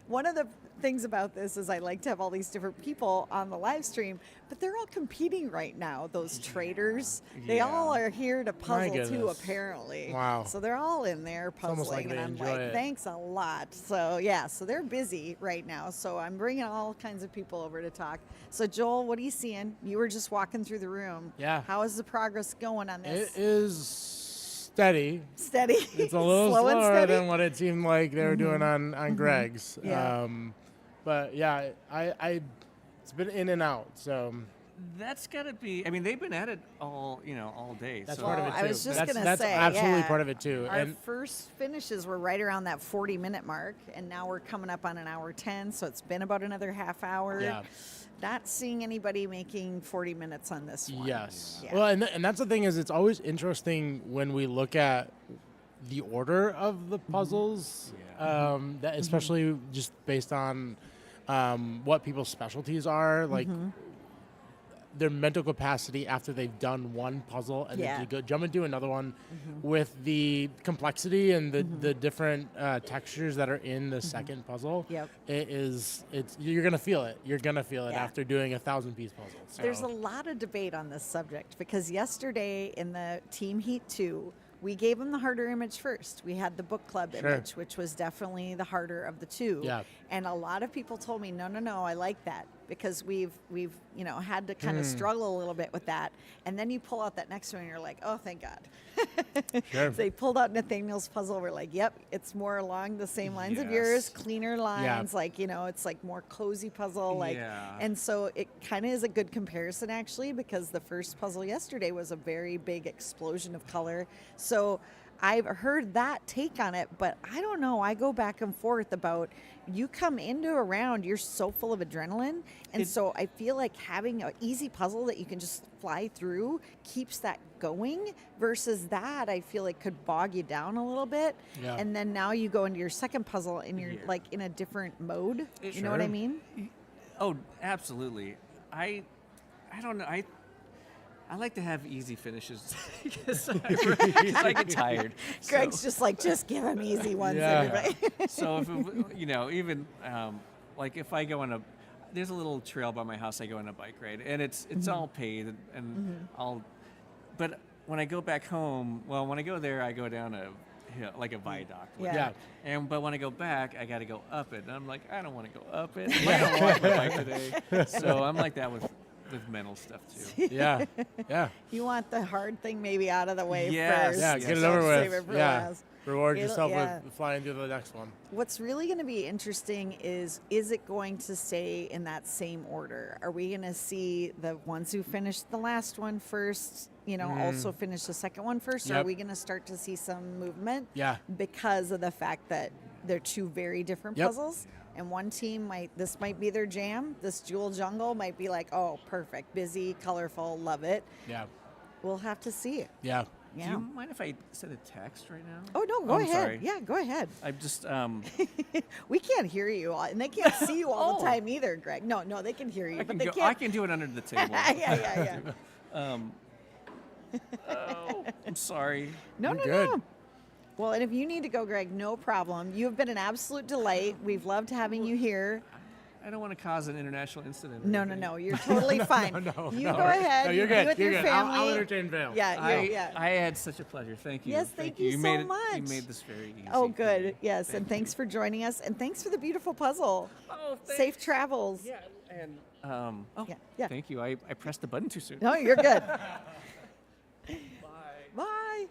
one of the things about this is I like to have all these different people on the live stream, but they're all competing right now. Those traders, they Yeah. all are here to puzzle too, goodness. apparently. Wow. So they're all in there almost like puzzling, they and I'm enjoy like, it. thanks a lot. So yeah, so they're busy right now. So I'm bringing all kinds of people over to talk. So Joel, what are you seeing? You were just walking through the room. Yeah. How is the progress going on this? It is steady. Steady. It's a little Slow and slower steady? than what it seemed like they were doing on Greg's. Yeah. But yeah, I it's been in and out. So that's got to be. I mean, they've been at it all day. that's so part of it Well, too. I was just that's gonna that's say, absolutely yeah. part of it too. Our And first finishes were right around that 40-minute mark, and now we're coming up on an hour 10, so it's been about another half hour. Yeah. Not seeing anybody making 40 minutes on this one. yes. Yeah. Well, and that's the thing is it's always interesting when we look at the order of the puzzles, that especially just based on what people's specialties are, like their mental capacity after they've done one puzzle and Yeah. then to go jump into another one with the complexity and the different textures that are in the second puzzle. Yep. It's you're gonna feel it. You're gonna feel it Yeah. after doing a 1,000-piece puzzle. So. There's a lot of debate on this subject because yesterday in the Team Heat 2, we gave them the harder image first. We had the book club Sure. image, which was definitely the harder of the two. Yeah. And a lot of people told me, no, I like that because we've had to kind of struggle a little bit with that. And then you pull out that next one and you're like, oh, thank God. Sure. They pulled out Nathaniel's puzzle. We're like, yep, it's more along the same lines of yours, Yes. cleaner lines, like, it's like more cozy puzzle. Like, Yeah. and so it kind of is a good comparison actually, because the first puzzle yesterday was a very big explosion of color. So I've heard that take on it, but I don't know. I go back and forth about you come into a round, you're so full of adrenaline. And so I feel like having an easy puzzle that you can just fly through keeps that going versus that I feel like could bog you down a little bit. Yeah. And then now you go into your second puzzle and you're like in a different mode. You know what I mean? Oh, absolutely. I don't know. I like to have easy finishes because I get tired. Greg's just like, just give him easy ones, Yeah. everybody. So if even like if I go on there's a little trail by my house. I go on a bike ride, and it's all paid, and But when I go back home, when I go there, I go down a hill, like a viaduct. Yeah. But when I go back, I got to go up it, and I'm like, I don't want to go up it. I don't walk my bike today. So I'm like that with mental stuff too. Yeah. You want the hard thing maybe out of the way Yes. first. Yeah, Yes. get it over Save with. it for Yeah. last. Reward It'll- yourself yeah. with flying to the next one. What's really going to be interesting is it going to stay in that same order? Are we going to see the ones who finished the last one first, also finish the second one first? Or are Yep. we going to start to see some movement? Yeah. Because of the fact that they're two very different Yep. puzzles. And one team this might be their jam. This Jewel Jungle might be like, oh, perfect, busy, colorful, love it. Yeah. We'll have to see it. Yeah. Do Yeah. you mind if I send a text right now? Oh, no, go I'm ahead. sorry. Yeah, go ahead. I'm just We can't hear you, and they can't see you all the Oh. time either, Greg. No, they can hear you, I but can they I can't. can do it under the table. yeah. I'm sorry. No, You're no, good. no. Well, and if you need to go, Greg, no problem. You have been an absolute delight. We've loved having you here. I don't want to cause an international incident. or No, anything. You're totally fine. No, You no. go ahead. No, you're Be good. with You're your good. family. I'll entertain Vail. Yeah. I had such a pleasure. Thank you. Yes, thank you so made it, much. You made this very easy. Oh, for good. me. Yes, and thanks for joining us, and thanks for the beautiful puzzle. Oh, Safe travels. Yeah, and Yeah. thank you. I pressed the button too soon. No, you're good. Bye. Bye.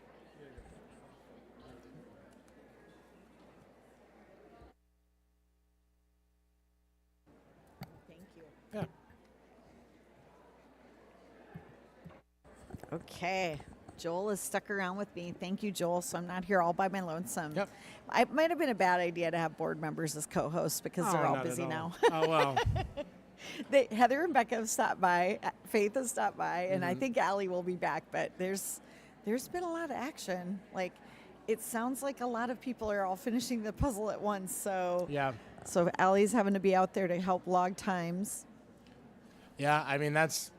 Thank you. Yeah. Okay. Joel is stuck around with me. Thank you, Joel. So I'm not here all by my lonesome. Yep. It might have been a bad idea to have board members as co-hosts because they're all not at busy all. now. Oh, well. Heather and Becca have stopped by. Faith has stopped by, and I think Allie will be back. But there's been a lot of action. Like, it sounds like a lot of people are all finishing the puzzle at once. So Yeah. So Allie's having to be out there to help log times. Yeah, I mean, that's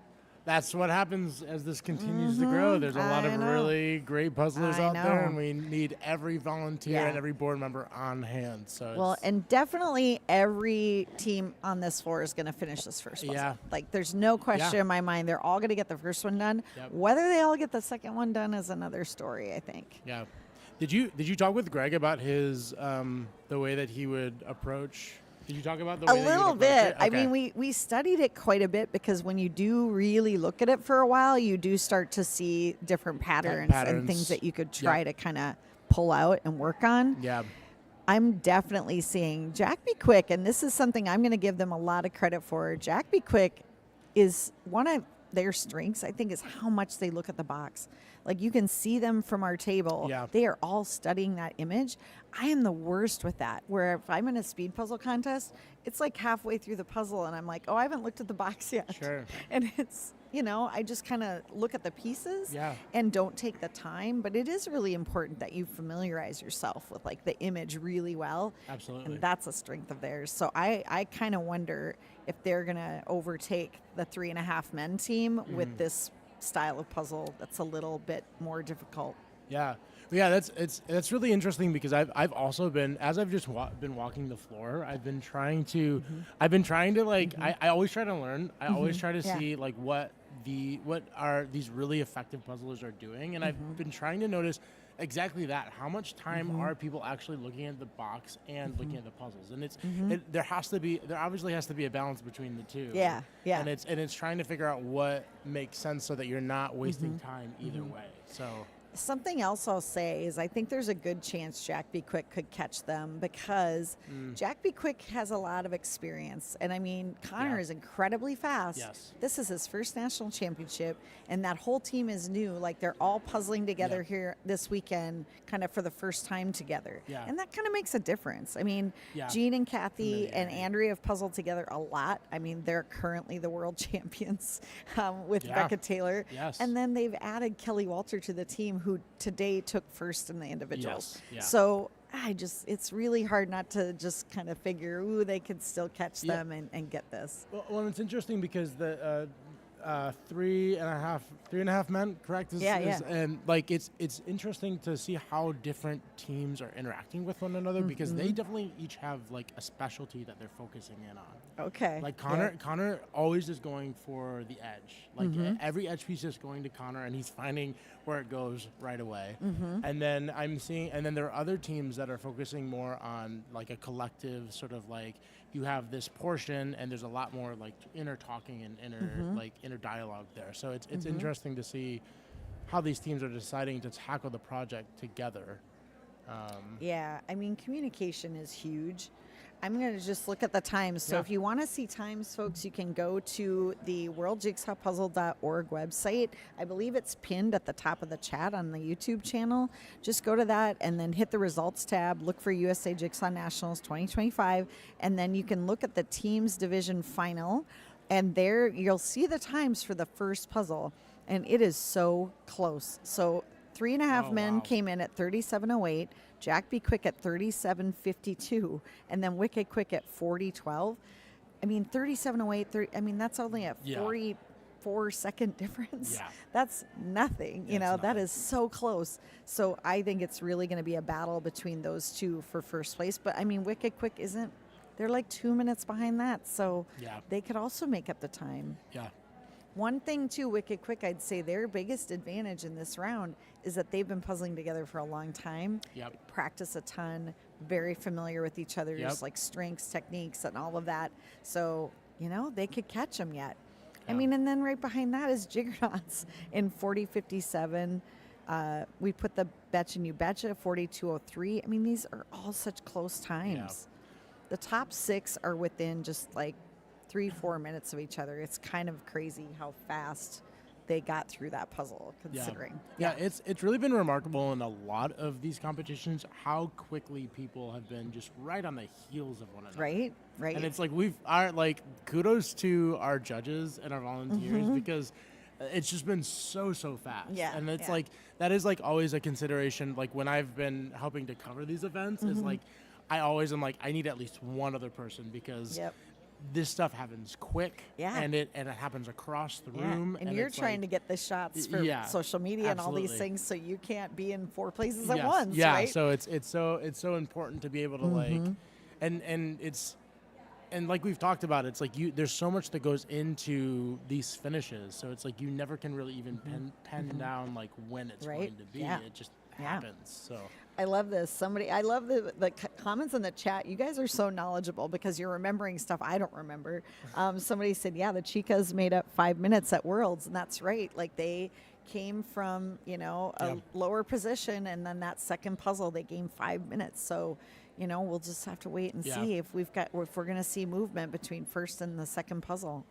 what happens as this continues to grow. There's a lot I of know. really great puzzlers I out there, know. and we need every volunteer Yeah. and every board member on hand. So Well, it's- and definitely every team on this floor is going to finish this first puzzle. Yeah. Like, there's no question Yeah. in my mind. They're all going to get the first one done. Yep. Whether they all get the second one done is another story, I think. yeah. Did you talk with Greg about his the way that he would approach? Did you talk about the A way that he little would approach bit. it? I Okay. mean, we studied it quite a bit because when you do really look at it for a while, you do start to see different patterns and things that you could try to kind of pull out and work on. Yeah. I'm definitely seeing Jack Be Quick, and this is something I'm going to give them a lot of credit for. Jack Be Quick is one of their strengths, I think, is how much they look at the box. Like, you can see them from our table. Yeah. They are all studying that image. I am the worst with that, where if I'm in a speed puzzle contest, it's like halfway through the puzzle, and I'm like, oh, I haven't looked at the box yet. Sure. And it's, I just kind of look at the pieces Yeah. and don't take the time. But it is really important that you familiarize yourself with, like, the image really well. Absolutely. And that's a strength of theirs. So I kind of wonder if they're going to overtake the 3.5 men team with this style of puzzle that's a little bit more difficult. Yeah. Yeah, that's really interesting because I've also been, as I've just been walking the floor, I've been trying to like I always try to learn. I always try to see like what are these really effective puzzlers are doing, and I've been trying to notice exactly that. How much time are people actually looking at the box and looking at the puzzles? And there obviously has to be a balance between the two. Yeah, yeah. And it's trying to figure out what makes sense so that you're not wasting time either way. So Something else I'll say is I think there's a good chance Jack B. Quick could catch them because Jack B. Quick has a lot of experience. And I mean, Connor is incredibly fast. Yes. This is his first national championship, and that whole team is new. Like, they're all puzzling together here this weekend, kind of for the first time together. Yeah. And that kind of makes a difference. I mean, Yeah. Jean and Kathy and Andrea have puzzled together a lot. I mean, they're currently the world champions with Becca Taylor. Yes. And then they've added Kelly Walter to the team, who today took first in the individuals. Yes, yeah. So it's really hard not to just kind of figure, ooh, they could still catch Yeah. them and get this. Well, it's interesting because the 3.5 men, correct? And like it's interesting to see how different teams are interacting with one another because they definitely each have like a specialty that they're focusing in on. Okay. Like Connor always is going for the edge. Like every edge piece is going to Connor, and he's finding where it goes right away. And then there are other teams that are focusing more on like a collective sort of like you have this portion, and there's a lot more like inner talking and inner dialogue there. So it's interesting to see how these teams are deciding to tackle the project together. Yeah, I mean, communication is huge. I'm going to just look at the times. So if you want to see times, folks, you can go to the worldjigsawpuzzle.org website. I believe it's pinned at the top of the chat on the YouTube channel. Just go to that and then hit the results tab, look for USA Jigsaw Nationals 2025, and then you can look at the teams division final, and there you'll see the times for the first puzzle, and it is so close. So 3.5 men came in at 37:08, Jack B. Quick at 37:52, and then Wicked Quick at 40:12. I mean, 37:08, I mean, that's only a 44-second difference. Yeah. That's nothing. You know, that is so close. So I think it's really going to be a battle between those two for first place. But I mean, Wicked Quick isn't, they're like 2 minutes behind that. So they could also make up the time. Yeah. One thing, too, Wicked Quick, I'd say their biggest advantage in this round is that they've been puzzling together for a long time. Practice a ton, very familiar with each other's like strengths, techniques, and all of that. So, you know, they could catch them yet. I mean, and then right behind that is Jiggernauts in 40:57. We put the Betcha and You Betcha 42:03. I mean, these are all such close times. The top 6 are within just like 3-4 minutes of each other. It's kind of crazy how fast they got through that puzzle, considering. It's really been remarkable in a lot of these competitions how quickly people have been just right on the heels of one another. Right. And it's like kudos to our judges and our volunteers because it's just been so fast. And it's like that is like always a consideration. Like when I've been helping to cover these events, is like I always am like I need at least one other person because. This stuff happens quick, and it happens across the room. And you're trying to get the shots for social media and all these things, so you can't be in 4 places at once. Right? So it's so important to be able to like, and it's. And like we've talked about, it's like there's so much that goes into these finishes. So it's like you never can really even pen down like when it's going to be. It just happens. So I love this. I love the comments in the chat. You guys are so knowledgeable because you're remembering stuff I don't remember. Somebody said, the Chicas made up 5 minutes at Worlds, and that's right. Like they came from, a lower position, and then that second puzzle, they gained 5 minutes. So, we'll just have to wait and see if we're going to see movement between first and the second puzzle.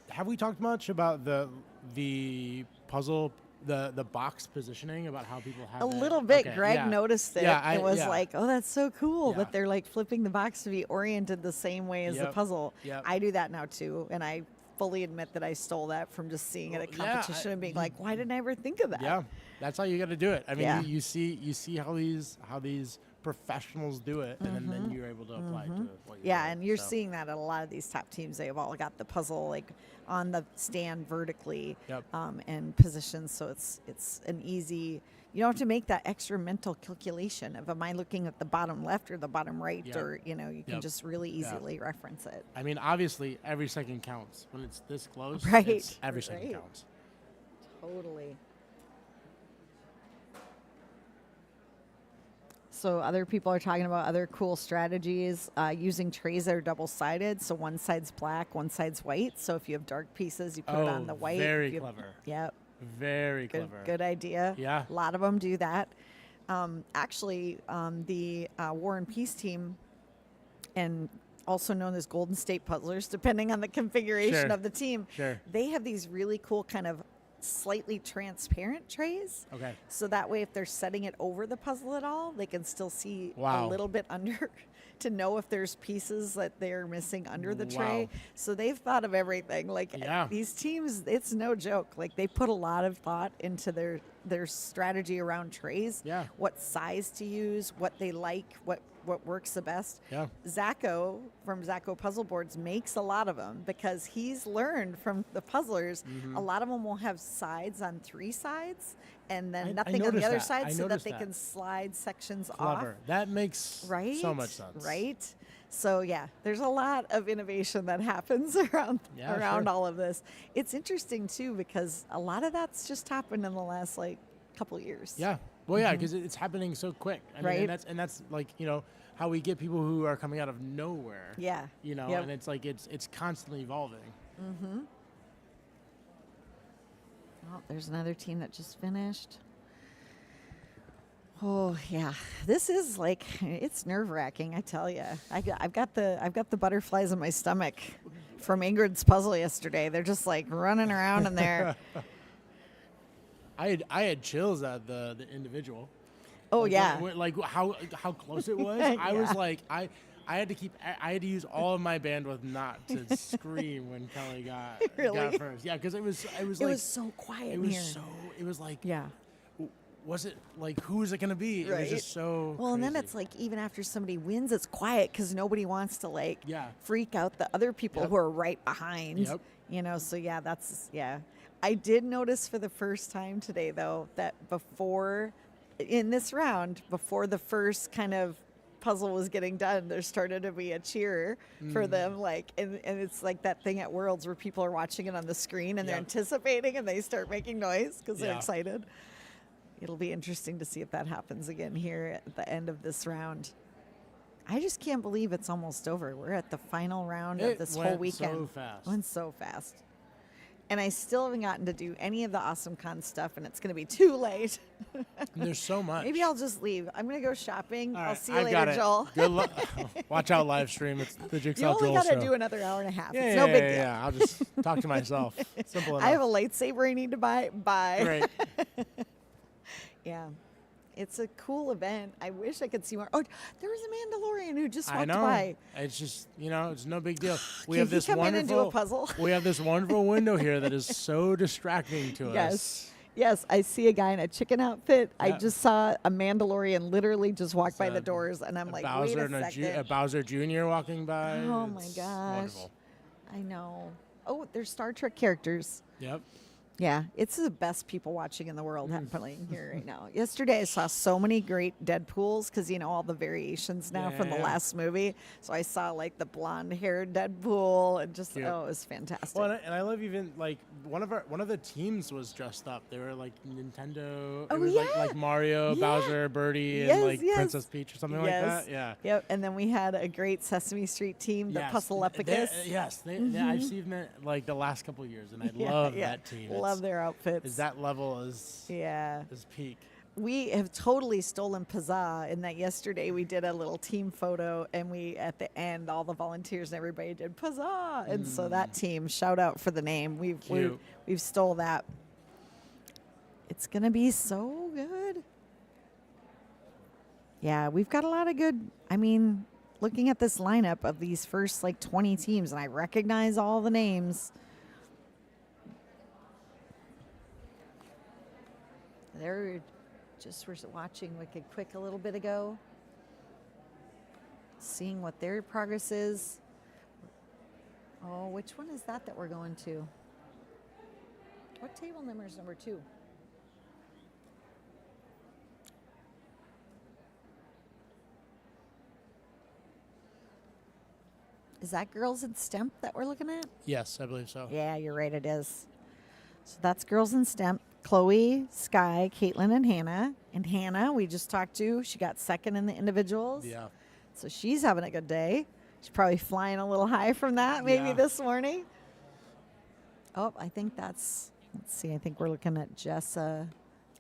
Have we talked much about the puzzle, the box positioning, about how people have a little bit? Okay, Greg noticed it. It was like, oh, that's so cool that they're like flipping the box to be oriented the same way as the puzzle. I do that now too, and I fully admit that I stole that from just seeing it at competition and being like, why didn't I ever think of that? Yeah, that's how you got to do it. I mean, you see how these professionals do it, and then you're able to apply it to what you're doing. And you're seeing that at a lot of these top teams. They've all got the puzzle like on the stand vertically and positions, so it's an easy. You don't have to make that extra mental calculation of am I looking at the bottom left or the bottom right, or you can just really easily reference it. I mean, obviously every second counts when it's this close. Right, every second counts. Totally. So other people are talking about other cool strategies, using trays that are double-sided. So one side's black, one side's white. So if you have dark pieces, you put it on the white. Very clever. Yep. Very clever. Good idea. Yeah. A lot of them do that. Actually, the War and Peace team, and also known as Golden State Puzzlers, depending on the configuration Sure. of the team, Sure. they have these really cool kind of slightly transparent trays. Okay. So that way, if they're setting it over the puzzle at all, they can still see a Wow. little bit under to know if there's pieces that they're missing under the tray. Wow. So they've thought of everything. Like Yeah. these teams, it's no joke. Like they put a lot of thought into their strategy around trays. Yeah. What size to use, what they like, what works the best. Yeah. Zacho from Zacho Puzzle Boards makes a lot of them because he's learned from the puzzlers. A lot of them will have sides on 3 sides and then I nothing on the noticed other that. side I so that noticed they that. can slide sections Clever. off. That makes Right? so much sense. Right? So yeah, there's a lot of innovation that happens around Yeah, around sure. all of this. It's interesting too because a lot of that's just happened in the last couple years. Yeah. Well, yeah, because it's happening so quick. I mean, Right. and that's like, how we get people who are coming out of nowhere. Yeah. Yep. And it's like it's constantly evolving. Oh, there's another team that just finished. Oh yeah, this is it's nerve-wracking. I tell you, I've got the butterflies in my stomach from Ingrid's puzzle yesterday. They're just running around in there. I had chills at the individual. Oh Like, yeah, like how close it was. I Yeah. was like I had to use all of my bandwidth not to scream when Kelly got Really? first. Yeah, because it was it like was so quiet it in was here. it was like Yeah. was it like who is it gonna be? It Right. was just so Well, and then crazy. it's even after somebody wins, it's quiet because nobody wants to Yeah. freak out the other people Yep. who are right behind. Yep. So yeah. I did notice for the first time today though that in this round, before the first kind of puzzle was getting done, there started to be a cheer for them, and it's like that thing at Worlds where people are watching it on the screen and they're Yep. anticipating and they start making noise because they're Yeah. excited. It'll be interesting to see if that happens again here at the end of this round. I just can't believe it's almost over. We're at the final round of It this whole went weekend. so fast. Went so fast. And I still haven't gotten to do any of the Awesome Con stuff, and it's going to be too late. There's so much. Maybe I'll just leave. I'm going to go shopping. All I'll right, see you I've later, got it. Joel. Good luck. Watch out, live stream. It's the You Jigsaw only Joel got show. to do another hour and a half. Yeah, It's yeah, no big yeah, deal. yeah. I'll just talk to myself. Simple enough. I have a lightsaber I need to buy. Bye. Great. Yeah. It's a cool event. I wish I could see more. Oh, there was a Mandalorian who just I walked know. by. It's just it's no big deal. We Can have he this come in and do a wonderful puzzle? We have this wonderful window here that is so distracting to Yes. us. Yes, I see a guy in a chicken outfit. I Yeah. just saw a Mandalorian literally just walk by a- the doors, and I'm A like, Bowser wait a and a second. Bowser Jr. walking by. Oh my It's gosh. Wonderful. I know. Oh, there's Star Trek characters. Yep. Yeah, it's the best people watching in the world happening here right now. Yesterday, I saw so many great Deadpools because all the variations now from the Yeah. last movie. So I saw the blonde-haired Deadpool, and just Cute. it was fantastic. Well, and I love even one of the teams was dressed up. They were like Nintendo. Oh, it was yeah. like Mario, Yeah. Bauser, Birdie, Yes, and yes. Princess Peach or something like that. Yeah. Yep. And then we had a great Sesame Street team, the Puzzlepicus. Yes, I've seen them the last couple of years, and I Yeah, love yeah. that team. Love their outfits. Is that level is peak. We have totally stolen Pizzazz in that yesterday we did a little team photo, and we at the end all the volunteers and everybody did Pizzazz, and so that team, shout out for the name. We've stole that. It's gonna be so good. Yeah, we've got a lot of good. I mean, looking at this lineup of these first 20 teams, and I recognize all the names. They're just were watching Wicked Quick a little bit ago, seeing what their progress is. Oh, which one is that we're going to? What table number is number 2? Is that Girls in STEM that we're looking at? Yes, I believe so. Yeah, you're right, it is. So that's Girls in STEM. Chloe, Sky, Caitlin, and Hannah. And Hannah, we just talked to. She got second in the individuals. Yeah. So she's having a good day. She's probably flying a little high from that maybe Yeah. this morning. Oh, I think that's Let's see. I think we're looking at Jessa.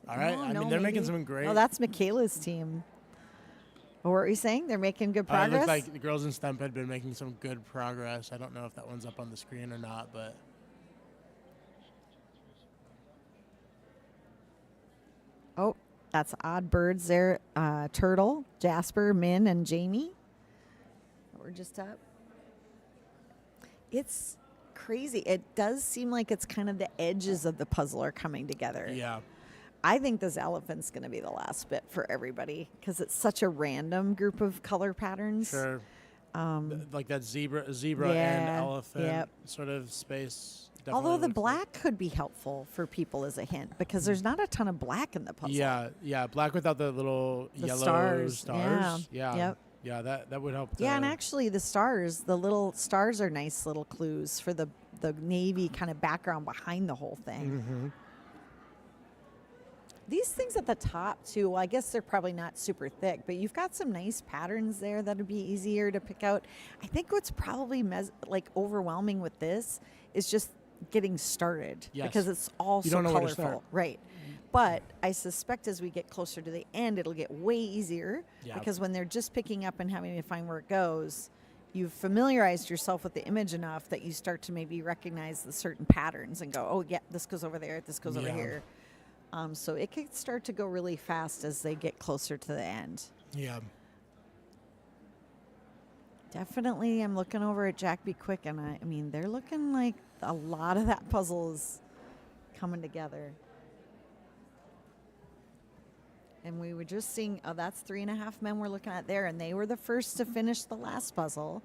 All right. Oh, I no, mean, they're making maybe- some great. Oh, that's Michaela's team. What were you saying? They're making good It progress? looked like the girls in STEM had been making some good progress. I don't know if that one's up on the screen or not, but Oh, that's Odd Birds there. Turtle, Jasper, Min, and Jamie. We're just up. It's crazy. It does seem like it's kind of the edges of the puzzle are coming together. yeah. I think this elephant's going to be the last bit for everybody because it's such a random group of color patterns. Sure. Like that zebra and yeah, elephant yep. sort of space. Although definitely the looks black could be helpful for people as a hint because there's not a ton of black in the puzzle. Yeah, black without the little The yellow stars, stars. yeah, Yeah. yep. Yeah, that would help. Yeah, and actually the stars, the little stars are nice little clues for the navy kind of background behind the whole thing. Mm-hmm. These things at the top too, well, I guess they're probably not super thick, but you've got some nice patterns there that would be easier to pick out. I think what's probably overwhelming with this is just getting started Yes. because it's all You so don't know where to colorful. start. Right. But I suspect as we get closer to the end, it'll get way easier Yeah. because when they're just picking up and having to find where it goes, you've familiarized yourself with the image enough that you start to maybe recognize the certain patterns and go, oh, yeah, this goes over there, this goes over Yeah. here. So it could start to go really fast as they get closer to the end. Yeah. Definitely, I'm looking over at Jack Be Quick, and I mean, they're looking like a lot of that puzzle is coming together. And we were just seeing, oh, that's 3.5 men we're looking at there, and they were the first to finish the last puzzle.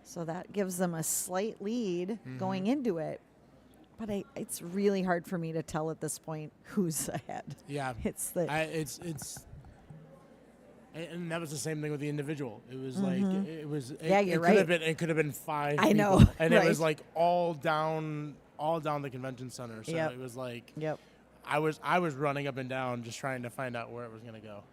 So that gives them a slight lead going into it. But it's really hard for me to tell at this point who's ahead. Yeah. It's the and that was the same thing with the individual. It was like it was. Yeah, it you're could right. have been. It could have been 5. I know, people, and right. it was like all down the convention center. So Yep. it was like Yep. I was running up and down just trying to find out where it was going to go.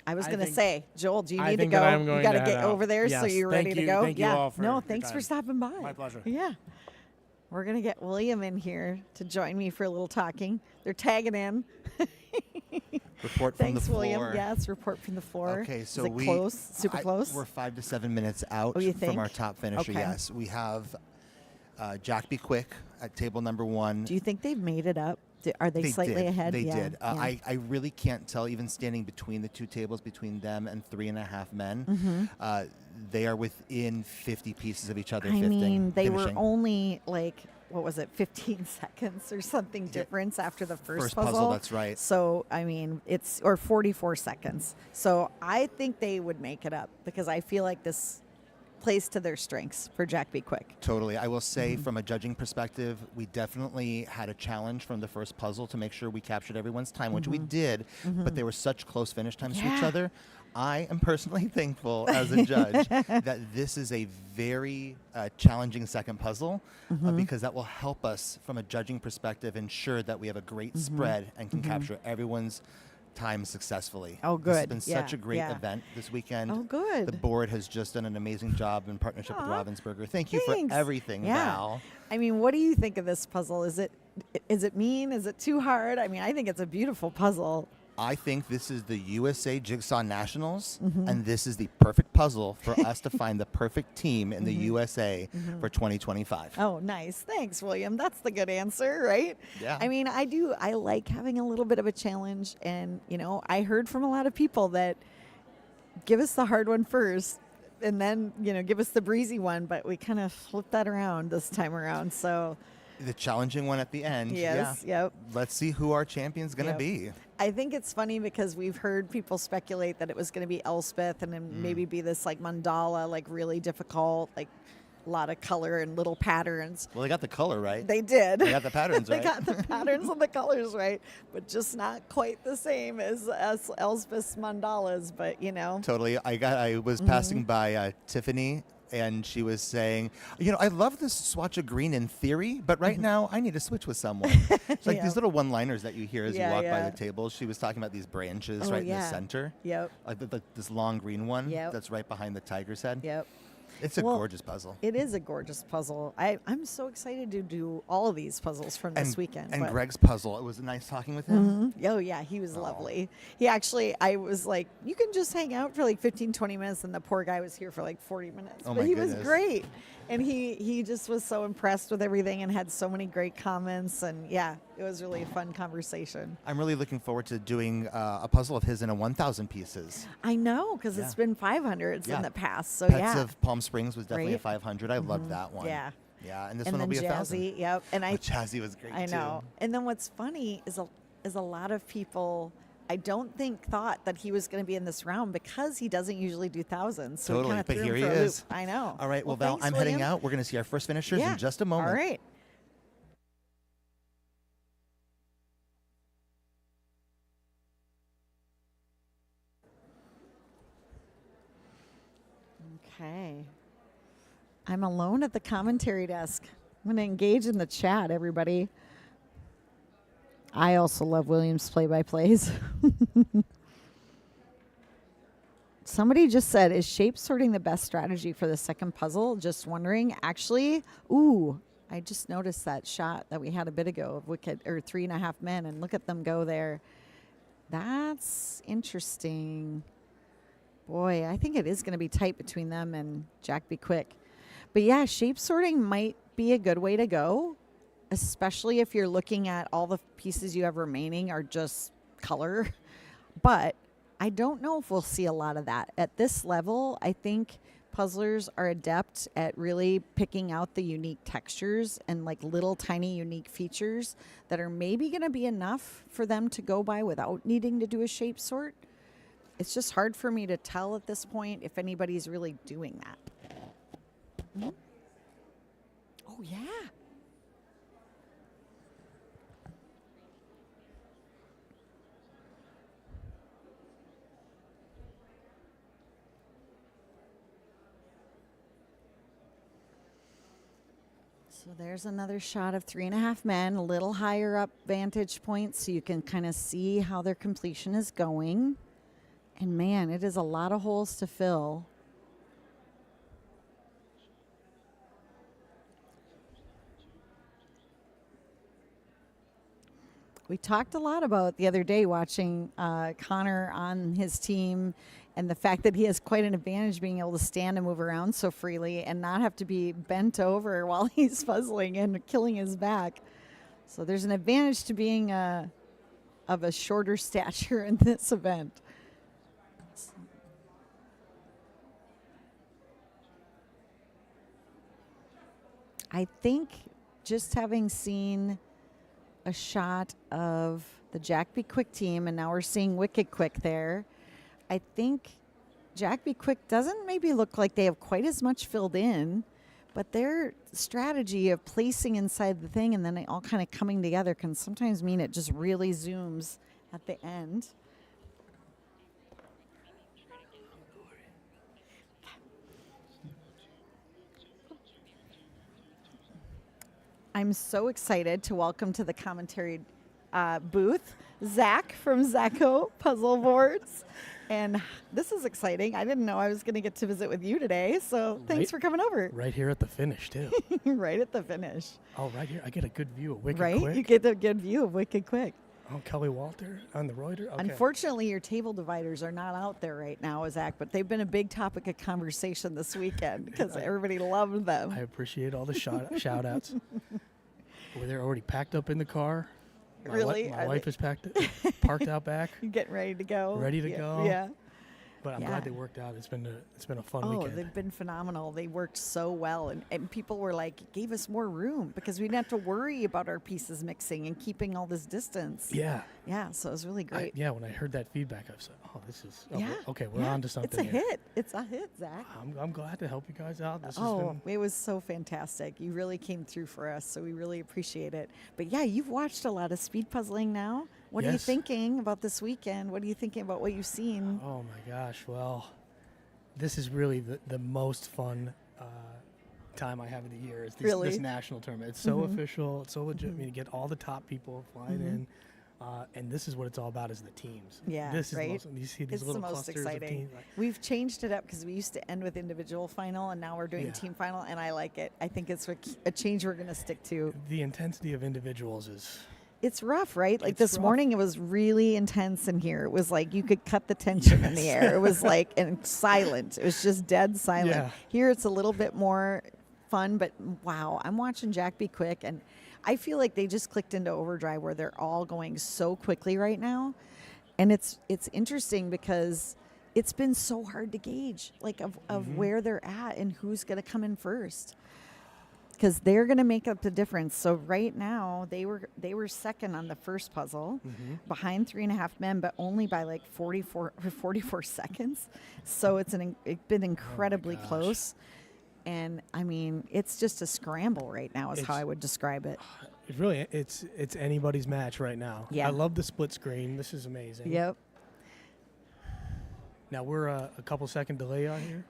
I was I going to think- say, Joel, do you I need to think go? that I'm You going got to to head get out. over there so Yes, you're thank ready to you- go. thank you yeah. all for no, your thanks for time. stopping by. My pleasure. Yeah. We're going to get William in here to join me for a little talking. They're tagging in. Report from Thanks, the floor. William. Yes, report from the floor. Okay, so Is it close? Super close? We're 5 to 7 minutes out Oh, you from our think? top finisher. Okay. Yes, we have Jack Be Quick at table number 1. Do you think they've made it up? Are they slightly did. ahead? They Yeah, did. yeah. I really can't tell, even standing between the two tables, between them and 3.5 men. They are within 50 pieces of each other. I mean, they were finishing. only like, what was it, 15 seconds or something difference after the first puzzle, that's right. So, I mean, or 44 seconds. So I think they would make it up because I feel like this plays to their strengths for Jack Be Quick. Totally. I will say from a judging perspective, we definitely had a challenge from the first puzzle to make sure we captured everyone's time, which we did, but they were such close finish times to each Yeah. other. I am personally thankful as a judge that this is a very challenging second puzzle because that will help us from a judging perspective ensure that we have a great spread and can capture everyone's time successfully. Oh, This has good. been Yeah, such a great yeah. event this weekend. Oh, good. The board has just done an amazing job in partnership with Aw, Ravensburger. Thank you Thanks. for everything, Yeah. Val. I mean, what do you think of this puzzle? Is it mean? Is it too hard? I mean, I think it's a beautiful puzzle. I think this is the USA Jigsaw Nationals, and this is the perfect puzzle for us to find the perfect team in the USA for 2025. Oh, nice. Thanks, William. That's the good answer, right? Yeah. I mean, I like having a little bit of a challenge. And, I heard from a lot of people that give us the hard one first and then, give us the breezy one. But we kind of flipped that around this time around. So, The challenging one at the end. yes, Yeah. yep. Let's see who our champion's going to Yep. be. I think it's funny because we've heard people speculate that it was going to be Elspeth and then maybe be this like mandala, like really difficult, like a lot of color and little patterns. Well, they got the color right. They did. They got the patterns They right. got the patterns and the colors right, but just not quite the same as Elspeth's mandalas. But Totally. I was passing by Tiffany, and she was saying, I love this swatch of green in theory, but right now I need to switch with someone. It's like Yeah. these little one-liners that you hear as Yeah, you walk by yeah. the table. She was talking about these branches Oh, right in yeah. the center. Yep. Like this long green one Yep. that's right behind the tiger's head. Yep. It's a gorgeous puzzle. It is a gorgeous puzzle. I'm so excited to do all of these puzzles from this weekend. And Greg's puzzle, it was nice talking with him. Oh, yeah, he was lovely. He actually, I was like, you can just hang out for like 15, 20 minutes, and the poor guy was here for like 40 minutes. Oh, but my he goodness. was great. And he just was so impressed with everything and had so many great comments. And yeah, it was really a fun conversation. I'm really looking forward to doing a puzzle of his in a 1,000 pieces. I know, because it's been 500s Yeah. in the past. So Pets of Palm Springs was definitely a Right? 500. I loved that one. Yeah. Yeah, and this And one will then be 1,000. Jazzy, yep. And Jazzy was great I know. too. And then what's funny is a lot of people, I don't think, thought that he was going to be in this round because he doesn't usually do thousands. So Totally, we but threw here him he for a loop. is. I know. All right, well, Val, thanks, I'm heading William. out. We're going to see our first finishers Yeah. in just a moment. All right. Okay. I'm alone at the commentary desk. I'm going to engage in the chat, everybody. I also love William's play-by-plays. Somebody just said, is shape sorting the best strategy for the second puzzle? Just wondering. Actually, I just noticed that shot that we had a bit ago of Wicked, or 3.5 Men, and look at them go there. That's interesting. Boy, I think it is going to be tight between them and Jack Be Quick. But yeah, shape sorting might be a good way to go, especially if you're looking at all the pieces you have remaining are just color. But I don't know if we'll see a lot of that. At this level, I think puzzlers are adept at really picking out the unique textures and like little tiny unique features that are maybe going to be enough for them to go by without needing to do a shape sort. It's just hard for me to tell at this point if anybody's really doing that. Mm-hmm. Oh, yeah. So there's another shot of 3.5 Men, a little higher up vantage point so you can kind of see how their completion is going. And man, it is a lot of holes to fill. We talked a lot about the other day watching Connor on his team and the fact that he has quite an advantage being able to stand and move around so freely and not have to be bent over while he's puzzling and killing his back. So there's an advantage to being of a shorter stature in this event. I think just having seen a shot of the Jack Be Quick team, and now we're seeing Wicked Quick there, I think Jack Be Quick doesn't maybe look like they have quite as much filled in, but their strategy of placing inside the thing and then it all kind of coming together can sometimes mean it just really zooms at the end. I'm so excited to welcome to the commentary booth Zach from USAJPA Puzzle Boards. And this is exciting. I didn't know I was going to get to visit with you today, so thanks for coming over. Right here at the finish, too. Right at the finish. Oh, right here. I get a good view of Wicked Right? Quick. You get a good view of Wicked Quick. Oh, Kelly Walter on the Reuter. Okay. Unfortunately, your table dividers are not out there right now, Zach, but they've been a big topic of conversation this weekend because everybody loved them. I appreciate all the shout outs. They're already packed up in the car. Really? My wife is parked out back. You getting ready to go? Ready to go. Yeah. But I'm glad they worked out. It's been a fun weekend. Oh, they've been phenomenal. They worked so well. And people were like, gave us more room because we didn't have to worry about our pieces mixing and keeping all this distance. Yeah. Yeah, so it was really great. When I heard that feedback, I was like, oh, this is, okay, we're yeah, on to something. It's a here. hit. It's a hit, Zach. I'm glad to help you guys out. It was so fantastic. You really came through for us, so we really appreciate it. But yeah, you've watched a lot of speed puzzling now. What are you thinking about this weekend? What are you thinking about what you've seen? Oh my gosh, well, this is really the most fun time I have of the year is this national tournament. It's so official, it's so legit. I mean, you get all the top people flying in. And this is what it's all about, is the teams. Yeah, this is right? the most, you see these It's little the most clusters exciting. of teams. Like, We've changed it up because we used to end with individual final, and now we're doing Yeah. team final, and I like it. I think it's a change we're going to stick to. the intensity of individuals is It's rough, right? Like It's this rough. morning, it was really intense in here. It was like you could cut the tension in the air. It was like and silent. It was just dead silent. Yeah. Here, it's a little bit more fun, but wow, I'm watching Jack be quick, and I feel like they just clicked into overdrive where they're all going so quickly right now, and it's interesting because it's been so hard to gauge like of where they're at and who's going to come in first. Because they're going to make up the difference. So right now, they were second on the first puzzle, behind 3.5 men, but only by like 44 seconds. So it's been incredibly gosh. close. And I mean, it's just a scramble right now, is how It's- I would describe it. It's really it's anybody's match right now. Yeah. I love the split screen. This is amazing. Yep. Now we're a couple second delay on here.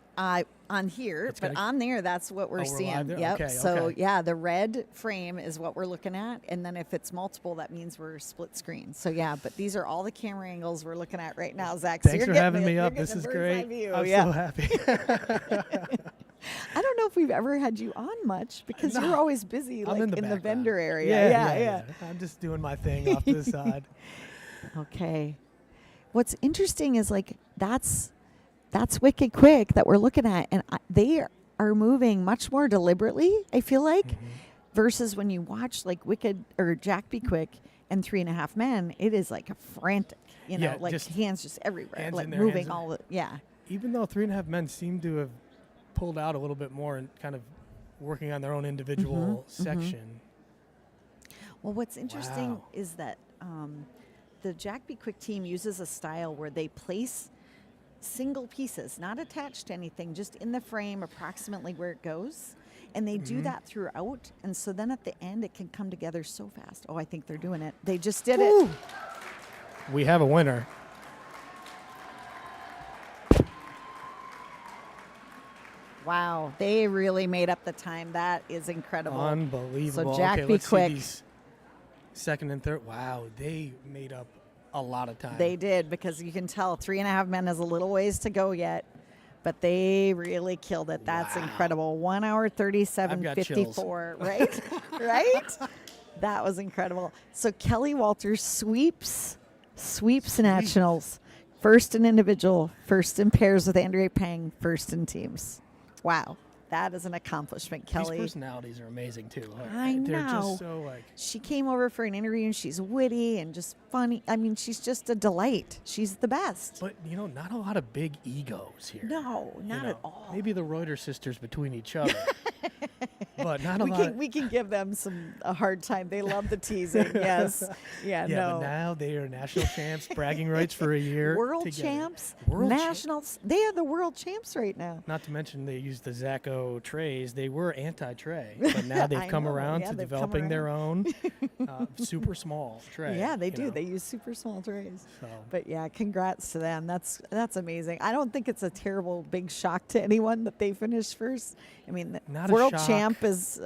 On here, It's but gonna- on there, that's what we're we're seeing. live there? Yep. Okay, So okay. yeah, the red frame is what we're looking at, and then if it's multiple, that means we're split screen. So yeah, but these are all the camera angles we're looking at right now, Zach. So Thanks you're for getting having it. me You're up. getting This a is bird's eye great. view. I'm Yeah. so happy. I don't know if we've ever had you on much because you're always busy, I'm like in the the background. vendor area. Yeah. I'm just doing my thing off to the side. Okay. What's interesting is like that's wicked quick that we're looking at, and they are moving much more deliberately, I feel like, versus when you watch like Wicked or Jack Be Quick and 3.5 Men. It is like a frantic, Yeah, like just hands just everywhere, hands like in there, moving hands in- all the Even though 3.5 Men seem to have pulled out a little bit more and kind of working on their own individual section. Well, what's interesting Wow. is that the Jack Be Quick team uses a style where they place single pieces, not attached to anything, just in the frame approximately where it goes. And they do that throughout. And so then at the end, it can come together so fast. Oh, I think they're doing it. They just did it. We have a winner. Wow. They really made up the time. That is incredible. Unbelievable. So Jack okay, Be let's Quick. See these second and third. Wow, they made up a lot of time. They did, because you can tell 3.5 Men has a little ways to go yet, but they really killed it. That's incredible. 1 hour, 37:54, right? Right? That was incredible. So Kelly Walters sweeps nationals. First in individual, first in pairs with Andrea Pang, first in teams. Wow. That is an accomplishment, Kelly. These personalities are amazing too. I They're know. just so like. She came over for an interview, and she's witty and just funny. I mean, she's just a delight. She's the best. But not a lot of big egos here. No, not at all. Maybe the Reuter sisters between each other, but not a we lot. can we can give them a hard time. They love the teasing. Yes. Yeah. Yeah, no. but now they are national champs, bragging rights for a year. World together. champs, World cha- nationals. They are the world champs right now. Not to mention they used the Zacco trays. They were anti-tray, but now they've I come know, around yeah, to they've come developing their own super small tray. Yeah, they you do. know. They use super small trays. So, But yeah, congrats to them. That's amazing. I don't think it's a terrible big shock to anyone that they finished first. I mean, the Not a world shock. champ is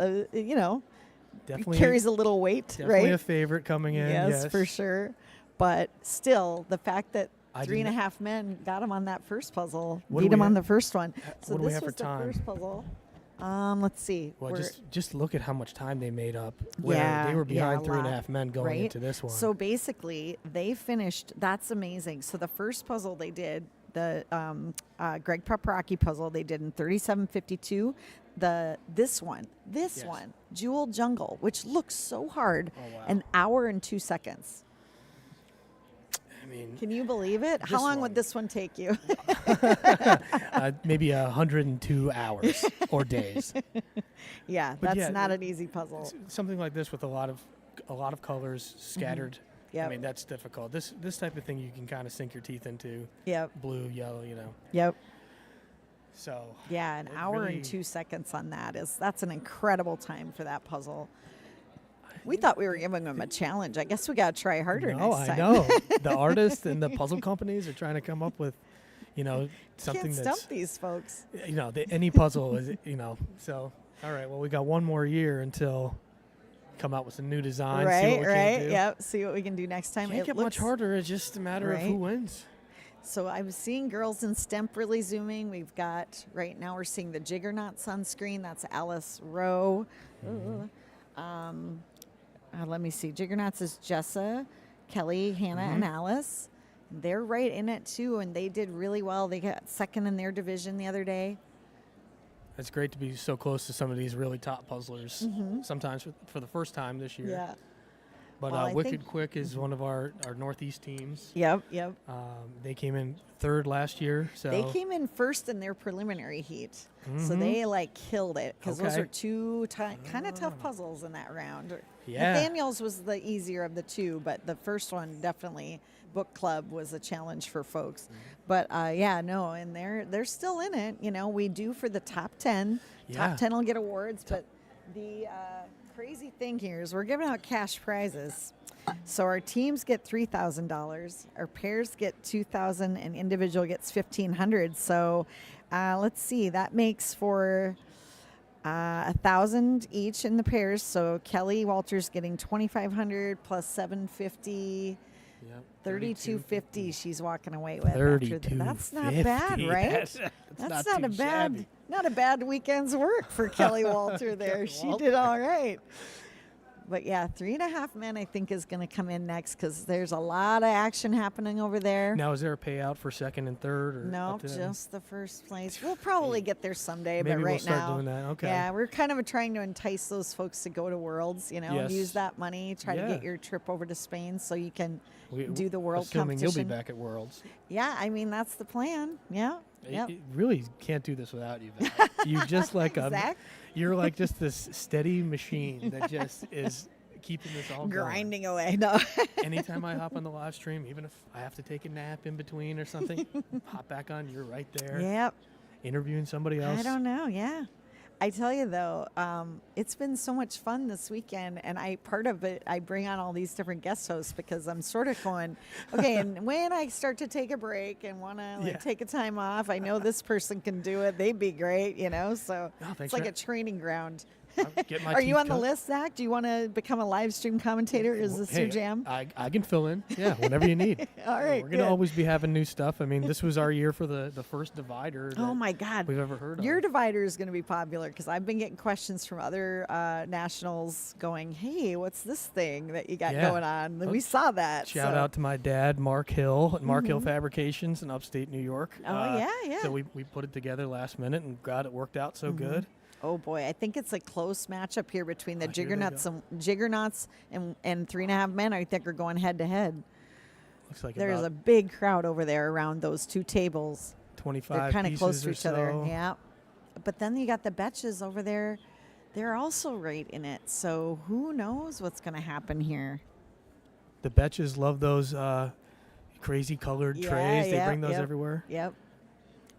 definitely carries a little weight, definitely right? a favorite coming in. Yes, for sure. But still, the fact that I 3.5 Men got him on that first puzzle, What do beat we him on have- the first one. So what do we this have was for the time? first puzzle. Let's see. Well, We're- just look at how much time they made up. Where Yeah, they were behind a 3.5 lot, Men going right? into this one. So basically, they finished. That's amazing. So the first puzzle they did, the Greg Paprocki puzzle, they did in 37:52. This one, Jewel Jungle, which looks so hard, wow. an hour and 2 seconds. I mean, Can you believe it? How This long one. would this one take you? maybe 102 hours or days. Yeah, But that's yeah, not an easy puzzle. Something like this with a lot of colors scattered. Yep. I mean, that's difficult. This type of thing you can kind of sink your teeth into. Yep. Blue, yellow, Yep. So Yeah, an it hour really- and 2 seconds on that's an incredible time for that puzzle. We thought we were giving them a challenge. I guess we got to try harder No, next time. I know. The artists and the puzzle companies are trying to come up with, something Can't that's, stump these folks. any puzzle is, So, all right. Well, we got one more year until come out with some new designs. Right, see what we right. Can do. Yep. See what we can do next time. Can't It get much harder. It's just a matter of who wins. So I'm seeing girls in Stemp really zooming. We've got, right now we're seeing the Jiggernauts on screen. That's Alice Rowe. Let me see. Jiggernauts is Jessa, Kelly, Hannah, and Alice. They're right in it too, and they did really well. They got second in their division the other day. It's great to be so close to some of these really top puzzlers, sometimes for the first time this year. Yeah. But Well, I Wicked think- Quick is one of our Northeast teams. Yep. They came in third last year. So They came in first in their preliminary heat. So they killed it because those Okay. are two kind of tough puzzles in that round. Yeah. Nathaniel's was the easier of the two, but the first one definitely, book club, was a challenge for folks. But and they're still in it. You know, we do for the top 10. Yeah. Top 10 will get awards, but the crazy thing here is we're giving out cash prizes. So our teams get $3,000, our pairs get $2,000, and individual gets $1,500. So let's see, that makes for $1,000 each in the pairs. So Kelly Walters getting $2,500 plus $750. Yep. $3,250 she's walking away with. That's not $3,250. bad, right? That's not a bad, not a bad weekend's work for Kelly Walter there. She did all right. But yeah, 3.5 Men I think is going to come in next because there's a lot of action happening over there. Now, is there a payout for second and third? Or No, up to them? just the first place. We'll probably get there someday, Maybe but right we'll start now, doing that. Okay. yeah, we're kind of trying to entice those folks to go to Worlds. You know, Yes. use that money, try to Yeah. get your trip over to Spain so you can We- do the World assuming competition. you'll be back at Worlds. Yeah, I mean that's the plan. Yeah, yep. You really can't do this without you. Val. You just like Zach? you're like just this steady machine that just is keeping this all grinding away. No. going. Anytime I hop on the live stream, even if I have to take a nap in between or something, hop back on. You're right there. Yep. Interviewing somebody else. I don't know. Yeah. I tell you though, it's been so much fun this weekend, and part of it, I bring on all these different guest hosts because I'm sort of going, okay, and when I start to take a break and want to take a time off, I know this person can do it. They'd be great, you know. So it's like a training ground. Are you on the list, Zach? Do you want to become a live stream commentator? Is this your jam? I can fill in. Yeah, whenever you need. All right, We're going to always be having new stuff. I mean, this was our year for the first divider. Oh my God. We've ever heard Your of. divider is going to be popular because I've been getting questions from other nationals going, hey, what's this thing that you got going on? And we saw that. Shout out to my dad, Mark Hill, at Mark Hill Fabrications in upstate New York. Oh, yeah. So we put it together last minute and God, it worked out so good. Oh boy, I think it's a close matchup here between the Jiggernauts and 3.5 Men. I think are going head to head. Looks like There's about a big crowd over there around those two tables. 25 They're kind of close to pieces each or other. so. Yeah. But then you got the Betches over there. They're also right in it. So who knows what's going to happen here? The Betches love those crazy colored trays. They bring those everywhere. Yep.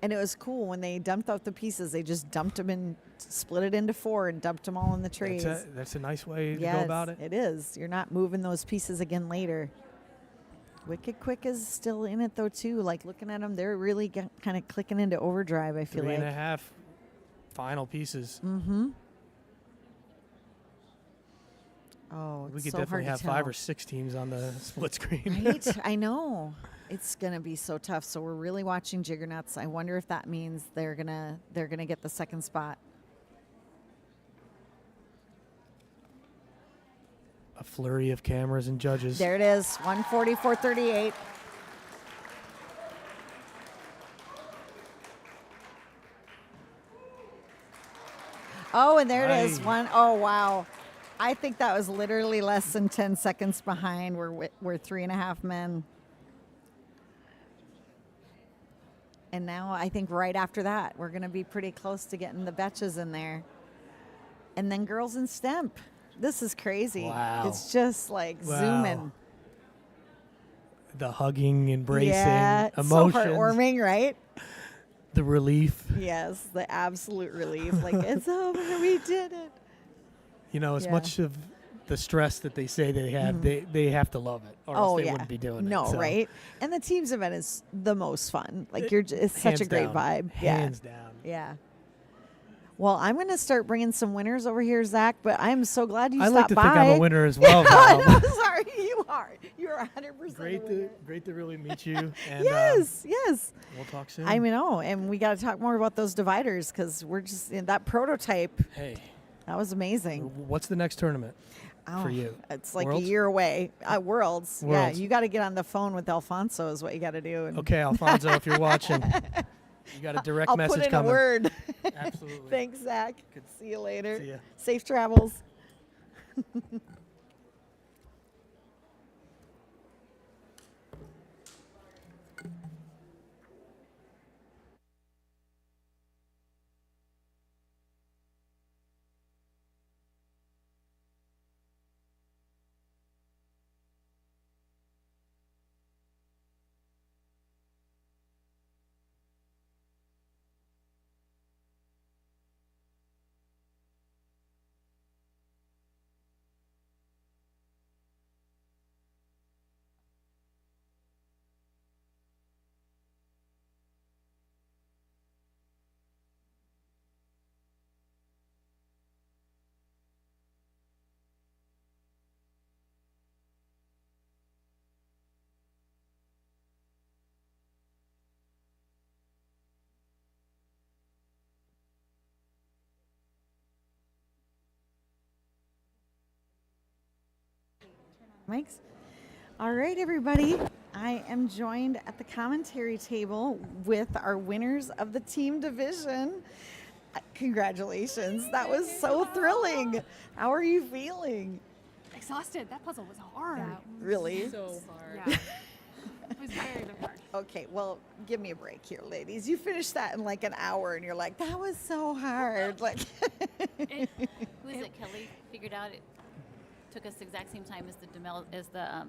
And it was cool when they dumped out the pieces. They just dumped them in, split it into 4 and dumped them all in the trays. That's a nice way to go Yes, about it. It is. You're not moving those pieces again later. Wicked Quick is still in it though too. Like looking at them, they're really kind of clicking into overdrive. I feel 3.5 final pieces. Mm-hmm. Oh, it's We could so definitely hard have to tell. 5 or 6 teams on the split screen. Right? I know. It's gonna be so tough. So we're really watching Jiggernauts. I wonder if that means they're gonna get the second spot. A flurry of cameras and judges. There it is, 144.38. Oh, and there it is. Oh, wow. I think that was literally less than 10 seconds behind. We're 3.5 Men. And now I think right after that, we're going to be pretty close to getting the Betches in there. And then girls in Stemp. This is crazy. Wow. It's just like zooming. The hugging, embracing, Yeah, it's emotions. so heartwarming, right? The relief. Yes, the absolute relief. Like, it's over. We did it. You know, as Yeah. much of the stress that they say they have, they have to love it, or else they wouldn't be doing it. No, So, right? And the teams event is the most fun. Like, it's such hands a great down. vibe. Hands down. Yeah. Well, I'm going to start bringing some winners over here, Zach, but I'm so glad you I stopped like to by. think I'm a winner as well. I'm Val. sorry, you are. You're 100% Great to really meet you. And, yes. We'll talk soon. I know, and we got to talk more about those dividers because we're just in that prototype. Hey, that was amazing. What's the next tournament for you? It's like Worlds? a year away. Worlds. Yeah, Worlds. you got to get on the phone with Alfonso is what you got to do. And Okay, Alfonso, if you're watching, you got a direct I'll message put in coming. a word. Absolutely. Thanks, Zach. See you later. See ya. Safe travels. Mics. All right, everybody. I am joined at the commentary table with our winners of the team division. Congratulations. That was so thrilling. How are you feeling? Exhausted. That puzzle was hard. Really? So hard. Yeah. It was very, very hard. Okay, well, give me a break here, ladies. You finished that in like an hour, and you're like, that was so hard. Like, Who is it? Kelly figured out it took us the exact same time as the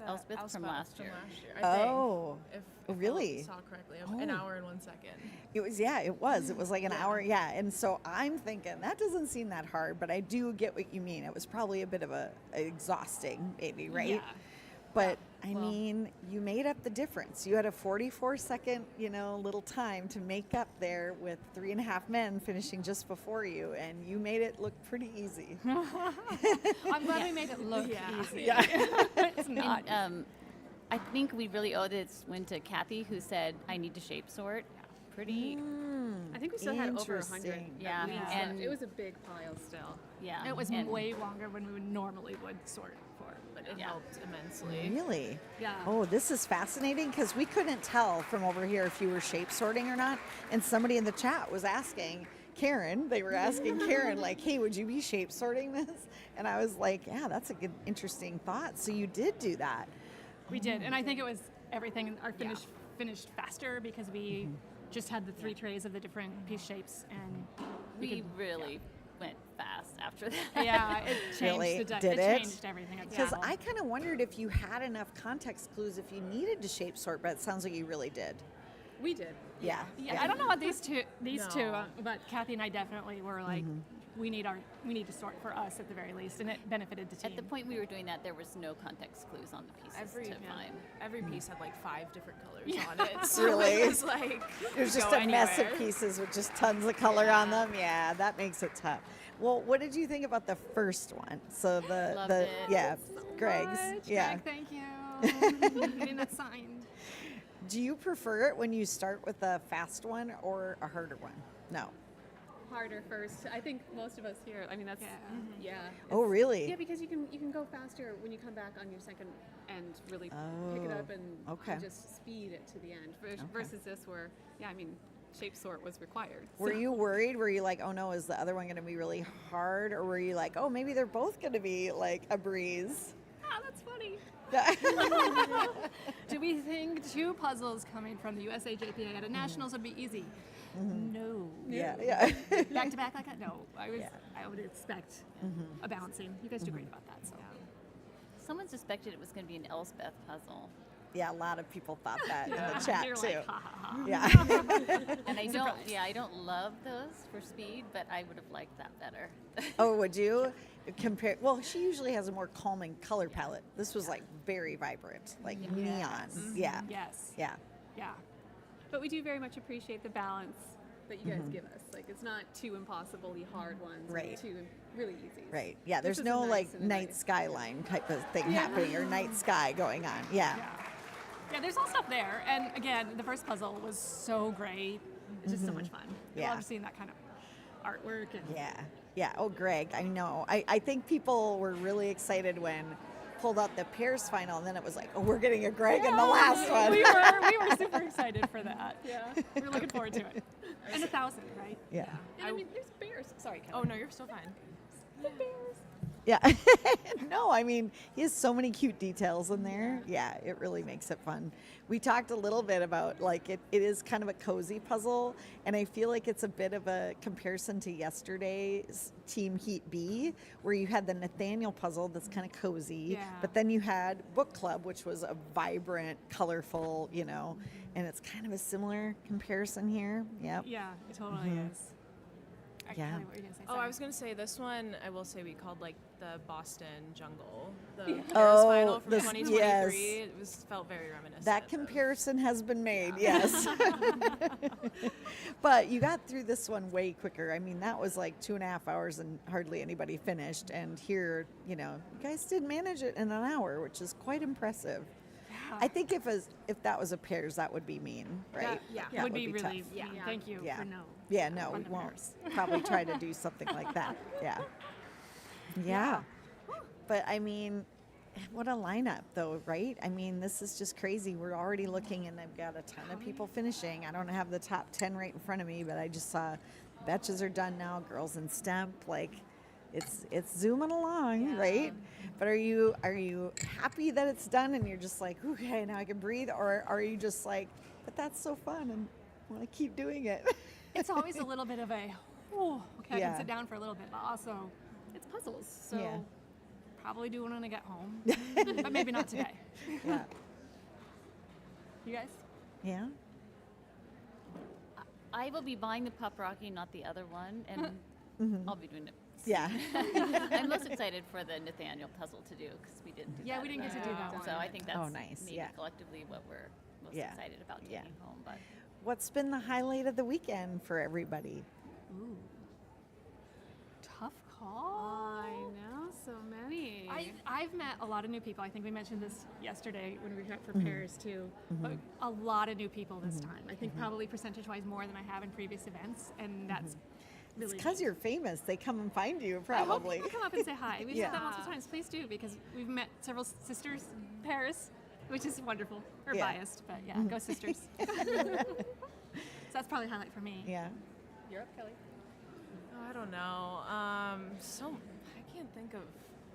Elspeth from last year. I think, if really? I saw correctly, an hour and 1 second. It was, it was like an hour, and so I'm thinking that doesn't seem that hard, but I do get what you mean. It was probably a bit of a exhausting, maybe, right? Yeah. But I mean, you made up the difference. You had a 44-second, little time to make up there with 3.5 men finishing just before you, and you made it look pretty easy. I'm glad we made it look easy. Yeah. It's not. And, I think we really owe this win to Kathy, who said, "I need to shape sort." Pretty. I think we still had over 100. Interesting. Yeah. And it was a big pile still. Yeah. It was way longer than we normally would sort for. But it helped immensely. Really? Yeah. Oh, this is fascinating because we couldn't tell from over here if you were shape sorting or not. And somebody in the chat was asking Karen, like, hey, would you be shape sorting this? And I was like, yeah, that's a good, interesting thought. So you did do that. We did. And I think it was everything. Our finish finished faster because we just had the 3 trays of the different piece shapes. And we really went fast after that. Yeah, it changed Really? it Did it? changed everything. Because I kind of wondered if you had enough context clues if you needed to shape sort, but it sounds like you really did. We did. Yeah. I don't know about these two, but Kathy and I definitely were like, we need to sort for us at the very least, and it benefited the team. At the point we were doing that, there was no context clues on the pieces to find. Every piece had like 5 different colors on it. So Really? it was like, There's just a mess of pieces with just tons of color on them. Yeah, that makes it tough. Well, what did you think about the first one? So Loved it. Greg's. Greg, thank you. Getting that signed. Do you prefer it when you start with a fast one or a harder one? No. harder first. I think most of us here. I mean, that's Oh, really? Yeah, because you can go faster when you come back on your second and really pick it up and just speed it to the end. Versus this, where I mean, shape sort was required. Were you worried? Were you like, oh no, is the other one going to be really hard, or were you like, oh, maybe they're both going to be like a breeze? Ah, that's funny. Do we think 2 puzzles coming from the USAJPA at a nationals would be easy? No. Yeah. Back to back like that? No. I would expect a balancing. You guys do great about that. So. Someone suspected it was going to be an Elspeth puzzle. Yeah, a lot of people thought that in the chat You're too. like, ha, ha, ha. Yeah. And I don't love those for speed, but I would have liked that better. Oh, would you? Well, she usually has a more calming color palette. This was like very vibrant, like neon. Yeah. Yes. Yeah. Yeah. But we do very much appreciate the balance that you guys give us. Like, it's not too impossibly hard ones, or Right. too really easy. Right. Yeah. This There's is no nice like and a night nice- skyline type of thing happening or night sky going on. Yeah. Yeah, there's all stuff there. And again, the first puzzle was so great. It's just so much fun. Yeah. I love seeing that kind of artwork. And Yeah. Yeah. Oh, Greg, I know. I think people were really excited when pulled out the pairs final, and then it was like, oh, we're getting a Greg in the last one. we were super excited for that. Yeah. We're looking forward to it. And 1,000, right? Yeah. And I mean, there's bears. Sorry, Kelly. Oh, no, you're still fine. The bears. Yeah. No, I mean, he has so many cute details in there. Yeah, it really makes it fun. We talked a little bit about like it is kind of a cozy puzzle, and I feel like it's a bit of a comparison to yesterday's Team Heat B, where you had the Nathaniel puzzle that's kind of cozy, but then you had Book Club, which was a vibrant, colorful, and it's kind of a similar comparison here. Yep. Yeah, it totally is. Yeah. Kelly, what were you gonna say? Oh, Sorry. I was going to say this one, I will say we called like the Boston Jungle. The Paris Oh, final from this- 2023. yes. It felt very reminiscent. That comparison has been made, yes. But you got through this one way quicker. I mean, that was like 2.5 hours and hardly anybody finished. And here, you guys did manage it in an hour, which is quite impressive. I think if that was a pairs, that would be mean, right? That would be really tough. mean. Thank you Yeah. for no. Yeah, no, on we the won't pairs. probably try to do something like that. Yeah. But I mean, what a lineup though, right? I mean, this is just crazy. We're already looking, and I've got a ton of people finishing. I don't have the top 10 right in front of me, but I just saw batches are done now, girls in STEM, like it's zooming along, right? But are you happy that it's done and you're just like, okay, now I can breathe? Or are you just like, but that's so fun and want to keep doing it? It's always a little bit of a, okay, I Yeah. can sit down for a little bit, but also it's puzzles, so probably do it when I get home, but maybe not today. Yeah. You guys? Yeah. I will be buying the Pup Rocky, not the other one, and I'll be doing it. Yeah. I'm most excited for the Nathaniel puzzle to do because we didn't do Yeah, that we didn't get to do that one. So I think that's nice. maybe collectively what we're most excited about taking home. But What's been the highlight of the weekend for everybody? Ooh. Tough call. I know, so many. I've met a lot of new people. I think we mentioned this yesterday when we went for pairs too. But a lot of new people this time. I think probably percentage-wise more than I have in previous events, and that's really It's because neat. you're famous. They come and find you, I hope probably. people come up and say hi. We've Yeah. said that multiple times. Please do, because we've met several sisters in Paris, which is wonderful. We're Yeah. biased, but yeah, go sisters. So that's probably a highlight for me. Yeah. You're up, Kelly. Oh, I don't know. So I can't think of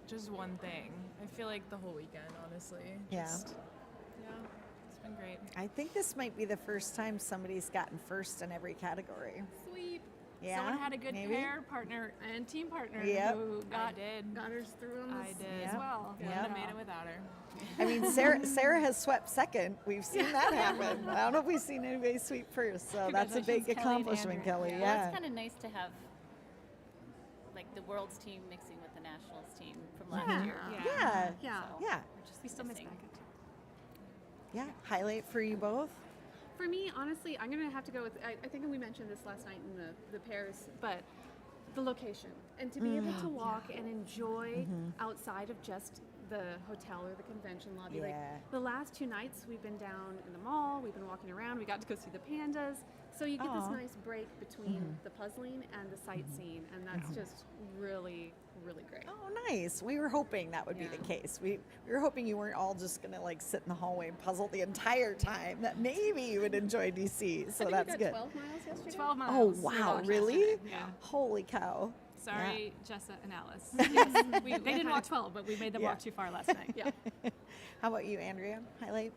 just one thing. I feel like the whole weekend, honestly. Yeah. It's been great. I think this might be the first time somebody's gotten first in every category. Sweet. Yeah, Someone had a good maybe? pair partner and team partner Yep. who I did. got hers through them I did. as well. Wouldn't have made it without her. I mean, Sarah has swept second. We've seen that happen. I don't know if we've seen anybody sweep first, so that's a big Congratulations, Kelly and accomplishment, Andrew. Kelly. well, Yeah. it's kind of nice to have like the world's team mixing with the nationals team from last year. Yeah. Yeah. So Yeah. we're just We still miss missing. Becca too. Yeah. Highlight for you both? For me, honestly, I'm going to have to go with, I think we mentioned this last night in the pairs, but the location. And to be able to walk and enjoy outside of just the hotel or the convention lobby. Like Yeah. the last 2 nights we've been down in the mall, we've been walking around, we got to go see the pandas. So you get this Aw. nice break between the puzzling and the sightseeing, and that's just really, really great. Oh, nice. We were hoping that would be the case. We were hoping you weren't all just going to like sit in the hallway and puzzle the entire time. That maybe you would enjoy DC. So I think that's we got good. 12 miles yesterday. 12 Oh, miles. wow. Yeah. Really? Yeah. Holy cow. Sorry, Jessa and Alice. Yes, they didn't walk 12, but we made them Yeah. walk too far last night. Yeah. How about you, Andrea? Highlight?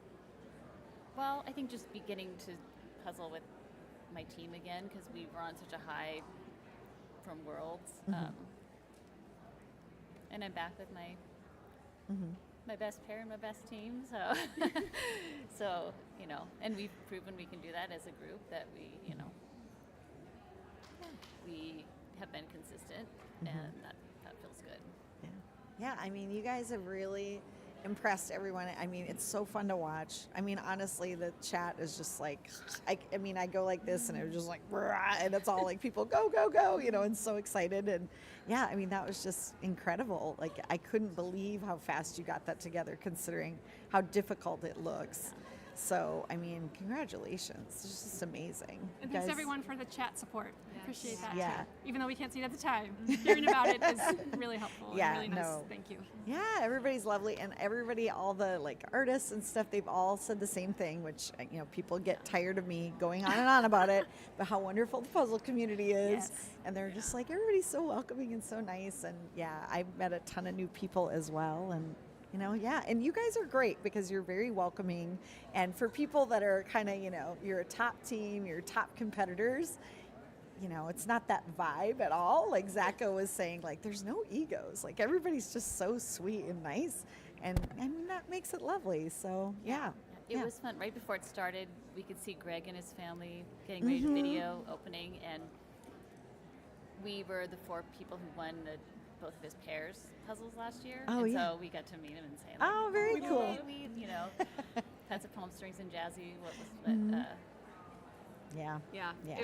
Well, I think just beginning to puzzle with my team again because we were on such a high from Worlds, and I'm back with my my best pair and my best team. So, so and we've proven we can do that as a group. That we we have been consistent, and that feels good. Yeah. I mean, you guys have really impressed everyone. I mean, it's so fun to watch. I mean, honestly, the chat is just like, I mean, I go like this and it was just like, "Rah," and it's all like people go, go, go, you know, and so excited. And yeah, I mean, that was just incredible. Like, I couldn't believe how fast you got that together, considering how difficult it looks. So, I mean, congratulations. It's just amazing. And You thanks guys- everyone for the chat support. Appreciate that Yeah. too. Even though we can't see it at the time, hearing about it is really helpful. Yeah, and really nice. no. Thank you. Yeah, everybody's lovely, and everybody, all the like artists and stuff, they've all said the same thing, which you know, people get tired of me going on and on about it, but how wonderful the puzzle community is, Yes. and they're just like, everybody's so welcoming and so nice, and yeah, I've met a ton of new people as well, and you know, yeah, and you guys are great because you're very welcoming, and for people that are kind of, you know, you're a top team, you're top competitors, you know, it's not that vibe at all. Like Zacho was saying, like, there's no egos. Like, everybody's just so sweet and nice. And I mean, that makes it lovely. So, yeah. It was fun. Right before it started, we could see Greg and his family getting ready to video opening. And we were the 4 people who won both of his pairs puzzles last year. Oh, and yeah. so we got to meet him and say, like, Oh, very cool. You know, Pets of Palm Strings and Jazzy. What was Yeah. Yeah, Yeah.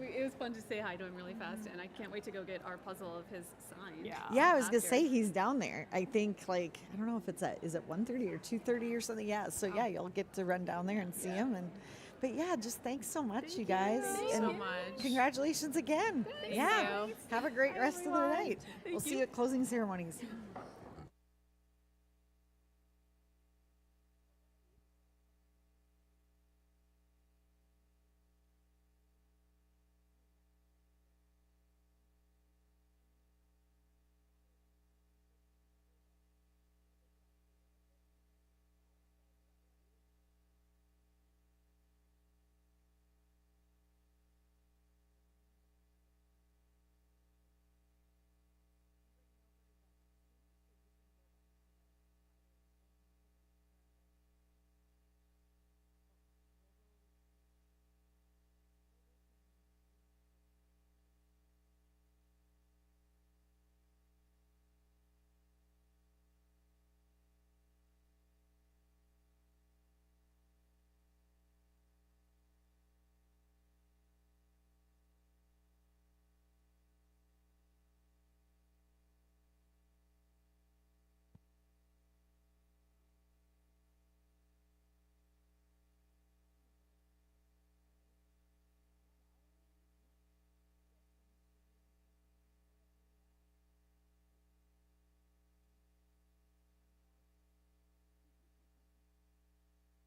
it was fun to say hi to him really fast, and I can't wait to go get our puzzle of his signed. Yeah, I was going to say he's down there. I think, like, I don't know if it's is it 1:30 or 2:30 or something? Yeah, so yeah, you'll get to run down there and see him. But yeah, just thanks so much, you guys. Thanks and so much. Congratulations again. Thank yeah. you. Have a great rest of the night. We'll see you at closing ceremonies.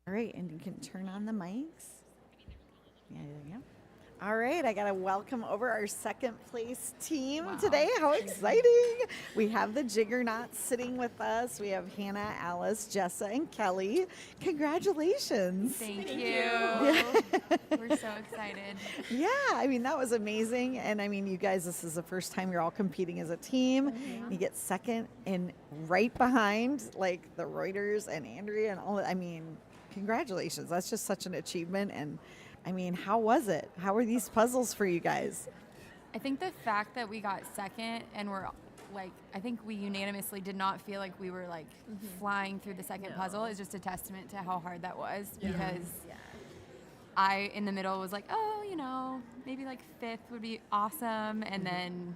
All right, and you can turn on the mics. Yeah, yeah, yeah. All right, I got to welcome over our second place team today. How exciting! We have the Jiggernauts sitting with us. We have Hannah, Alice, Jessa, and Kelly. Congratulations. Thank you. We're so excited. Yeah, I mean, that was amazing. And I mean, you guys, this is the first time you're all competing as a team. You get second and right behind like the Reuters and Andrea and all. I mean, congratulations. That's just such an achievement. And I mean, how was it? How were these puzzles for you guys? I think the fact that we got second and we're like, I think we unanimously did not feel like we were like flying through the second puzzle is just a testament to how hard that was because I, in the middle, was like, oh, you know, maybe like fifth would be awesome. And then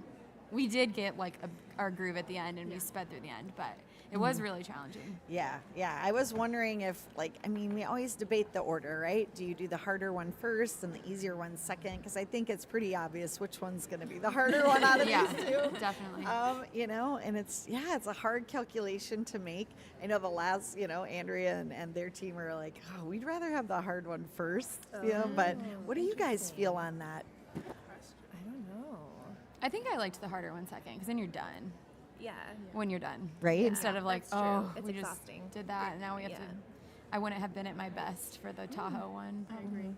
we did get like our groove at the end and we sped through the end, but it was really challenging. Yeah. I was wondering if, like, I mean, we always debate the order, right? Do you do the harder one first and the easier one second? Because I think it's pretty obvious which one's going to be the harder one out of these two. Definitely. You know, and it's a hard calculation to make. I know the last, you know, Andrea and their team are like, oh, we'd rather have the hard one first, you know, but what do you guys feel on that? I don't know. I think I liked the harder one second because then you're done. Yeah. When you're done. Right. Instead of like, That's true. oh, It's we exhausting. just did that and now we have to. I wouldn't have been at my best for the Tahoe one. I agree.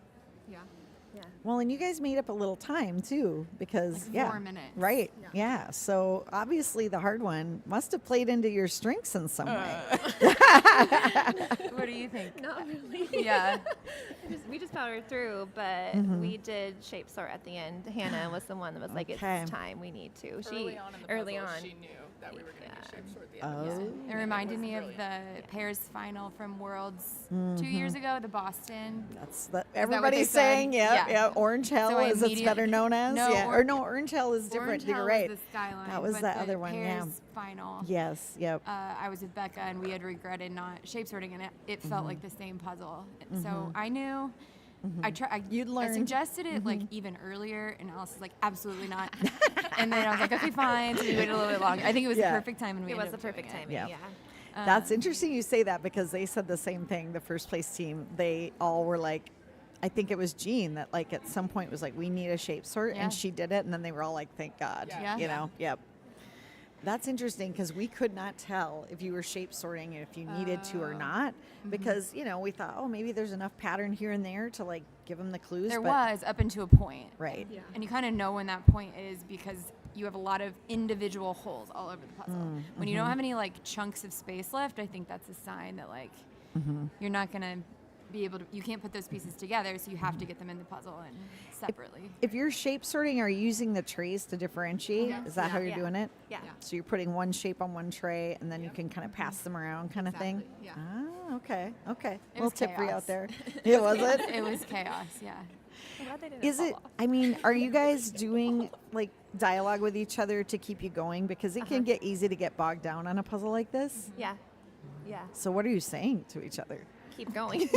Yeah. Well, and you guys made up a little time too, because Like 4 minutes. right, yeah. So obviously the hard one must have played into your strengths in some way. What do you think? Not really. Yeah. We just powered through, but we did shape sort at the end. Hannah was the one that was like, Okay. it's time, we need to. Early on in the early puzzle, on. she knew that we were going to shape sort the Oh. end. It reminded me of the pairs final from Worlds 2 years ago, the Boston. That's what everybody's they said? saying. Yeah, Yeah. Orange Hell, So I as it's better known as. No, yeah. or- Or no, Orange Hell is different. Orange You're Hell right. was the skyline. That was but that the other one. Yeah. pairs final. Yes. Yep. I was with Becca and we had regretted not shape sorting, and it felt like the same puzzle. And so I knew. You'd I learned. suggested it like even earlier, and Alice was like, absolutely not. And then I was like, okay, fine. So we waited a little bit longer. I think it was Yeah. the perfect time, and we It was ended the up doing perfect it. timing, Yeah. That's interesting you say that, because they said the same thing. The first place team, they all were like, I think it was Jean that like at some point was like, we need a shape sort, Yeah. and she did it, and then they were all like, thank God. Yeah. You know. Yep. That's interesting, because we could not tell if you were shape sorting and if you needed to or not, because we thought, oh, maybe there's enough pattern here and there to like give them the clues. There but was up until a point. Right. Yeah. And you kind of know when that point is because you have a lot of individual holes all over the puzzle. When you don't have any like chunks of space left, I think that's a sign that like you're not going to be able to, you can't put those pieces together, so you have to get them in the puzzle and separately. If you're shape sorting, are you using the trays to differentiate? Yes. Is that how you're Yeah. doing it? Yeah. So you're putting one shape on one tray, and then you can kind of pass them around, kind of thing. Exactly, yeah. Ah, okay. It Little was tip for you chaos. out there. It was it. It was chaos, yeah. I'm glad they didn't Is fall it? off. I mean, are you guys doing like dialogue with each other to keep you going, because it can get easy to get bogged down on a puzzle like this? Yeah. Yeah. So what are you saying to each other? Keep going.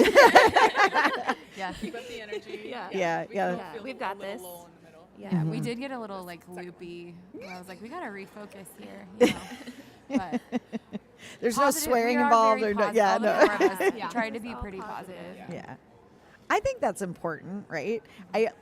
Yeah. Keep up the energy. Yeah. Yeah, We yeah. can Yeah, feel we've a got little this. lull in the middle. Yeah. We did get a little like loopy. Where I was like, we gotta refocus here, you know. But There's positive- no swearing we are involved, very or no. positive. Yeah, All the no. four of us Yeah. tried to be It's all pretty positive. positive. Yeah. I think that's important, right?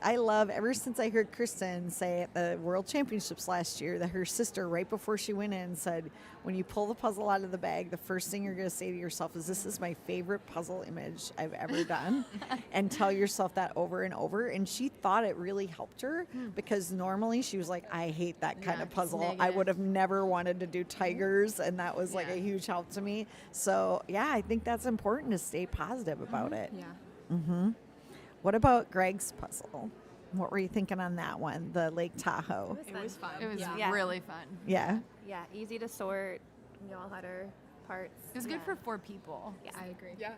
I love, ever since I heard Kristen say at the World Championships last year that her sister, right before she went in, said, when you pull the puzzle out of the bag, the first thing you're going to say to yourself is, this is my favorite puzzle image I've ever done. And tell yourself that over and over. And she thought it really helped her, because normally she was like, I hate that kind of puzzle. I negative. would have never wanted to do tigers. And that was like a huge help to me. So yeah, I think that's important to stay positive about it. Yeah. What about Greg's puzzle? What were you thinking on that one, the Lake Tahoe? It was fun. It was Yeah. really fun. Yeah. Yeah. Easy to sort. We all had our parts. It was good for 4 people. Yeah. I agree. Yeah.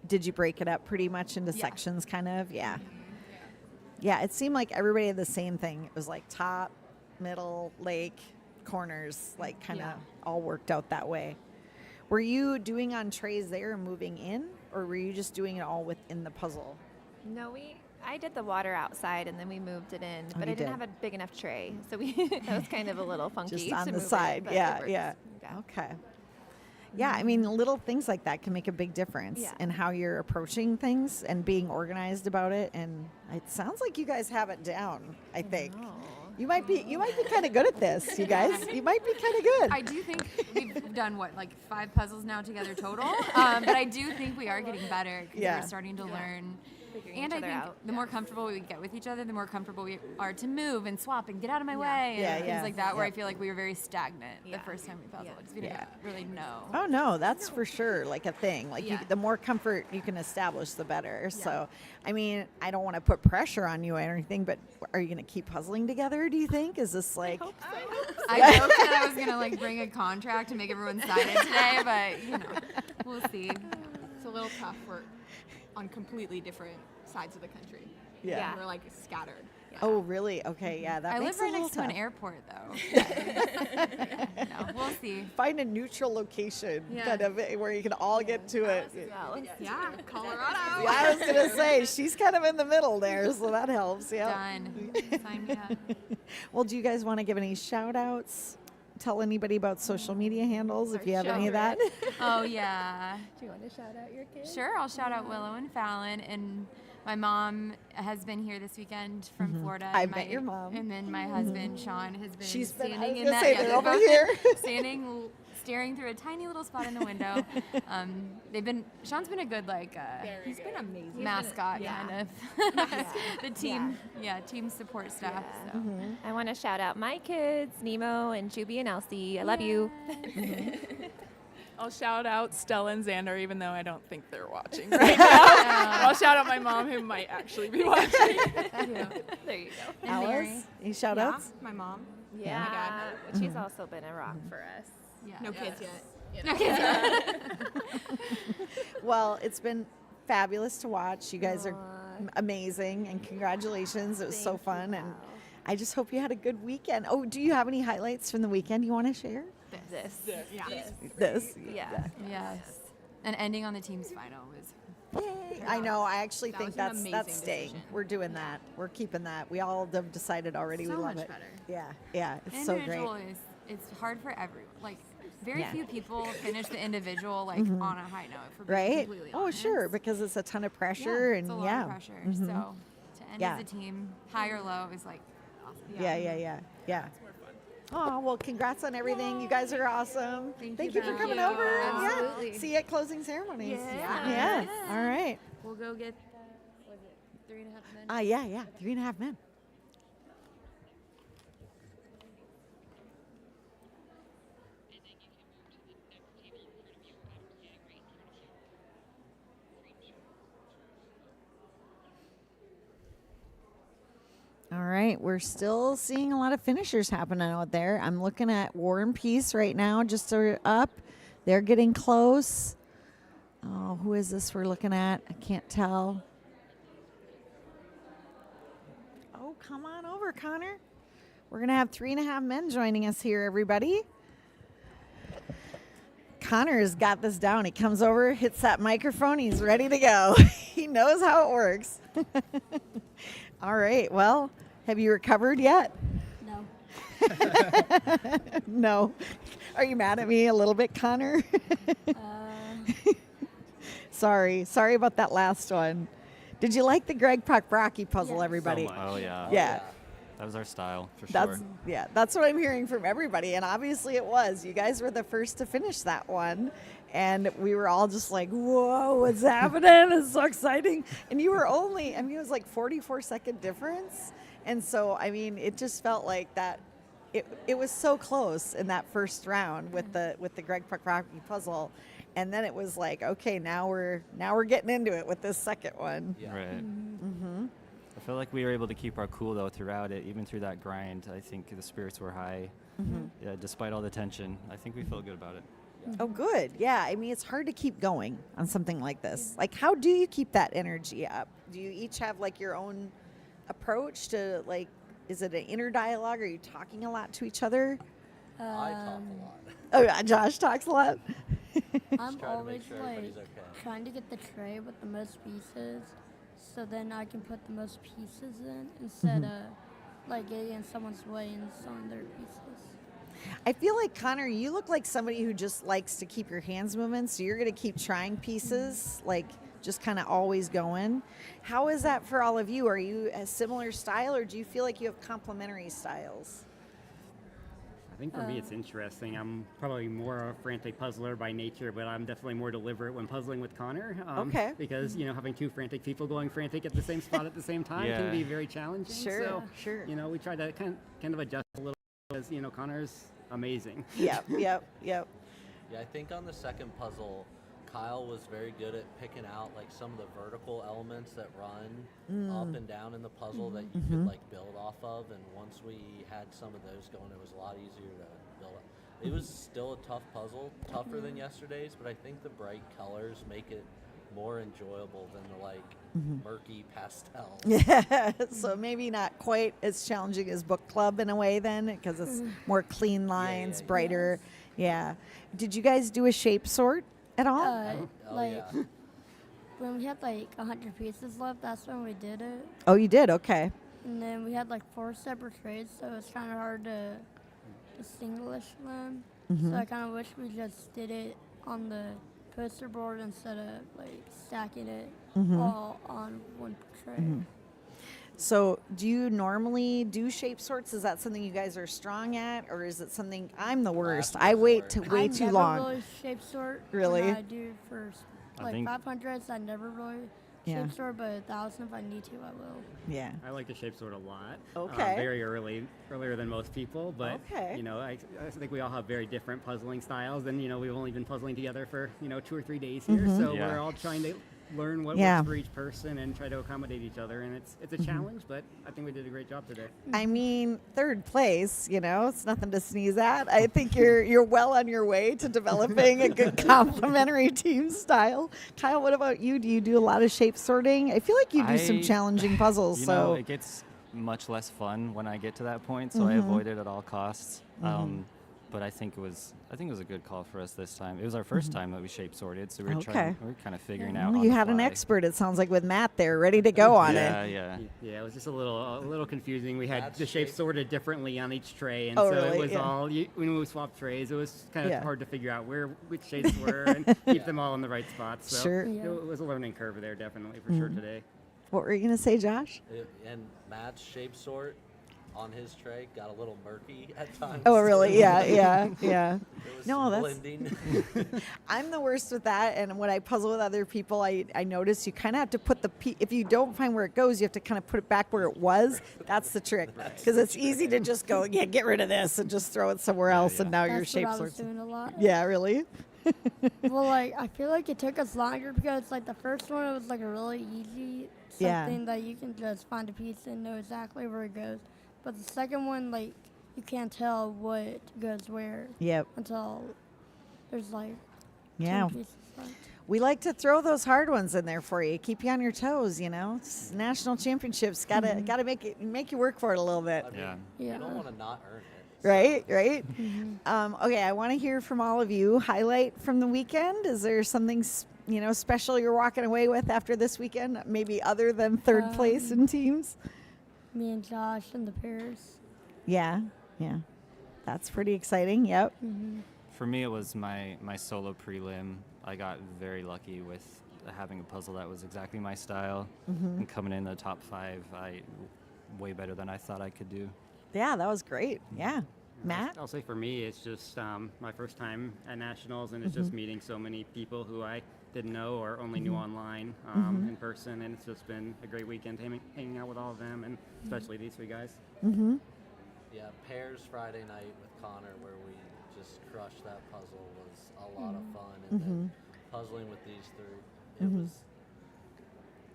Did you break it up pretty much into Yeah. sections, kind of? Yeah. Yeah, it seemed like everybody had the same thing. It was like top, middle, lake, corners, like kind of all worked out that way. Were you doing on trays there and moving in, or were you just doing it all within the puzzle? No, I did the water outside and then we moved it in, but you I didn't did. have a big enough tray, so that was kind of a little funky. Just on to the move it, side. but it Yeah, works. yeah. Okay. Yeah, I mean, little things like that can make a big difference Yeah. in how you're approaching things and being organized about it. And it sounds like you guys have it down, I think. You might be kind of good at this, you guys. You might be kind of good. I do think we've done like 5 puzzles now together total, but I do think we are getting better because Yeah. we're starting to learn. Figuring And each I other think out. the more comfortable we get with each other, the more comfortable we are to move and swap and get out of my way and Yeah, things yeah. like that. Where I Yep. feel like we were very stagnant the Yeah. first time we puzzled Yeah. because we didn't really know. Oh no, that's for sure like a thing. Like Yeah. the more comfort you can establish, the better. So, I mean, I don't want to put pressure on you or anything, but are you going to keep puzzling together? Do you think? Is this like? I joked that I was gonna like bring a contract to make everyone sign it today, but you know, we'll see. It's a little tough. We're on completely different sides of the country. Yeah. We're like scattered. Oh, really? Okay, yeah. That I makes live right it a next to little an tough. airport, though. No, we'll see. Find a neutral location, Yeah. kind of where you can all get to it. Yeah, Colorado. Yeah, I was gonna say she's kind of in the middle there, so that helps. Yeah. Done. Sign me up. Well, do you guys want to give any shout outs? Tell anybody about social media handles if you have any of that. Oh yeah. Do you want to shout out your kids? Sure, I'll shout out Willow and Fallon, and my mom has been here this weekend from Florida. I and met my- your mom. And then my husband Sean has been She's been- I standing was in gonna that. say, yeah, they're they're over both here. staring through a tiny little spot in the window. Sean's been a good he's been amazing mascot kind of. The team, team support staff. So. I want to shout out my kids, Nemo and Juby and Elsie. I love you. I'll shout out Stella and Xander, even though I don't think they're watching right now. I'll shout out my mom, who might actually be watching. There you go. Alice, any shout outs? My mom. Yeah, she's also been a rock for us. Yeah. No kids yet. No kids yet. Well, it's been fabulous to watch. You guys are amazing, and congratulations. It was so fun, and I just hope you had a good weekend. Oh, do you have any highlights from the weekend you want to share? This. Yeah. Yes. And ending on the team's final was. Yay. I know. I actually think was an that's amazing staying. decision. We're doing that. We're keeping that. We all have decided already. So we love much it. better. Yeah. It's so great. Individual it's hard for everyone. Very few people finish the individual on a high note. For being Right? completely Oh, honest. sure, because it's a ton of pressure it's and a lot of pressure. So to end as a team, high or low, is awesome. Yeah. Oh, well, congrats on everything. You guys are awesome. Thank you you for coming you. over. Absolutely. Yeah. See you at closing ceremonies. Yeah. All right. We'll go get, was it 3.5 men? Yeah. 3.5 men. All right, we're still seeing a lot of finishers happening out there. I'm looking at War and Peace right now, just up. They're getting close. Oh, who is this we're looking at? I can't tell. Oh, come on over, Connor. We're going to have 3.5 men joining us here, everybody. Connor's got this down. He comes over, hits that microphone. He's ready to go. He knows how it works. All right. Well, have you recovered yet? No. No. Are you mad at me a little bit, Connor? Sorry about that last one. Did you like the Greg Rocky puzzle, Yes. everybody? So much. Oh, yeah. Yeah. That was our style, for That's sure. yeah, that's what I'm hearing from everybody, and obviously it was. You guys were the first to finish that one, and we were all just like, "Whoa, what's happening? It's so exciting!" And you were only, it was like 44-second difference, and so it just felt like that. It was so close in that first round with the Greg Rocky puzzle, and then it was like, okay, now we're getting into it with this second one. Yeah. Right. Mm-hmm. I feel like we were able to keep our cool, though, throughout it. Even through that grind, I think the spirits were high. Mm-hmm. Yeah, despite all the tension, I think we felt good about it. Oh, good. Yeah, it's hard to keep going on something like this. Like, how do you keep that energy up? Do you each have, your own approach to, is it an inner dialogue? Are you talking a lot to each other? I talk a lot. Oh, yeah, Josh talks a lot. I'm always, trying to get the tray with the most pieces, so then I can put the most pieces in instead of, getting in someone's way and selling their pieces. I feel like, Connor, you look like somebody who just likes to keep your hands moving, so you're going to keep trying pieces, just kind of always going. How is that for all of you? Are you a similar style, or do you feel like you have complementary styles? I think for me it's interesting. I'm probably more a frantic puzzler by nature, but I'm definitely more deliberate when puzzling with Connor. Okay. Because, having two frantic people going frantic at the same spot at the same time can be very challenging. Sure. We try to kind of adjust a little because, Connor's amazing. Yep. Yeah, I think on the second puzzle, Kyle was very good at picking out some of the vertical elements that run up and down in the puzzle that you could build off of, and once we had some of those going, it was a lot easier to build up. It was still a tough puzzle, tougher than yesterday's, but I think the bright colors make it more enjoyable than the murky pastels. Yeah, so maybe not quite as challenging as book club in a way then, because it's more clean lines, brighter. Yeah. Did you guys do a shape sort at all? When we had 100 pieces left, that's when we did it. Oh, you did? Okay. And then we had 4 separate trays, so it's kind of hard to distinguish them. So I kind of wish we just did it on the poster board instead of stacking it all on one tray. So do you normally do shape sorts? Is that something you guys are strong at, or is it something I'm the worst? I wait way too long. I never really shape sort. Really? When I do for like think- 500s, I never really Yeah. shape sort, but 1,000 if I need to, I will. Yeah. I like to shape sort a lot. Okay. Very earlier than most people, but Okay. you know, I think we all have very different puzzling styles, and you know, we've only been puzzling together for 2 or 3 days here, so Yeah. we're all trying to learn what Yeah. works for each person and try to accommodate each other, and it's a challenge, but I think we did a great job today. I mean, third place, it's nothing to sneeze at. I think you're well on your way to developing a good complementary team style. Kyle, what about you? Do you do a lot of shape sorting? I feel like you do some challenging puzzles. You So know, it gets much less fun when I get to that point, so I avoid it at all costs. But I think it was a good call for us this time. It was our first time that we shape sorted, so we were kind of figuring out. Well, on you the had an fly. expert, it sounds like, with Matt there, ready to go on Yeah, it. yeah. Yeah, it was just a little confusing. We had That's the shapes shape- sorted differently on each tray, and Oh, so really? it was Yeah. all when we swapped trays. It was kind of Yeah. hard to figure out which shapes were and keep them all in the right spots. So Sure. it was a learning curve there, definitely for sure today. What were you going to say, Josh? And Matt's shape sort on his tray got a little murky at times. Oh, really? too. Yeah. It was No, some that's. blending. I'm the worst with that, and when I puzzle with other people, I notice you kind of have to put if you don't find where it goes, you have to kind of put it back where it was. That's the trick, because it's easy to just go, yeah, get rid of this and just throw it somewhere else, and now your That's shape what I was sorts. doing a lot. Yeah, really? Well, like, I feel like it took us longer because, like, the first one, it was, like, a really easy Yeah. something that you can just find a piece and know exactly where it goes. But the second one, like, you can't tell what goes where. Yep. Until there's, like, Yeah. 10 pieces left. We like to throw those hard ones in there for you, keep you on your toes. It's national championships, gotta make you work for it a little bit. I mean, Yeah. You don't want to not earn it. Right. Okay, I want to hear from all of you. Highlight from the weekend. Is there something special you're walking away with after this weekend? Maybe other than third place in teams. Me and Josh and the pairs. Yeah. That's pretty exciting. Yep. For me, it was my solo prelim. I got very lucky with having a puzzle that was exactly my style, and coming in the top 5, way better than I thought I could do. Yeah, that was great. Yeah. Matt? I'll say for me, it's just my first time at nationals, and it's just meeting so many people who I didn't know or only knew online in person, and it's just been a great weekend hanging out with all of them, and especially these 3 guys. Yeah, pairs Friday night with Connor, where we just crushed that puzzle, was a lot of fun, and then puzzling with these 3, it was.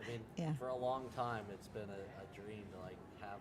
I mean, for a long time, it's been a dream to have.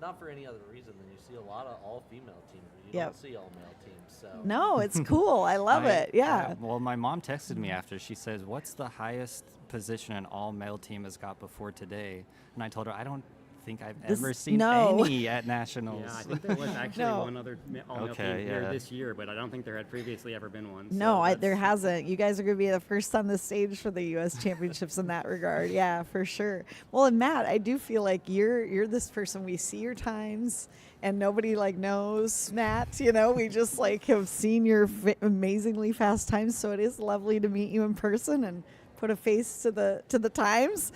Not for any other reason than you see a lot of all-female teams. You don't see all-male teams. So No, it's cool. I love it. Yeah. Well, my mom texted me after. She says, "What's the highest position an all-male team has got before today?" And I told her, "I don't think I've ever seen any at nationals." Yeah, I think there was actually one other all-male team here this year, but I don't think there had previously ever been one. No, there hasn't. You guys are going to be the first on the stage for the U.S. Championships in that regard. Yeah, for sure. Well, and Matt, I do feel like you're this person. We see your times, and nobody knows Matt. We just have seen your amazingly fast times. So it is lovely to meet you in person and put a face to the times,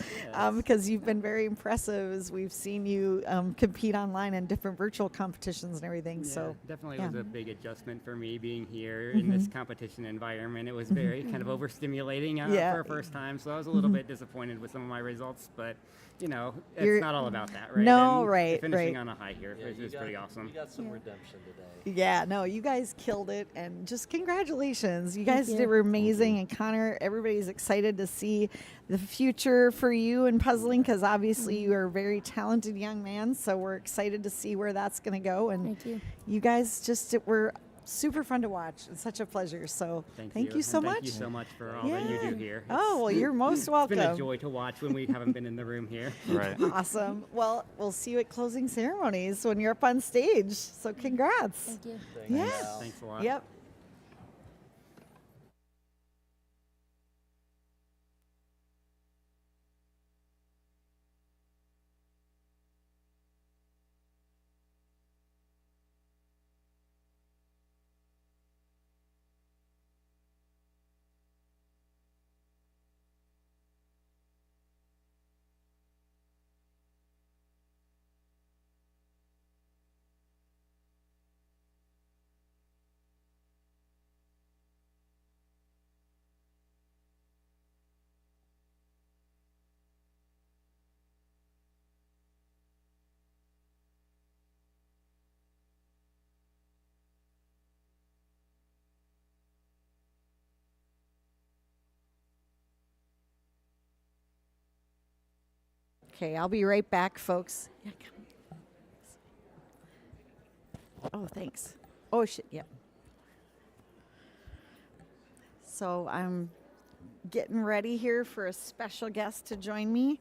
because you've been very impressive as we've seen you compete online in different virtual competitions and everything. Yeah, So definitely was a big adjustment for me being here in this competition environment. It was very kind of overstimulating for a first time, so I was a little bit disappointed with some of my results, but it's not all about that, right? No, And right, finishing right. on a high here is pretty awesome. You got some redemption today. Yeah, no, you guys killed it, and just congratulations. You guys you. were amazing, and Connor, everybody's excited to see the future for you in puzzling, because obviously you are a very talented young man, so we're excited to see where that's going to go. And Thank you. You guys just were super fun to watch. It's such a pleasure. So thank you so And much. Thank you so much for all that you do here. Oh, well, you're most welcome. It's been a joy to watch when we haven't been in the room here. Right. Awesome. Well, we'll see you at closing ceremonies when you're up on stage. So congrats. Thank you. Yeah. Thanks a lot. Yep. Okay, I'll be right back, folks. Yeah, come. Oh, thanks. Oh, shit, yeah. So I'm getting ready here for a special guest to join me.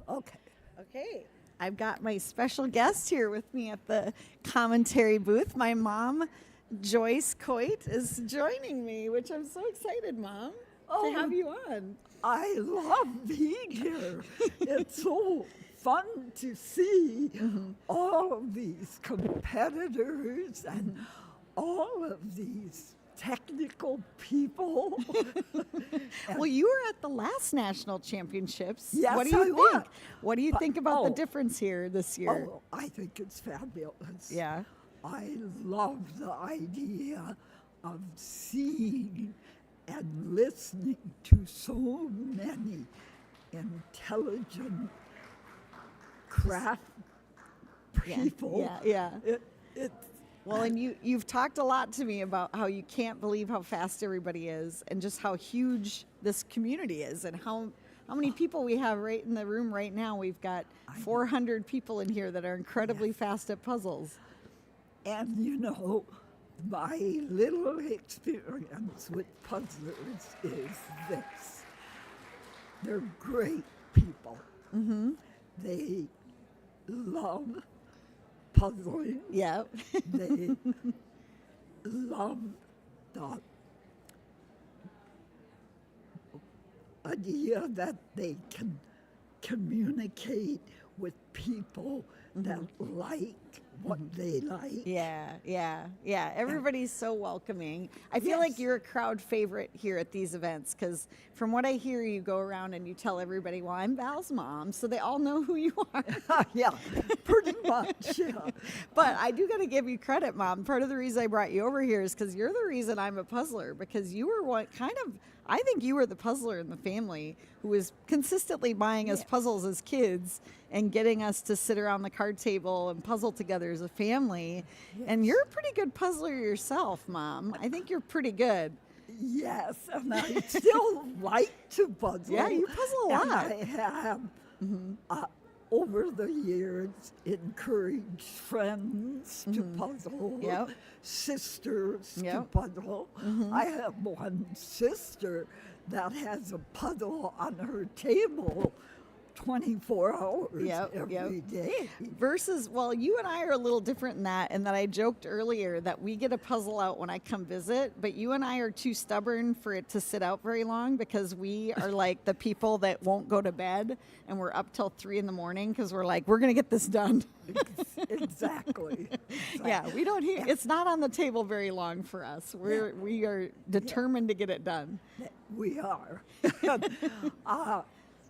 Okay. I've got my special guest here with me at the commentary booth. My mom, Joyce Coit, is joining me, which I'm so excited, Mom, to have you on. I love being here. It's so fun to see all of these competitors and all of these technical people. Well, you were at the last national championships. Yes, what do you I think? was. What do you think about the difference here this year? Oh, I think it's fabulous. Yeah. I love the idea of seeing and listening to so many intelligent craft people. Yeah. Well, and you've talked a lot to me about how you can't believe how fast everybody is and just how huge this community is and how many people we have right in the room right now. We've got 400 people in here that are incredibly fast at puzzles. And you know, my little experience with puzzlers is this. They're great people. They love puzzling. Yeah. They love the idea that they can communicate with people that like what they like. Yeah. Everybody's so welcoming. I feel like you're a crowd favorite here at these events because from what I hear, you go around and you tell everybody, well, I'm Val's mom, so they all know who you are. Yeah, pretty much, yeah. But I do got to give you credit, Mom. Part of the reason I brought you over here is because you're the reason I'm a puzzler, because you were I think you were the puzzler in the family who was consistently buying us puzzles as kids and getting us to sit around the card table and puzzle together as a family. Yes. And you're a pretty good puzzler yourself, Mom. I think you're pretty good. Yes, and I still like to puzzle. Yeah, you puzzle a lot. And I have, over the years, encouraged friends to puzzle, sisters to puzzle. I have one sister that has a puzzle on her table 24 hours every day. Versus, well, you and I are a little different in that I joked earlier that we get a puzzle out when I come visit, but you and I are too stubborn for it to sit out very long because we are like the people that won't go to bed and we're up till 3 a.m. because we're like, we're going to get this done. Exactly. Yeah, we don't hear, it's not on the table very long for us. We are determined to get it done. We are.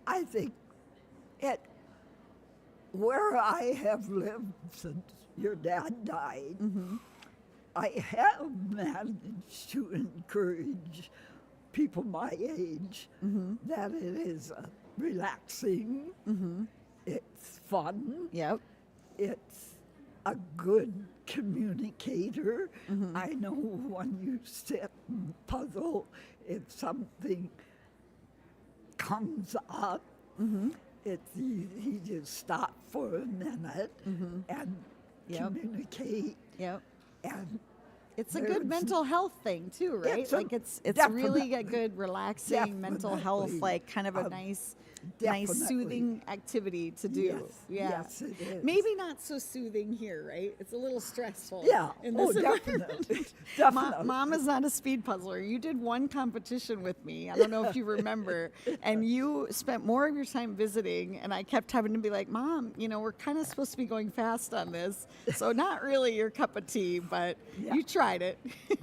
I think where I have lived since your dad died, I have managed to encourage people my age that it is relaxing, it's fun, it's a good communicator. I know when you sit and puzzle, if something comes up, it's easy to stop for a minute and communicate and It's a good mental health thing too, right? It's really a good relaxing mental health, like kind of a nice soothing activity to do. Yes, it is. Maybe not so soothing here, right? It's a little stressful. Yeah. In this Definitely. Mom is not a speed puzzler. You did one competition with me. I don't know if you remember. And you spent more of your time visiting, and I kept having to be like, Mom, we're kind of supposed to be going fast on this. So not really your cup of tea, but you tried it.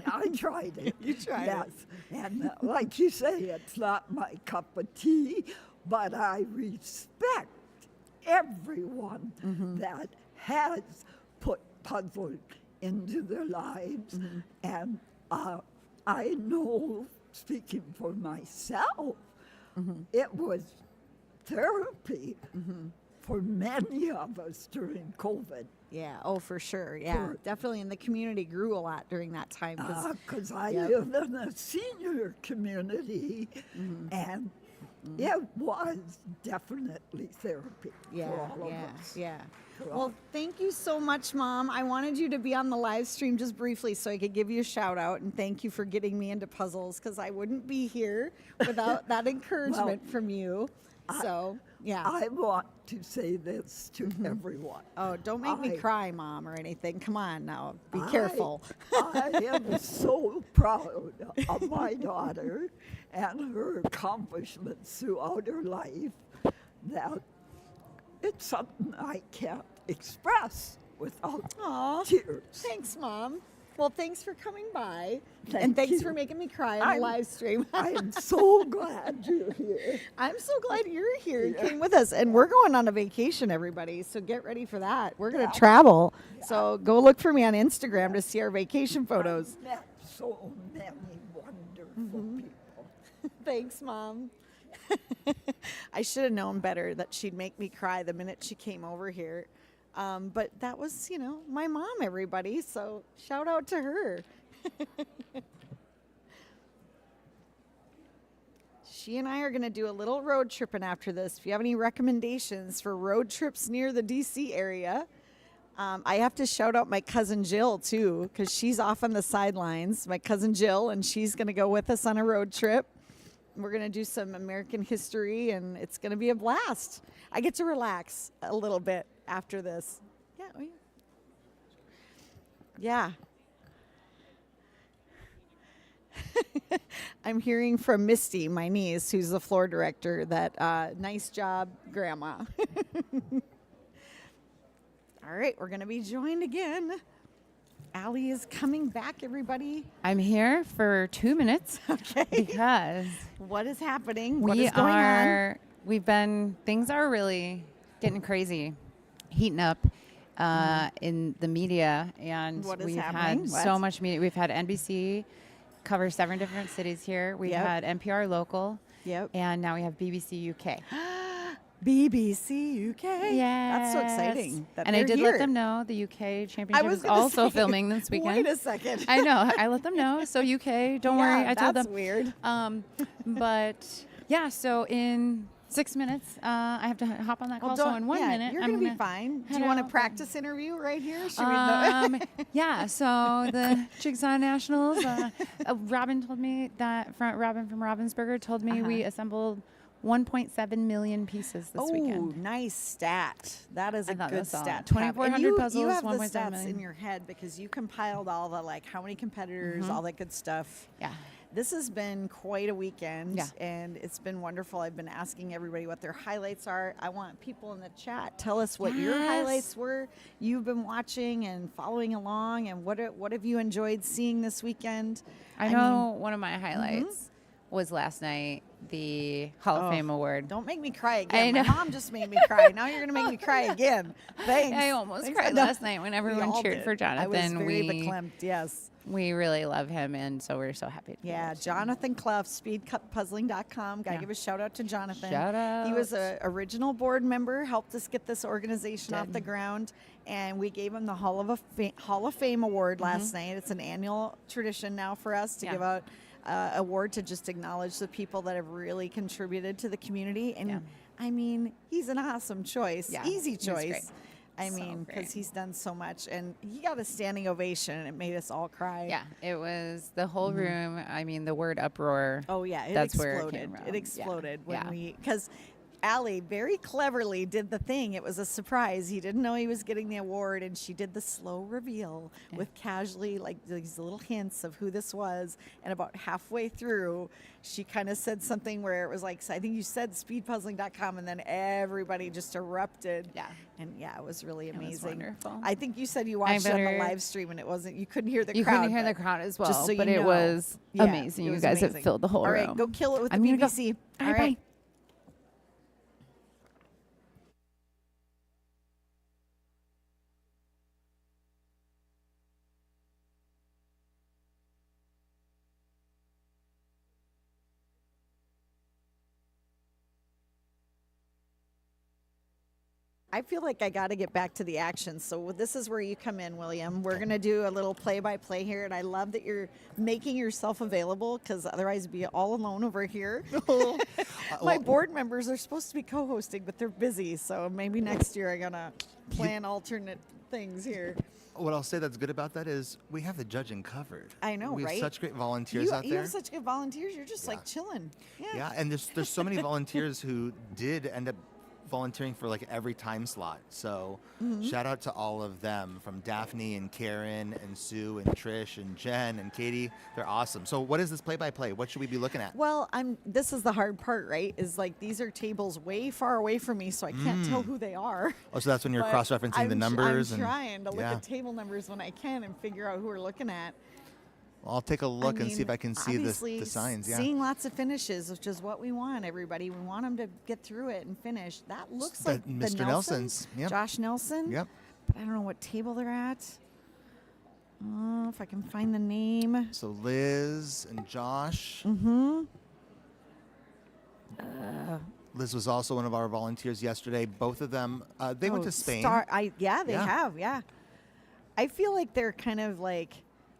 I tried it. You tried it. And like you say, it's not my cup of tea, but I respect everyone that has put puzzle into their lives. And I know, speaking for myself, it was therapy for many of us during COVID. Yeah, for sure. Yeah, definitely. And the community grew a lot during that time. Because I live in a senior community, and it was definitely therapy for all of us. Well, thank you so much, Mom. I wanted you to be on the live stream just briefly so I could give you a shout out, and thank you for getting me into puzzles, because I wouldn't be here without that encouragement from you. I want to say this to everyone. Oh, don't make me cry, Mom, or anything. Come on now. Be careful. I am so proud of my daughter and her accomplishments throughout her life that it's something I can't express without tears. Thanks, Mom. Well, thanks for coming by. Thanks for making me cry on the live stream. I am so glad you're here. I'm so glad you're here and came with us. And we're going on a vacation, everybody. So get ready for that. We're going to travel. So go look for me on Instagram to see our vacation photos. I've met so many wonderful people. Thanks, Mom. I should have known better that she'd make me cry the minute she came over here. But that was, my mom, everybody. So shout out to her. She and I are going to do a little road tripping after this. If you have any recommendations for road trips near the DC area, I have to shout out my cousin Jill, too, because she's off on the sidelines. My cousin Jill, and she's going to go with us on a road trip. We're going to do some American history, and it's going to be a blast. I get to relax a little bit after this. Yeah. I'm hearing from Misty, my niece, who's the floor director, that nice job, Grandma. All right, we're going to be joined again. Allie is coming back, everybody. I'm here for 2 minutes. Okay. Because what is happening? What is going on? Things are really getting crazy, heating up in the media. And we've had so much media. We've had NBC cover 7 different cities here. We've had NPR local. Yep. And now we have BBC UK. BBC UK. Yeah, that's so exciting. And I did let them know the UK Championship is also filming this weekend. Wait a second. I know. I let them know. So UK, don't worry. I told them. That's weird. But yeah, so in 6 minutes, I have to hop on that call. So in 1 minute, you're I'm going to be fine. Do you want a practice interview right here? Yeah. So the Jigsaw Nationals. Robin told me that Robin from Ravensburger told me we assembled 1.7 million pieces this weekend. Oh, nice stat. That is a good stat. 2,400 puzzles, you have 1.7 the stats million. in your head because you compiled all the, how many competitors, all that good stuff. Yeah. This has been quite a weekend, Yeah. and it's been wonderful. I've been asking everybody what their highlights are. I want people in the chat, tell us what your highlights were. You've been watching and following along, and what have you enjoyed seeing this weekend? I know one of my highlights was last night, the Hall of Fame award. Don't make me cry again. My mom just made me cry. Now you're going to make me cry again. Thanks. I almost cried last night when everyone cheered for Jonathan. I was very verklempt, yes. We really love him, and so we're so happy. Jonathan Clough, speedcutpuzzling.com. Got to give a shout out to Jonathan. Shout out. He was an original board member, helped us get this organization off the ground, and we gave him the Hall of Fame award last night. It's an annual tradition now for us to give out award to just acknowledge the people that have really contributed to the community. And I mean, he's an awesome choice. Easy choice. I mean, because he's done so much, and he got a standing ovation, and it made us all cry. Yeah, it was the whole room. I mean, the word uproar. Oh yeah, it that's exploded. where it came from. It exploded Yeah. when we, because Allie very cleverly did the thing. It was a surprise. He didn't know he was getting the award, and she did the slow reveal with casually like these little hints of who this was. And about halfway through, she kind of said something where it was like, I think you said speedpuzzling.com, and then everybody just erupted. Yeah. And yeah, it was really It was amazing. wonderful. I think you said you watched it on the live stream, and it wasn't, you couldn't hear the You crowd. couldn't hear the but crowd as well, just so but you it know. was Yeah, amazing. it You was guys have amazing. filled the whole All room. right, go kill it with I'm the gonna go. BBC. All All right, right. bye. I feel like I got to get back to the action. So this is where you come in, William. We're going to do a little play-by-play here, and I love that you're making yourself available because otherwise you'd be all alone over here. My board members are supposed to be co-hosting, but they're busy. So maybe next year I'm going to plan alternate things here. What I'll say that's good about that is we have the judging covered. I know, we right? have such great volunteers out You there. have such good volunteers. You're just like chilling. Yeah, and there's so many volunteers who did end up volunteering for like every time slot. So shout out to all of them, from Daphne and Karen and Sue and Trish and Jen and Katie. They're awesome. So what is this play-by-play? What should we be looking at? Well, this is the hard part, right? Is like these are tables way far away from me, so I can't tell who they are. Oh, so that's when you're But cross-referencing the numbers. I'm trying to look yeah. at table numbers when I can and figure out who we're looking at. Well, I'll take a look and see if I can see obviously the signs. Yeah. Seeing lots of finishes, which is what we want, everybody. We want them to get through it and finish. That looks like the Mr. Nelson's. Yep. Josh Nelson. Yep. But I don't know what table they're at. If I can find the name. So Liz and Josh. Liz was also one of our volunteers yesterday. Both of them, they went to Spain. They have. Yeah. I feel like they're kind of like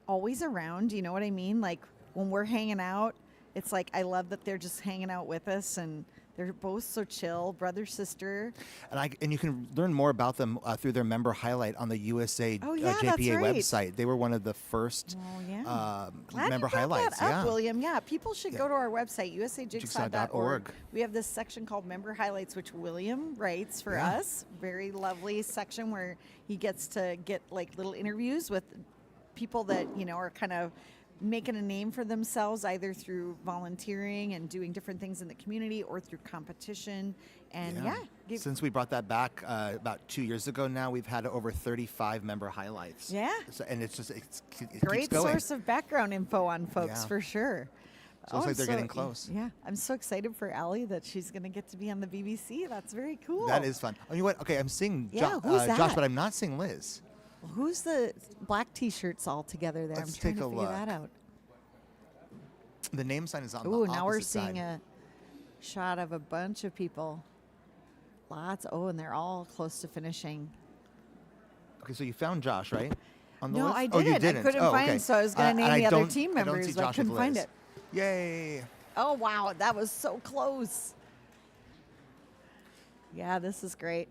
always around. You know what I mean? Like when we're hanging out, it's like I love that they're just hanging out with us, and they're both so chill, brother, sister. And you can learn more about them through their member highlight on the USA that's JPA right. website. They were one of the first Glad member you brought highlights. that up, William. Yeah, people should go to our website, usajigsaw.org. Jigsaw.org. We have this section called Member Highlights, which William writes for us. Very lovely section where he gets to get like little interviews with people that, you know, are kind of making a name for themselves either through volunteering and doing different things in the community or through competition. And Since we brought that back about 2 years ago now, we've had over 35 member highlights. Yeah. So, and it's just, it great keeps going. source of background info on folks for sure. So looks like they're getting close. Yeah, I'm so excited for Allie that she's going to get to be on the BBC. That's very cool. That is fun. Oh, you know what? Okay, I'm seeing who's that? Josh, but I'm not seeing Liz. Well, who's the black T-shirts all together there? Let's I'm trying take to a figure look. that out. The name sign is on the Ooh, opposite now we're side. seeing a shot of a bunch of people. Lots. Oh, and they're all close to finishing. Okay, so you found Josh, right? On the No, list? I Oh, you didn't. didn't. I couldn't Oh, find okay. it, so I was going to And name the other don't- team I don't members, see but I Josh with couldn't find Liz. it. Yay! Oh, wow, that was so close. Yeah, this is great.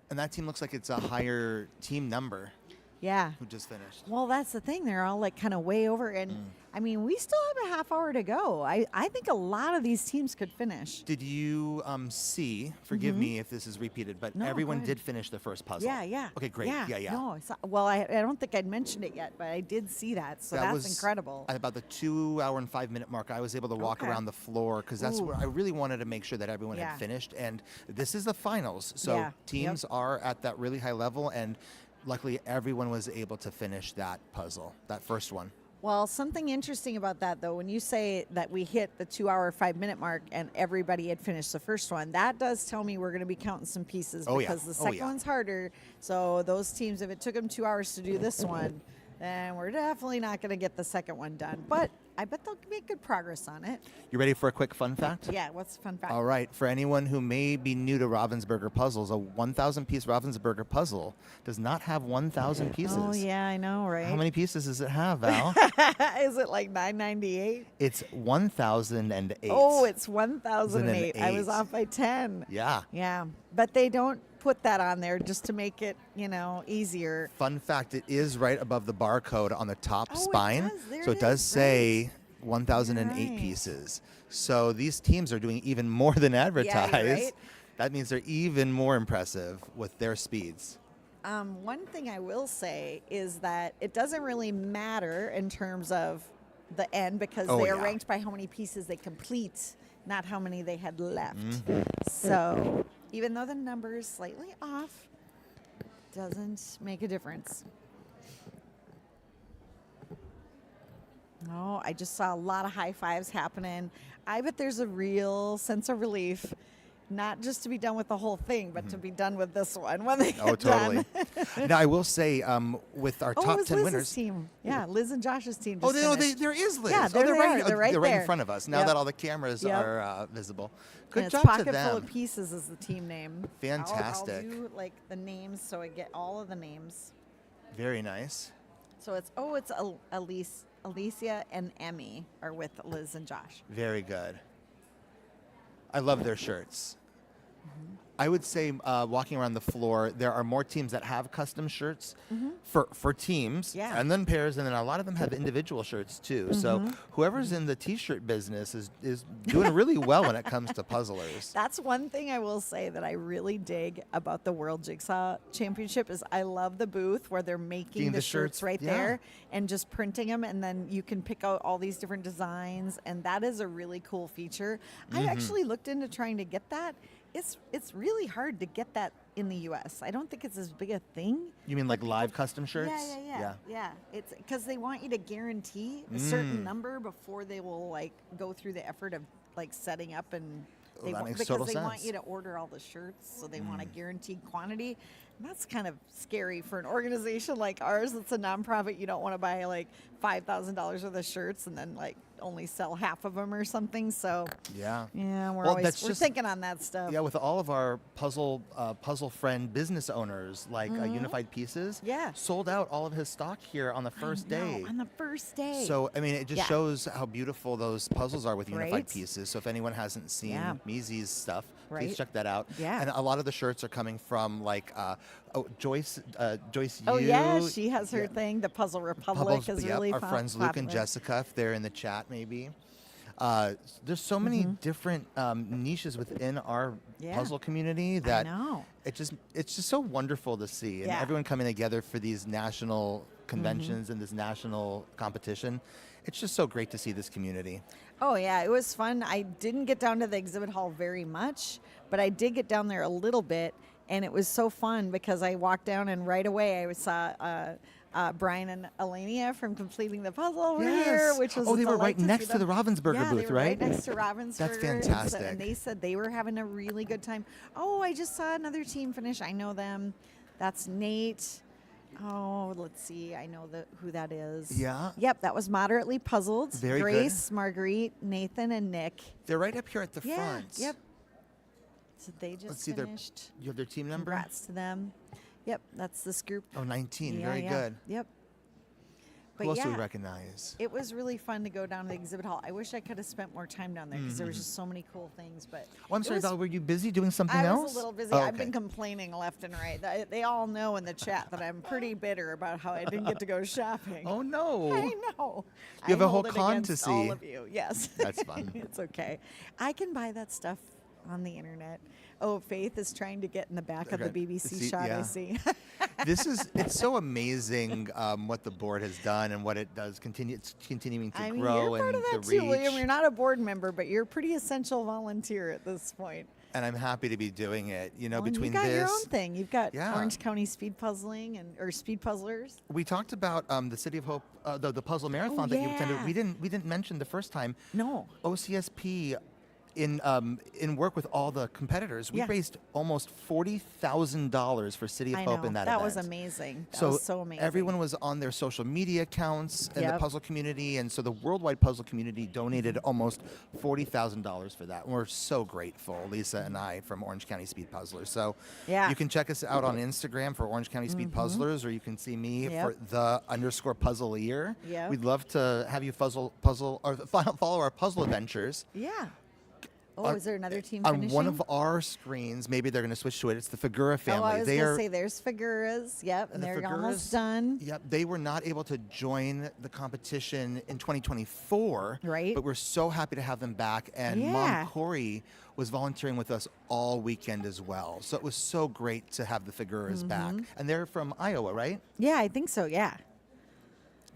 And that team looks like it's a higher team number. Yeah. Who just finished. Well, that's the thing. They're all like kind of way over. And I mean, we still have a half hour to go. I think a lot of these teams could finish. Did you see, forgive me if this is repeated, but No, everyone go ahead. did finish the first puzzle? Yeah. Okay, great. Yeah. No, well, I don't think I'd mentioned it yet, but I did see that. So That that's was incredible. At about the 2 hour and 5 minute mark, I was able to walk Okay. around the floor because that's Ooh. where I really wanted to make sure that everyone Yeah. had finished. And this is the finals. So Yeah. teams are at that really high level. And luckily, everyone was able to finish that puzzle, that first one. Well, something interesting about that, though, when you say that we hit the 2 hour, 5 minute mark and everybody had finished the first one, that does tell me we're going to be counting some pieces Oh, yeah. because the Oh, second yeah. one's harder. So those teams, if it took them 2 hours to do this one, then we're definitely not going to get the second one done. But I bet they'll make good progress on it. You ready for a quick fun fact? Yeah, what's the fun fact? All right. For anyone who may be new to Ravensburger puzzles, a 1,000 piece Ravensburger puzzle does not have 1,000 pieces. Oh, yeah, I know, right? How many pieces does it have, Val? Is it like 998? It's 1,008. Oh, it's 1,008. I was 1,008. off by 10. Yeah. Yeah, but they don't put that on there just to make it, easier. Fun fact, it is right above the barcode on the top spine. There So it it does is, say 1,008 Right. pieces. So these teams are doing even more than advertised. right. That means they're even more impressive with their speeds. One thing I will say is that it doesn't really matter in terms of the end because Oh, they are yeah. ranked by how many pieces they complete, not how many they had left. Mhm. So even though the number is slightly off, doesn't make a difference. Oh, I just saw a lot of high fives happening. I bet there's a real sense of relief, not just to be done with the whole thing, but to be done with this one when they get Oh, totally. done. Now, I will say, with our Oh, it top was 10 Liz's winners. team. Yeah, Liz and Josh's team. Oh, Just finished. there is Liz. Yeah, oh, there they're they right, are. They're right they're there. in front of us now Yep. that all the cameras Yep. are visible. Good And job it's Pocket to them. Full of Pieces is the team name. Fantastic. I'll do like the names so I get all of the names. Very nice. So it's Alicia and Emmy are with Liz and Josh. Very good. I love their shirts. I would say, walking around the floor, there are more teams that have custom shirts for teams, Yeah. and then pairs, and then a lot of them have individual shirts too. So whoever's in the T-shirt business is doing really well when it comes to puzzlers. That's one thing I will say that I really dig about the World Jigsaw Championship is I love the booth where they're making Getting the the shirts shirts, right yeah. there and just printing them, and then you can pick out all these different designs, and that is a really cool feature. I actually looked into trying to get that. It's really hard to get that in the U.S. I don't think it's as big a thing. You mean like live custom shirts? Yeah. It's because they want you to guarantee a certain number before they will like go through the effort of like setting up and Well, that makes because total they want sense. you to order all the shirts, so they want a guaranteed quantity. And that's kind of scary for an organization like ours. It's a nonprofit. You don't want to buy like $5,000 worth of shirts and then like only sell half of them or something. So Yeah. we're thinking on that stuff. Yeah, with all of our puzzle friend business owners like Unified Pieces, sold out all of his stock here on the first day. On the first day. So I mean, it just shows how beautiful those puzzles are with Unified Right. Pieces. So if anyone hasn't seen Yeah. Mizi's stuff, Right. please check that out. Yeah. And a lot of the shirts are coming from like Joyce. Oh Yu. yeah, she has her thing. The Puzzle Republic is really our fun, friends Luke and popular. Jessica, if they're in the chat, maybe. There's so many different niches within our Yeah. puzzle community that know. it's just so wonderful to see, and Yeah. everyone coming together for these national conventions and this national competition. It's just so great to see this community. Oh yeah, it was fun. I didn't get down to the exhibit hall very much, but I did get down there a little bit, and it was so fun because I walked down and right away I saw Brian and Elenia from Completing the Puzzle over here, which was they a were delight right to see next to the them. Ravensburger Yeah, booth, they were right? right next to Ravensburger. That's and so- fantastic. And they said they were having a really good time. Oh, I just saw another team finish. I know them. That's Nate. Oh, let's see. I know who that is. Yeah? Yep, that was Moderately Puzzled. Very good. Grace, Marguerite, Nathan, and Nick. They're right up here at the front. Yep. So they just Let's see finished. you have their team number? Congrats to them. Yep, that's this group. Oh, 19. Yeah, Very yeah. good. Yep. Who else do we recognize? It was really fun to go down to the exhibit hall. I wish I could have spent more time down there because there was just so many cool things. But Oh, I'm it sorry, was- Val, were you busy doing something I else? was a little busy. Oh, I've been okay. complaining left and right. They all know in the chat that I'm pretty bitter about how I didn't get to go shopping. Oh, no. I know. You have I a whole hold it con to against all see. of you. Yes. That's fun. It's okay. I can buy that stuff on the internet. Oh, Faith is trying to get in the back of the Okay. BBC See- shot. yeah. I see. It's so amazing what the board has done and what it does. It's continuing to I mean, grow you're part and of that the too, reach. William. You're not a board member, but you're a pretty essential volunteer at this point. And I'm happy to be doing it. You know, Well, and between you got this, your own thing. You've got Yeah. Orange County Speed Puzzling or Speed Puzzlers. we talked about the City of Hope, the puzzle marathon that you attended. yeah. We didn't mention the first time. No. OCSP. In work with all the competitors, we Yeah. raised almost $40,000 for City of I Hope know. in that That event. was amazing. That was so amazing. Everyone was on their social media accounts in the Yep. puzzle community, and so the worldwide puzzle community donated almost $40,000 for that. And we're so grateful, Lisa and I from Orange County Speed Puzzlers. So Yeah. you can check us out on Instagram for Orange County Speed Puzzlers, or you can see me Yep. for _puzzleier. Yep. We'd love to have you follow our puzzle adventures. Yeah. Oh, is there another team on finishing? one of our screens? Maybe they're going to switch to it. It's the Figura family. Oh, I was going to say there's Figuras. Yep, and they're almost done. Yep, they were not able to join the competition in 2024. Right. But we're so happy to have them back. And Mom Corey was volunteering with us all weekend as well. So it was so great to have the Figuras back. And they're from Iowa, right? Yeah, I think so. Yeah.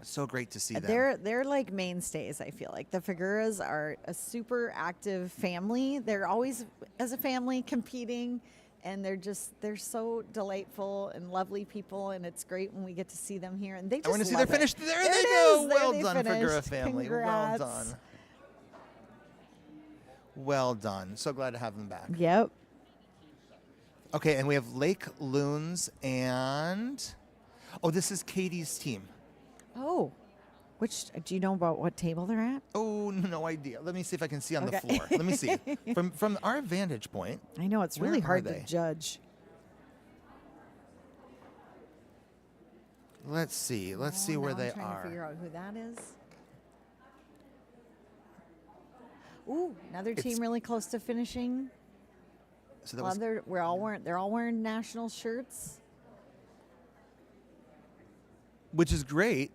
So great to see them. They're like mainstays, I feel like. The Figuras are a super active family. They're always, as a family, competing, and they're so delightful and lovely people, and it's great when we get to see them here. And they just I want to see love they're finished. it. There they go. Well done, finished. Figura family. Congrats. Well done. Well done. So glad to have them back. Yep. Okay, and we have Lake Loons and... Oh, this is Katie's team. Oh, do you know about what table they're at? Oh, no idea. Let me see if I can see on the floor. Let me see. From our vantage point. I know, it's really hard to judge. Let's see. Let's see where they I'm trying are. to figure out who that is. Ooh, another team really close to finishing. So that was they're all wearing national shirts. Which is great.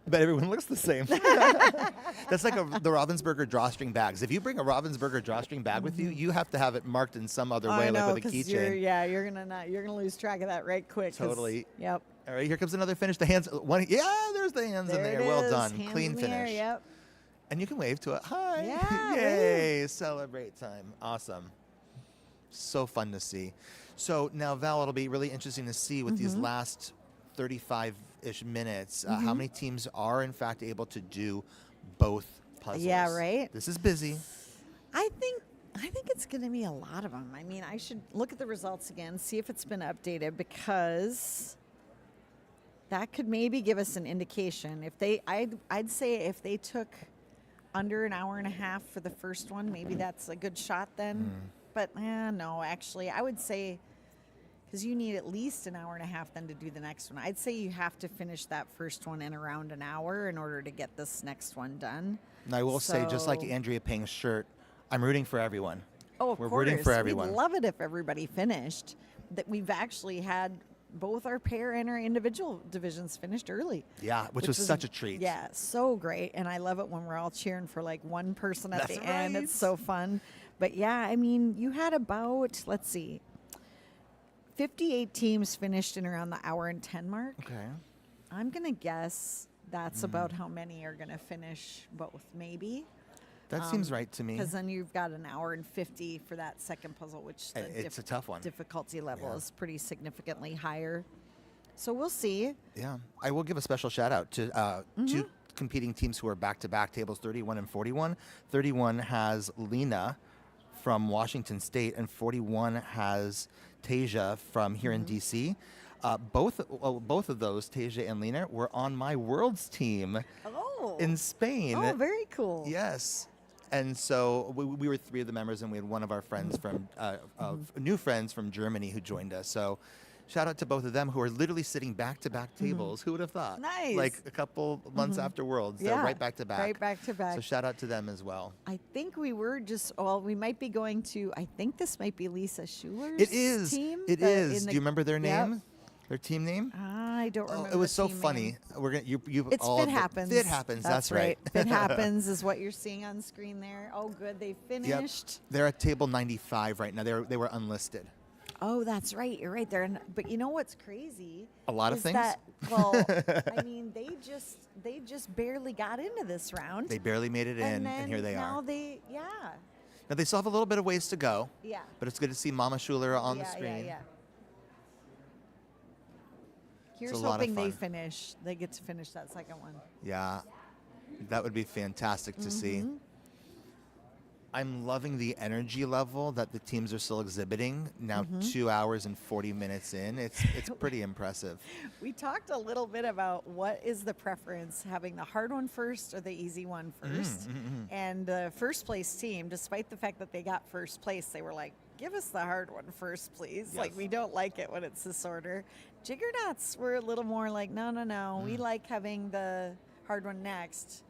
But everyone looks the same. That's like the Ravensburger drawstring bags. If you bring a Ravensburger drawstring bag with you, you have to have it marked in some other way, like with a keychain. You're gonna lose track of that right quick. Totally. Yep. All right, here comes another finish. The hands. There's the hands in there. Well done. Hands Clean in the finish. air, yep. And you can wave to it. Hi. Yeah. Yay. Celebrate time. Awesome. So fun to see. So now, Val, it'll be really interesting to see with these last 35-ish minutes how many teams are, in fact, able to do both puzzles. Yeah, right? This is busy. I think it's going to be a lot of them. I mean, I should look at the results again, see if it's been updated, because that could maybe give us an indication. I'd say if they took under an hour and a half for the first one, maybe that's a good shot then. But no, actually, I would say, because you need at least an hour and a half then to do the next one. I'd say you have to finish that first one in around an hour in order to get this next one done. And I will say, just like Andrea Ping's shirt, I'm rooting for everyone. Oh, of We're course. rooting for everyone. We'd love it if everybody finished. That we've actually had both our pair and our individual divisions finished early. Yeah, which was such a treat. Yeah, so great. And I love it when we're all cheering for like one person at the end. It's so fun. But yeah, I mean, you had about, 58 teams finished in around the hour and 10 mark. Okay. I'm going to guess that's about how many are going to finish both, maybe. That seems right to me. Because then you've got an hour and 50 for that second puzzle, which it's a tough one. Difficulty level is pretty significantly higher. So we'll see. Yeah. I will give a special shout out to two competing teams who are back-to-back tables, 31 and 41. 31 has Lena from Washington State, and 41 has Tasia from here in D.C. Both of those, Tasia and Lena, were on my Worlds team in Spain. Oh, very cool. Yes. And so we were three of the members, and we had one of our friends from, new friends from Germany who joined us. So shout out to both of them who are literally sitting back-to-back tables. Who would have thought? Nice. Like a couple months after Worlds. They're right back-to-back. Right back-to-back. So shout out to them as well. I think we were we might be going to, I think this might be Lisa Schuler's It is. team. It is. Do you remember their name? Yep. Their team name? I don't remember. It was the so team funny. name. We're gonna you It's all Fit Happens. Fit Happens. That's right. Fit Happens is what you're seeing on screen there. Oh, good. They finished. Yep. They're at table 95 right now. They were unlisted. Oh, that's right. You're right there. But you know what's crazy? A lot of is things? That, I mean, they just barely got into this round. They barely made it in, and here they now are. Now they still have a little bit of ways to go. Yeah. But it's good to see Mama Schuler on the screen. Yeah. Here's It's a lot of hoping they fun. finish. They get to finish that second one. Yeah, that would be fantastic to see. I'm loving the energy level that the teams are still exhibiting now. 2 hours and 40 minutes in, it's pretty impressive. We talked a little bit about what is the preference, having the hard one first or the easy one first. And the first place team, despite the fact that they got first place, they were like, give us the hard one first, please. Yes. Like, we don't like it when it's this order. Jiggernauts were a little more like, no. We like having the hard one next.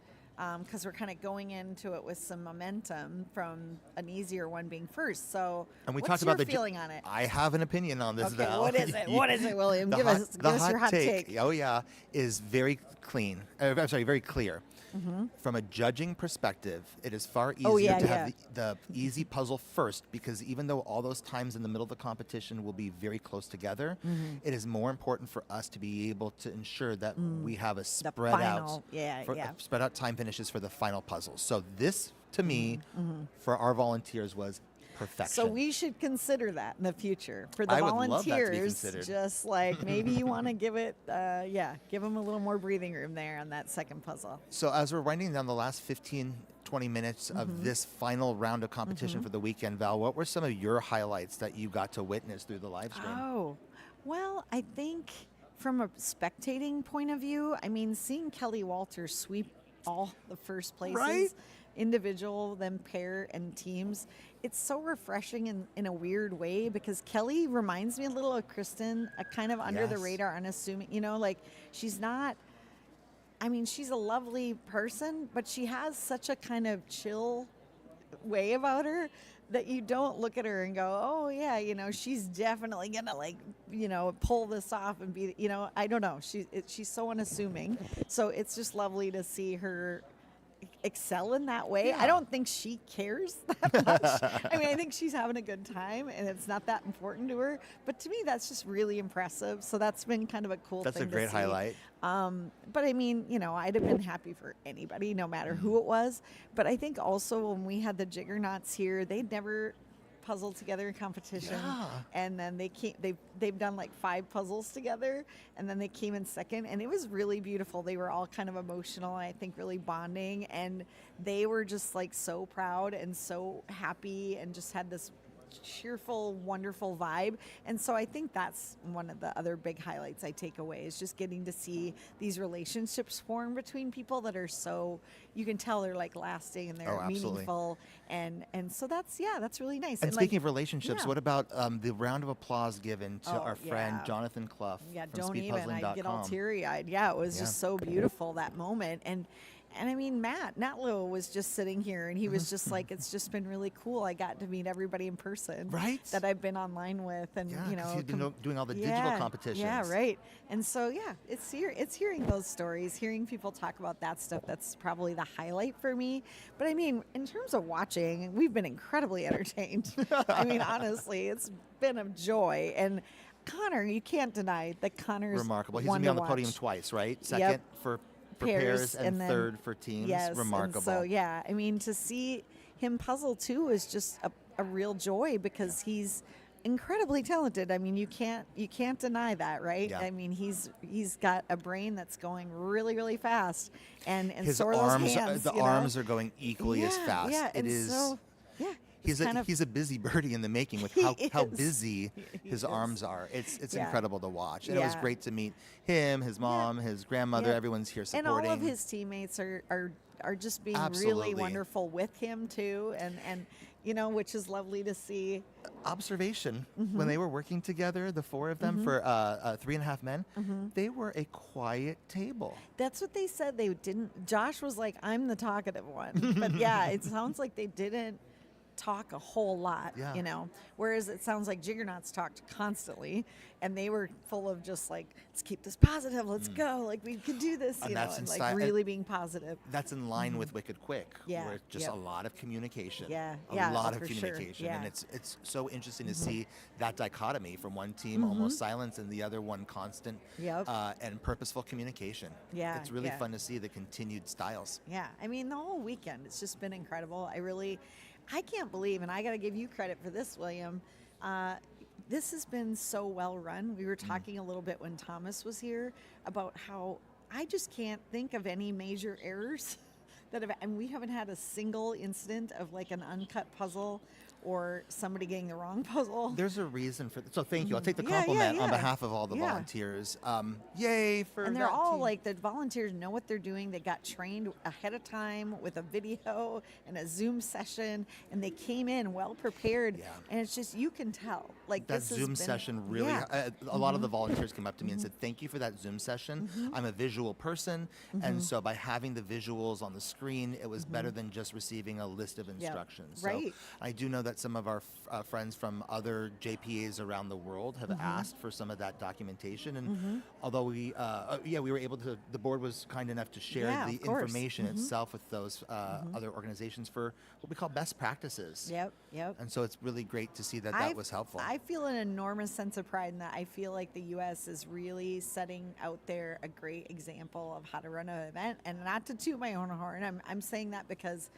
because we're kind of going into it with some momentum from an easier one being first. So, And we what's talked about your the feeling on it? I have an opinion on this, Okay, Val. what is it? What is it, William? The Give hot- us the your hot take. Oh yeah, is very clean. I'm sorry, very clear. Mhm. From a judging perspective, it is far easier Oh, yeah, to yeah. have the easy puzzle first, because even though all those times in the middle of the competition will be very close together, Mhm. it is more important for us to be able to ensure that we have a The spread final, out, yeah, yeah. spread out time finishes for the final puzzles. So this, to me, Mhm. for our volunteers, was perfection. So we should consider that in the future for the I would love that to be volunteers. considered. Just like maybe you want to give it, give them a little more breathing room there on that second puzzle. So as we're winding down the last 15, 20 minutes Mhm. of this final round of competition Mhm. for the weekend, Val, what were some of your highlights that you got to witness through the live stream? Oh, well, I think from a spectating point of view, I mean, seeing Kelly Walters sweep all the first places, Right? individual, then pair and teams, it's so refreshing in a weird way, because Kelly reminds me a little of Kristen, a kind of under the Yes. radar, unassuming, like she's not, I mean, she's a lovely person, but she has such a kind of chill way about her that you don't look at her and go, oh yeah, she's definitely gonna pull this off and be, I don't know, she's so unassuming. So it's just lovely to see her excel in that way. I don't think she cares that much. I mean, I think she's having a good time and it's not that important to her, but to me that's just really impressive. So that's been kind of a cool That's thing a great to see. highlight. But I mean, I'd have been happy for anybody, no matter who it was. But I think also when we had the Jiggernauts here, they'd never puzzled together in competition, Yeah. and then they've done like 5 puzzles together, and then they came in second, and it was really beautiful. They were all kind of emotional, and I think really bonding, and they were just like so proud and so happy and just had this cheerful, wonderful vibe. And so I think that's one of the other big highlights I take away, is just getting to see these relationships form between people that are so, you can tell they're like lasting and they're Oh, absolutely. meaningful. And so that's really nice. And speaking of relationships, yeah. what about the round of applause given to Oh, our friend yeah. Jonathan Clough Yeah, from don't even. I get all speedpuzzling.com? teary-eyed. Yeah, it was Yeah. just so beautiful, that moment. And I mean, Matt Natlow was just sitting here, and he was just like, it's just been really cool. I got to meet everybody in person, Right? That I've been online with, and Yeah, 'cause he's been doing all the digital Yeah, competitions. Yeah, right. And so it's hearing those stories, hearing people talk about that stuff. That's probably the highlight for me. But I mean, in terms of watching, we've been incredibly entertained. I mean, honestly, it's been a joy. And Connor, you can't deny that Connor's Remarkable. He's one going to be on to the podium watch. twice, right? Yep. Second for pairs and then- third for teams. Yes, Remarkable. And so yeah, I mean, to see him puzzle too is just a real joy, because he's incredibly talented. I mean, you can't deny that, right? Yeah. I mean, he's got a brain that's going really, really fast, and His so are those arms, hands, the arms are going equally as fast. Yeah, It and is. so, yeah. He's it's kind of- a busy birdie in the making with He how is. busy He his is. arms are. It's Yeah. incredible to watch, and it was Yeah. great to meet him, his mom, his grandmother. Yeah. Everyone's here And supporting. all of his teammates are just being Absolutely. really wonderful with him too, and which is lovely to see. Observation: Mhm. when they were working together, the 4 of them Mhm. for 3.5 Men, Mhm. they were a quiet table. That's what they said. They didn't. Josh was like, "I'm the talkative one," but yeah, it sounds like they didn't talk a whole lot. Yeah. Whereas it sounds like Jiggernauts talked constantly, and they were full of just like, "Let's keep this positive. Let's go. Like we could do this." And that's and in like style- really being positive. That's in line Mhm. with Wicked Quick, Yeah, where it's just yep. a lot of communication. Yeah, a yeah, lot of for sure, communication, and yeah. it's so interesting to Mhm. see that dichotomy from one team Mhm. almost silence and the other one constant Yep. and purposeful communication. Yeah, it's really yeah. fun to see the continued styles. Yeah, I mean, the whole weekend, it's just been incredible. I can't believe, and I got to give you credit for this, William. This has been so well run. We were talking a little bit when Thomas was here about how I just can't think of any major errors and we haven't had a single incident of like an uncut puzzle or somebody getting the wrong puzzle. There's a reason for so thank you. I'll take the Yeah, compliment yeah, on yeah. behalf of all the Yeah. volunteers. Yay for And they're that all team. like, the volunteers know what they're doing. They got trained ahead of time with a video and a Zoom session, and they came in well prepared. And it's just, you can tell. Like that this has Zoom been- session really, Yeah. a lot of the volunteers came up to me and said, thank you for that Zoom session. I'm a visual person. And so by having the visuals on the screen, it was better than just receiving a list of instructions. Right. So I do know that some of our friends from other JPAs around the world have asked for some of that documentation. And although we were able to, the board was kind enough to share Yeah, the of course. information itself with those other organizations for what we call best practices. Yep. And so it's really great to see that that was helpful. I feel an enormous sense of pride in that. I feel like the U.S. is really setting out there a great example of how to run an event, and not to toot my own horn. I'm saying that because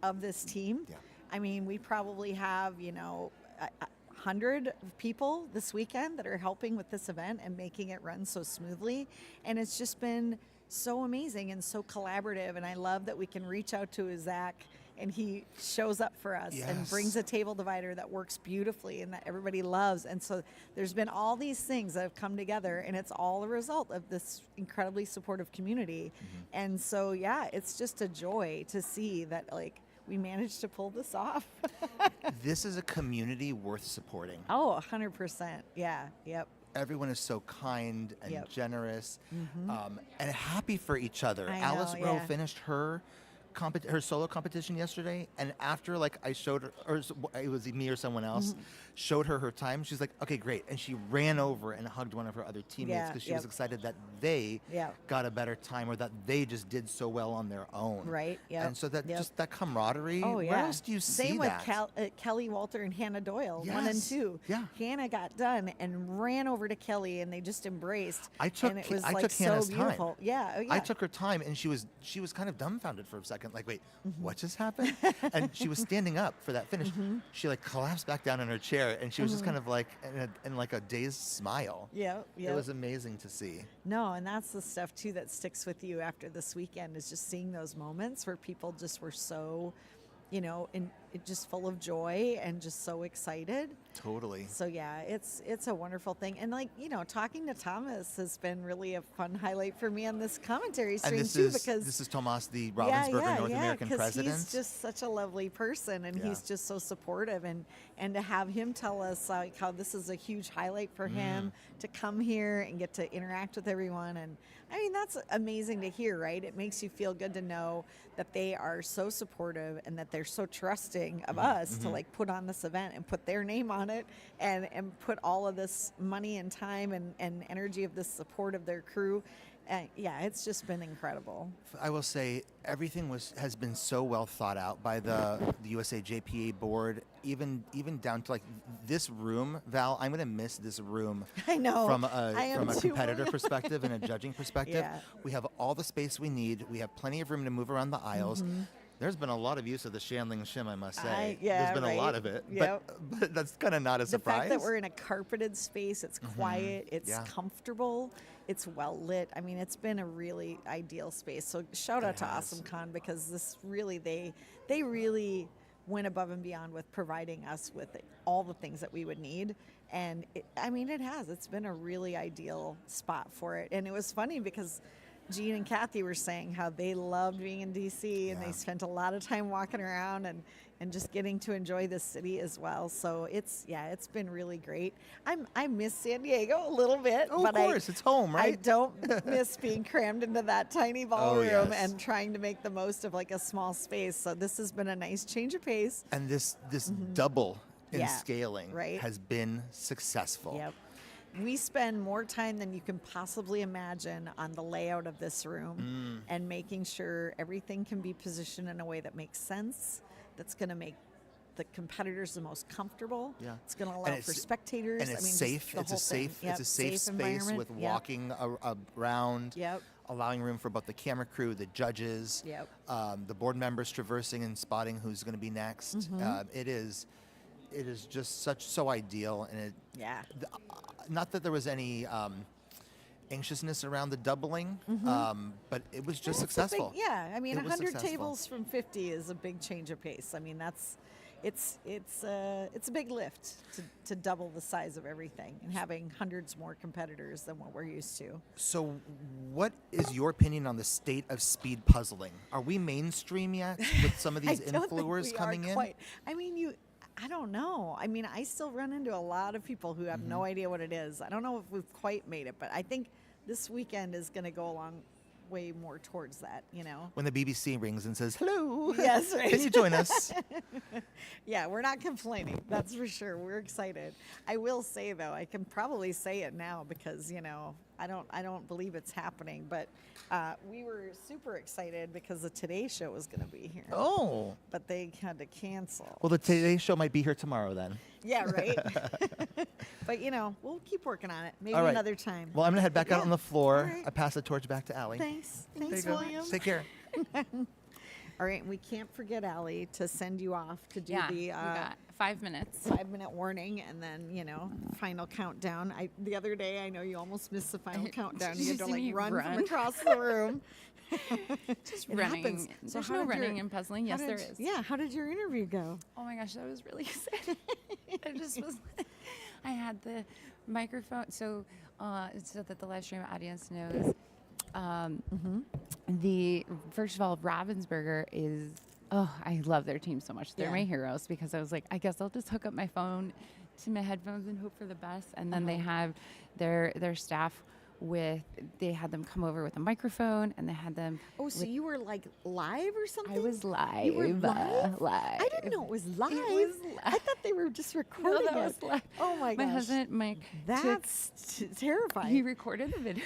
of this team. Yeah. I mean, we probably have, 100 people this weekend that are helping with this event and making it run so smoothly. And it's just been so amazing and so collaborative. And I love that we can reach out to Zach and he shows up for us and brings a table divider that works beautifully and that everybody loves. And so there's been all these things that have come together, and it's all a result of this incredibly supportive community. And so, yeah, it's just a joy to see that, like, we managed to pull this off. This is a community worth supporting. Oh, 100%. Yeah. Yep. Everyone is so kind and Yep. generous and happy for each other. I Alice know, Rowe yeah. finished her solo competition yesterday, and after I showed her, or it was me or someone else, showed her time, she's like, okay, great. And she ran over and hugged one of her other teammates Yeah, because she was excited that they got a better time, or that they just did so well on their own. Right, yep, And so that yep. just that camaraderie, Oh, yeah. where else do you see Same that? with Kelly Walter and Hannah Doyle, 1 and Yes. 2. Yeah. Hannah got done and ran over to Kelly, and they just embraced. I took and it was I like took so Hannah's beautiful. time. Yeah, oh, yeah. I took her time, and she was kind of dumbfounded for a second, like, wait, what just happened? And she was standing up for that finish. She collapsed back down in her chair, and she was just kind of like in like a dazed smile. Yeah, yeah. It was amazing to see. No, and that's the stuff too that sticks with you after this weekend, is just seeing those moments where people just were so, just full of joy and just so excited. Totally. So yeah, it's a wonderful thing. And talking to Thomas has been really a fun highlight for me on this commentary stream And too, this because is Tomas, the Ravensburger North American 'cause president. he's just such a lovely person, and Yeah. he's just so supportive, and to have him tell us how this is a huge highlight for him to come here and get to interact with everyone. And I mean, that's amazing to hear, right? It makes you feel good to know that they are so supportive and that they're so trusting of us to put on this event and put their name on it, and put all of this money and time and energy of this support of their crew. Yeah, it's just been incredible. I will say everything has been so well thought out by the USAJPA board, even down to this room. Val, I'm going to miss this room. I know. From I am a too. competitor perspective and a judging perspective. Yeah. We have all the space we need. We have plenty of room to move around the aisles. There's been a lot of use of the Shandling Shim, I must say. There's been a lot of it, but that's kind of not a The surprise. fact that we're in a carpeted space, it's quiet, it's comfortable, it's well lit. I mean, it's been a really ideal space. So shout out to AwesomeCon, because this really, they really went above and beyond with providing us with all the things that we would need. And it's been a really ideal spot for it. And it was funny because Jean and Kathy were saying how they loved being in DC, and they spent a lot of time walking around and just getting to enjoy the city as well. So it's been really great. I miss San Diego a little bit, Oh, but of course, it's home, right? I don't miss being crammed into that tiny ballroom yes. and trying to make the most of a small space. So this has been a nice change of pace. And this double in Yeah, scaling right. has been successful. Yep. We spend more time than you can possibly imagine on the layout of this room and making sure everything can be positioned in a way that makes sense, that's going to make the competitors the most comfortable. Yeah. It's going to allow for spectators. And it's safe. It's a safe. It's a safe space environment. with Yep. walking around. Yep. Allowing room for both the camera crew, the judges, the board members traversing and spotting who's going to be next. It is just so ideal, and not that there was any anxiousness around the doubling, but it was just successful. I mean, It was 100 successful. tables from 50 is a big change of pace. I mean, it's a big lift to double the size of everything and having hundreds more competitors than what we're used to. So, what is your opinion on the state of speed puzzling? Are we mainstream yet with some of these I don't think influencers we coming are in? quite. I mean, I don't know. I mean, I still run into a lot of people who have no idea what it is. I don't know if we've quite made it, but I think this weekend is going to go a long way more towards that, you know. When the BBC rings and says, "Hello, yes, right. can you join us?" Yeah, we're not complaining. That's for sure. We're excited. I will say though, I can probably say it now because I don't believe it's happening, but we were super excited because the Today Show was going to be here. Oh, but they had to cancel. well, the Today Show might be here tomorrow then. Yeah, right. But we'll keep working on it. Maybe All right. another time. Well, I'm gonna head back out on the floor. All right. I pass the torch back to Allie. Thanks, There you go. William. Take care. All right, we can't forget, Allie, to send you off to do Yeah, the we got 5 minutes. 5-minute warning and then, final countdown. The other day, I know you almost missed the final countdown. You had to See me run from run. across the room. Just It running. happens. There's how no did your- running and puzzling. how Yes, there did- is. Yeah, how did your interview go? Oh my gosh, that was really exciting. I just was. I had the microphone, so that the live stream audience knows. The first of all, Ravensburger is. Oh, I love their team so much. They're Yeah. my heroes because I was like, I guess I'll just hook up my phone to my headphones and hope for the best. And then they have their staff they had them come over with a microphone and they had them. Oh, so you were like live or something? I was live. You were live? Live. I didn't know it was live. I thought they were just No, recording that it. was live. Oh my gosh. My husband, Mike, That's terrifying. He recorded the video.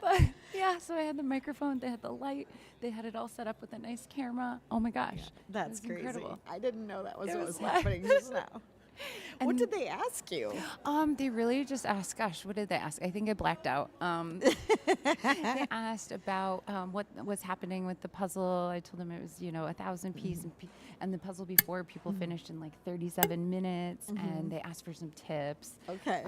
But yeah, so I had the microphone, they had the light, they had it all set up with a nice camera. Oh my gosh. That's it was crazy. incredible. I didn't know that was It what was was live. happening just now. What did they ask you? They really just asked, gosh, what did they ask? I think I blacked out. They asked about what's happening with the puzzle. I told them it was, 1,000 piece, and the puzzle before people finished in like 37 minutes, and they asked for some tips. Okay.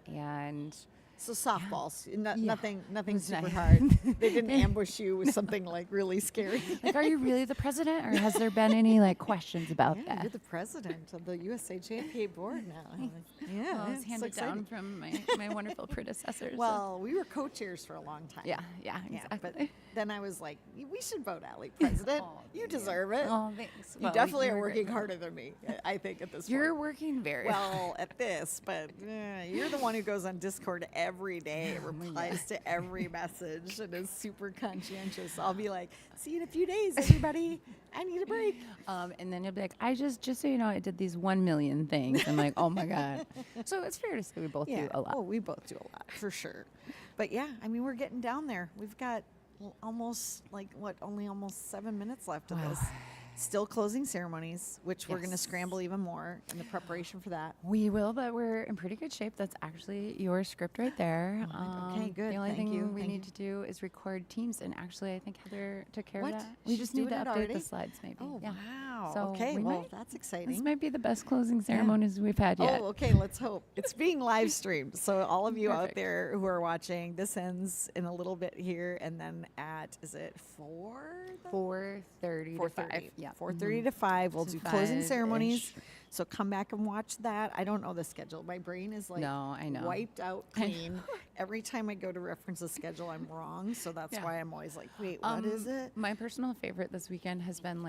And So softballs, Yeah. nothing It's super nice. hard. They didn't ambush you with something like really scary. Like, are you really the president, or has there been any questions about Yeah, that? you're the president of the USAJPA board now. Yeah, Well, it's it's handed down exciting. from my wonderful predecessors. Well, we were co-chairs for a long time. Yeah, But exactly. then I was like, we should vote Allie president. You deserve it. Oh, thanks. You Well, definitely you are were working great. harder than me, I think, at this You're point. working very Well, at this, but you're the one who goes on Discord every day, replies to every message, and is super conscientious. I'll be like, see you in a few days, everybody. I need a break. And then you'll be like, just so you know, I did these 1 million things. I'm like, oh my God. So it's fair to say we both do a lot. Oh, we both do a lot, for sure. But yeah, I mean, we're getting down there. We've got almost, only almost 7 minutes left of this. Still closing ceremonies, which we're going to Yes. scramble even more in the preparation for that. We will, but we're in pretty good shape. That's actually your script right there. Okay, good. The only Thank thing you. we Thank need to do is record teams, and actually, I think Heather took care What? of that. We She's just need to doing it update already? the slides, maybe. Oh, yeah. wow. So Okay, we well, might- that's exciting. This might be the best closing ceremonies we've had yet. Oh, okay, let's hope. It's being live streamed. So all of you out Perfect. there who are watching, this ends in a little bit here, and then at, is it 4:30 to 5. Yeah. 4:30 to 5. We'll To do closing 5-ish. ceremonies. So come back and watch that. I don't know the schedule. My brain is No, I know. wiped out I know. clean. Every time I go to reference the schedule, I'm wrong. So that's Yeah. why I'm always like, wait, what is it? My personal favorite this weekend has been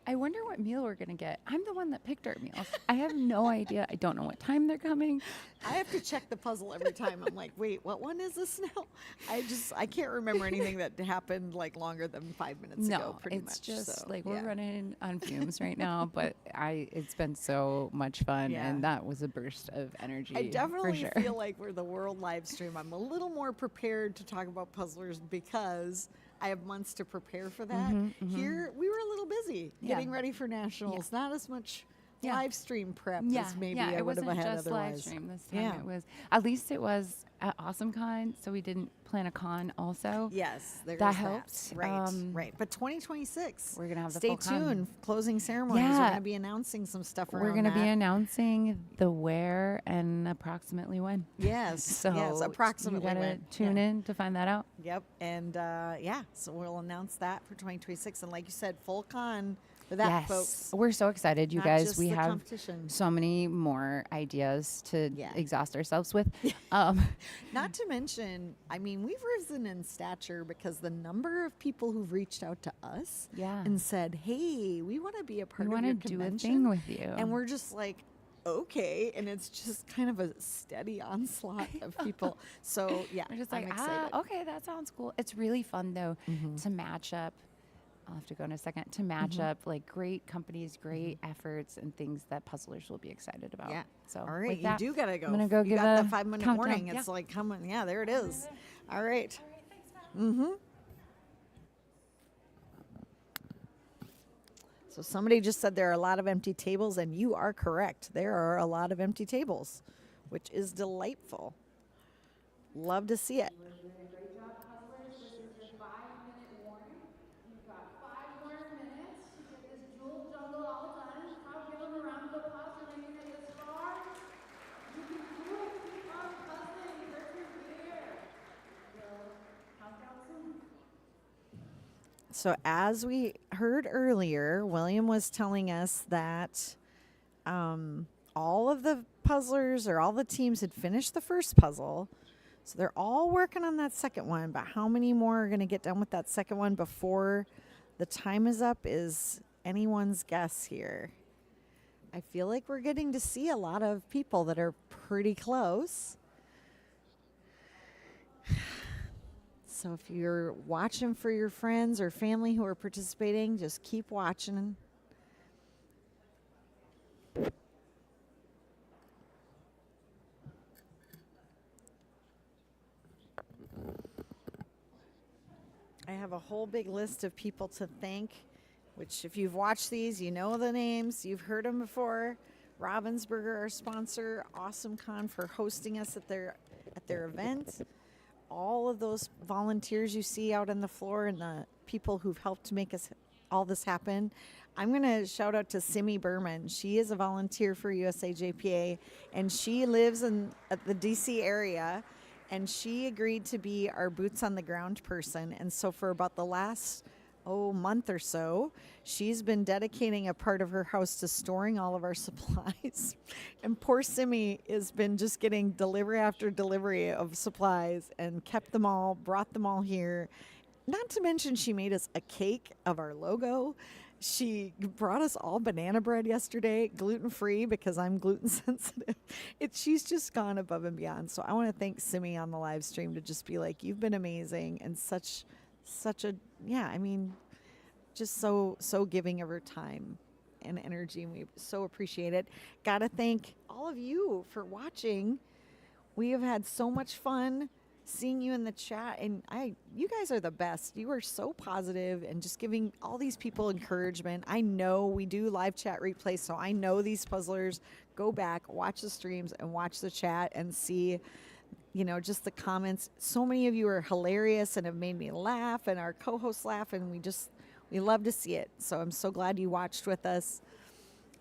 I wonder what meal we're going to get. I'm the one that picked our meals. I have no idea. I don't know what time they're coming. I have to check the puzzle every time. I'm like, wait, what one is this now? I can't remember anything that happened longer than 5 minutes ago. No, Pretty it's much. just So, we're running on fumes right now, but it's been so much fun, Yeah. and that was a burst of energy. I definitely for sure. feel like we're the world live stream. I'm a little more prepared to talk about puzzlers because I have months to prepare for that. Here, we were a little busy Yeah. getting ready for nationals. Not as much Yeah. live stream prep Yeah, as maybe yeah, I it would have wasn't had just otherwise. live stream this time. Yeah. It was at least it was at AwesomeCon, so we didn't plan a con also. Yes, there's that helped. Right, right. But 2026, We're gonna have the stay full con. tuned. Closing ceremonies. We're Yeah. going to be announcing some stuff around We're going to be that. announcing the where and approximately when. Yes, So yes, approximately you gotta when. tune in to find that out. Yep, and so we'll announce that for 2026. And like you said, full con for that, Yes. folks. We're so excited, you Not guys. just We the have competition. so many more ideas to exhaust ourselves with. Not to mention, I mean, we've risen in stature because the number of people who've reached out to us and said, hey, we want to be a part of your do a convention. thing with you. And we're just like, okay. And it's just kind of a steady onslaught of people. So, yeah, We're just I'm like, excited. okay, that sounds cool. It's really fun, though, to match up. I'll have to go in a second to match up like great companies, great efforts, and things that puzzlers will be excited about. Yeah. So, all right, with you that, do gotta go. I'm gonna go you give got a the 5-minute countdown. warning. Yeah. It's like coming. Yeah, there it is. All right. Mm-hmm. So somebody just said there are a lot of empty tables, and you are correct. There are a lot of empty tables, which is delightful. Love to see it. So as we heard earlier, William was telling us that all of the puzzlers or all the teams had finished the first puzzle. So they're all working on that second one, but how many more are going to get done with that second one before the time is up is anyone's guess here. I feel like we're getting to see a lot of people that are pretty close. So if you're watching for your friends or family who are participating, just keep watching. I have a whole big list of people to thank, which if you've watched these, you know the names. You've heard them before. Ravensburger, our sponsor, Awesome Con for hosting us at their event. All of those volunteers you see out on the floor and the people who've helped to make us all this happen. I'm going to shout out to Simi Berman. She is a volunteer for USAJPA, and she lives at the DC area, and she agreed to be our boots on the ground person. And so for about the last month or so, she's been dedicating a part of her house to storing all of our supplies. And poor Simi has been just getting delivery after delivery of supplies and kept them all, brought them all here. Not to mention she made us a cake of our logo. She brought us all banana bread yesterday, gluten-free because I'm gluten sensitive. She's just gone above and beyond. So I want to thank Simi on the live stream to just be like, you've been amazing and such a, I mean, just so giving of her time and energy, and we so appreciate it. Gotta thank all of you for watching. We have had so much fun seeing you in the chat, and you guys are the best. You are so positive and just giving all these people encouragement. I know we do live chat replays, so I know these puzzlers go back, watch the streams, and watch the chat and see just the comments. So many of you are hilarious and have made me laugh, and our co-hosts laugh, and we love to see it. So I'm so glad you watched with us,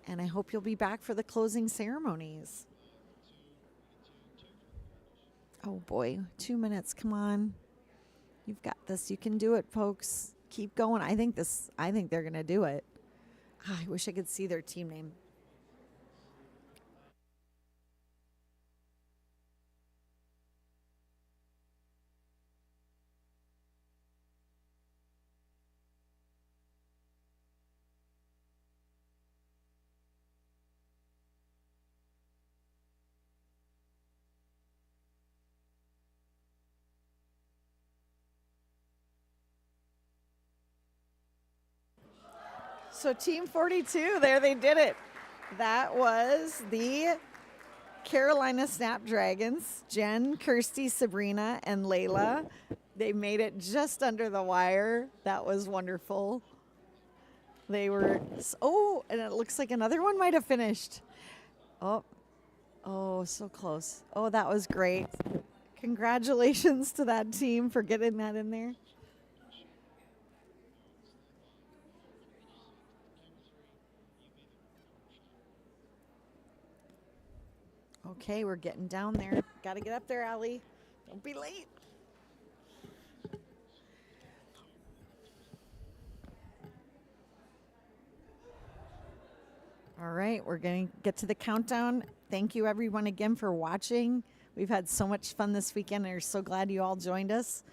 and I hope you'll be back for the closing ceremonies. Oh boy, 2 minutes, come on. You've got this, you can do it, folks. Keep going. I think they're gonna do it. I wish I could see their team name. So Team 42, there they did it. That was the Carolina Snapdragons, Jen, Kirsty, Sabrina, and Layla. They made it just under the wire. That was wonderful. They were, and it looks like another one might have finished. Oh, so close. Oh, that was great. Congratulations to that team for getting that in there. Okay, we're getting down there. Got to get up there, Allie. Don't be late. right, we're going to get to the countdown. Thank you, everyone, again for watching. We've had so much fun this weekend, and we're so glad you all joined us.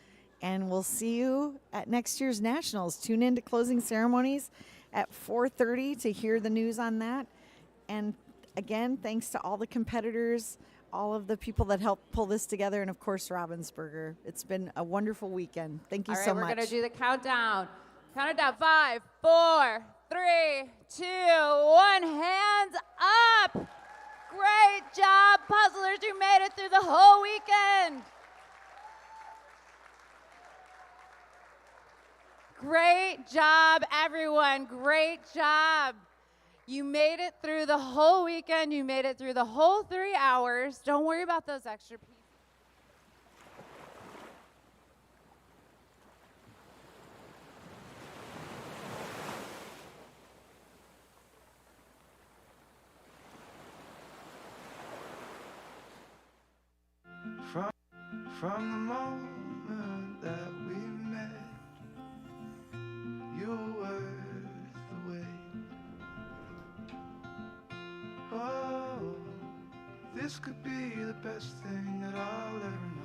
And we'll see you at next year's Nationals. Tune in to closing ceremonies at 4:30 to hear the news on that. And again, thanks to all the competitors, all of the people that helped pull this together, and of course, Ravensburger. It's been a wonderful weekend. Thank you All right, so we're much. going to do the countdown. Count it down. 5, 4, 3, 2, 1. Hands up. Great job, puzzlers. You made it through the whole weekend. Great job, everyone. Great job. You made it through the whole weekend. You made it through the whole 3 hours. Don't worry about those extra pieces. From the moment that we met, you were worth the wait. Oh, this could be the best thing that I'll ever know.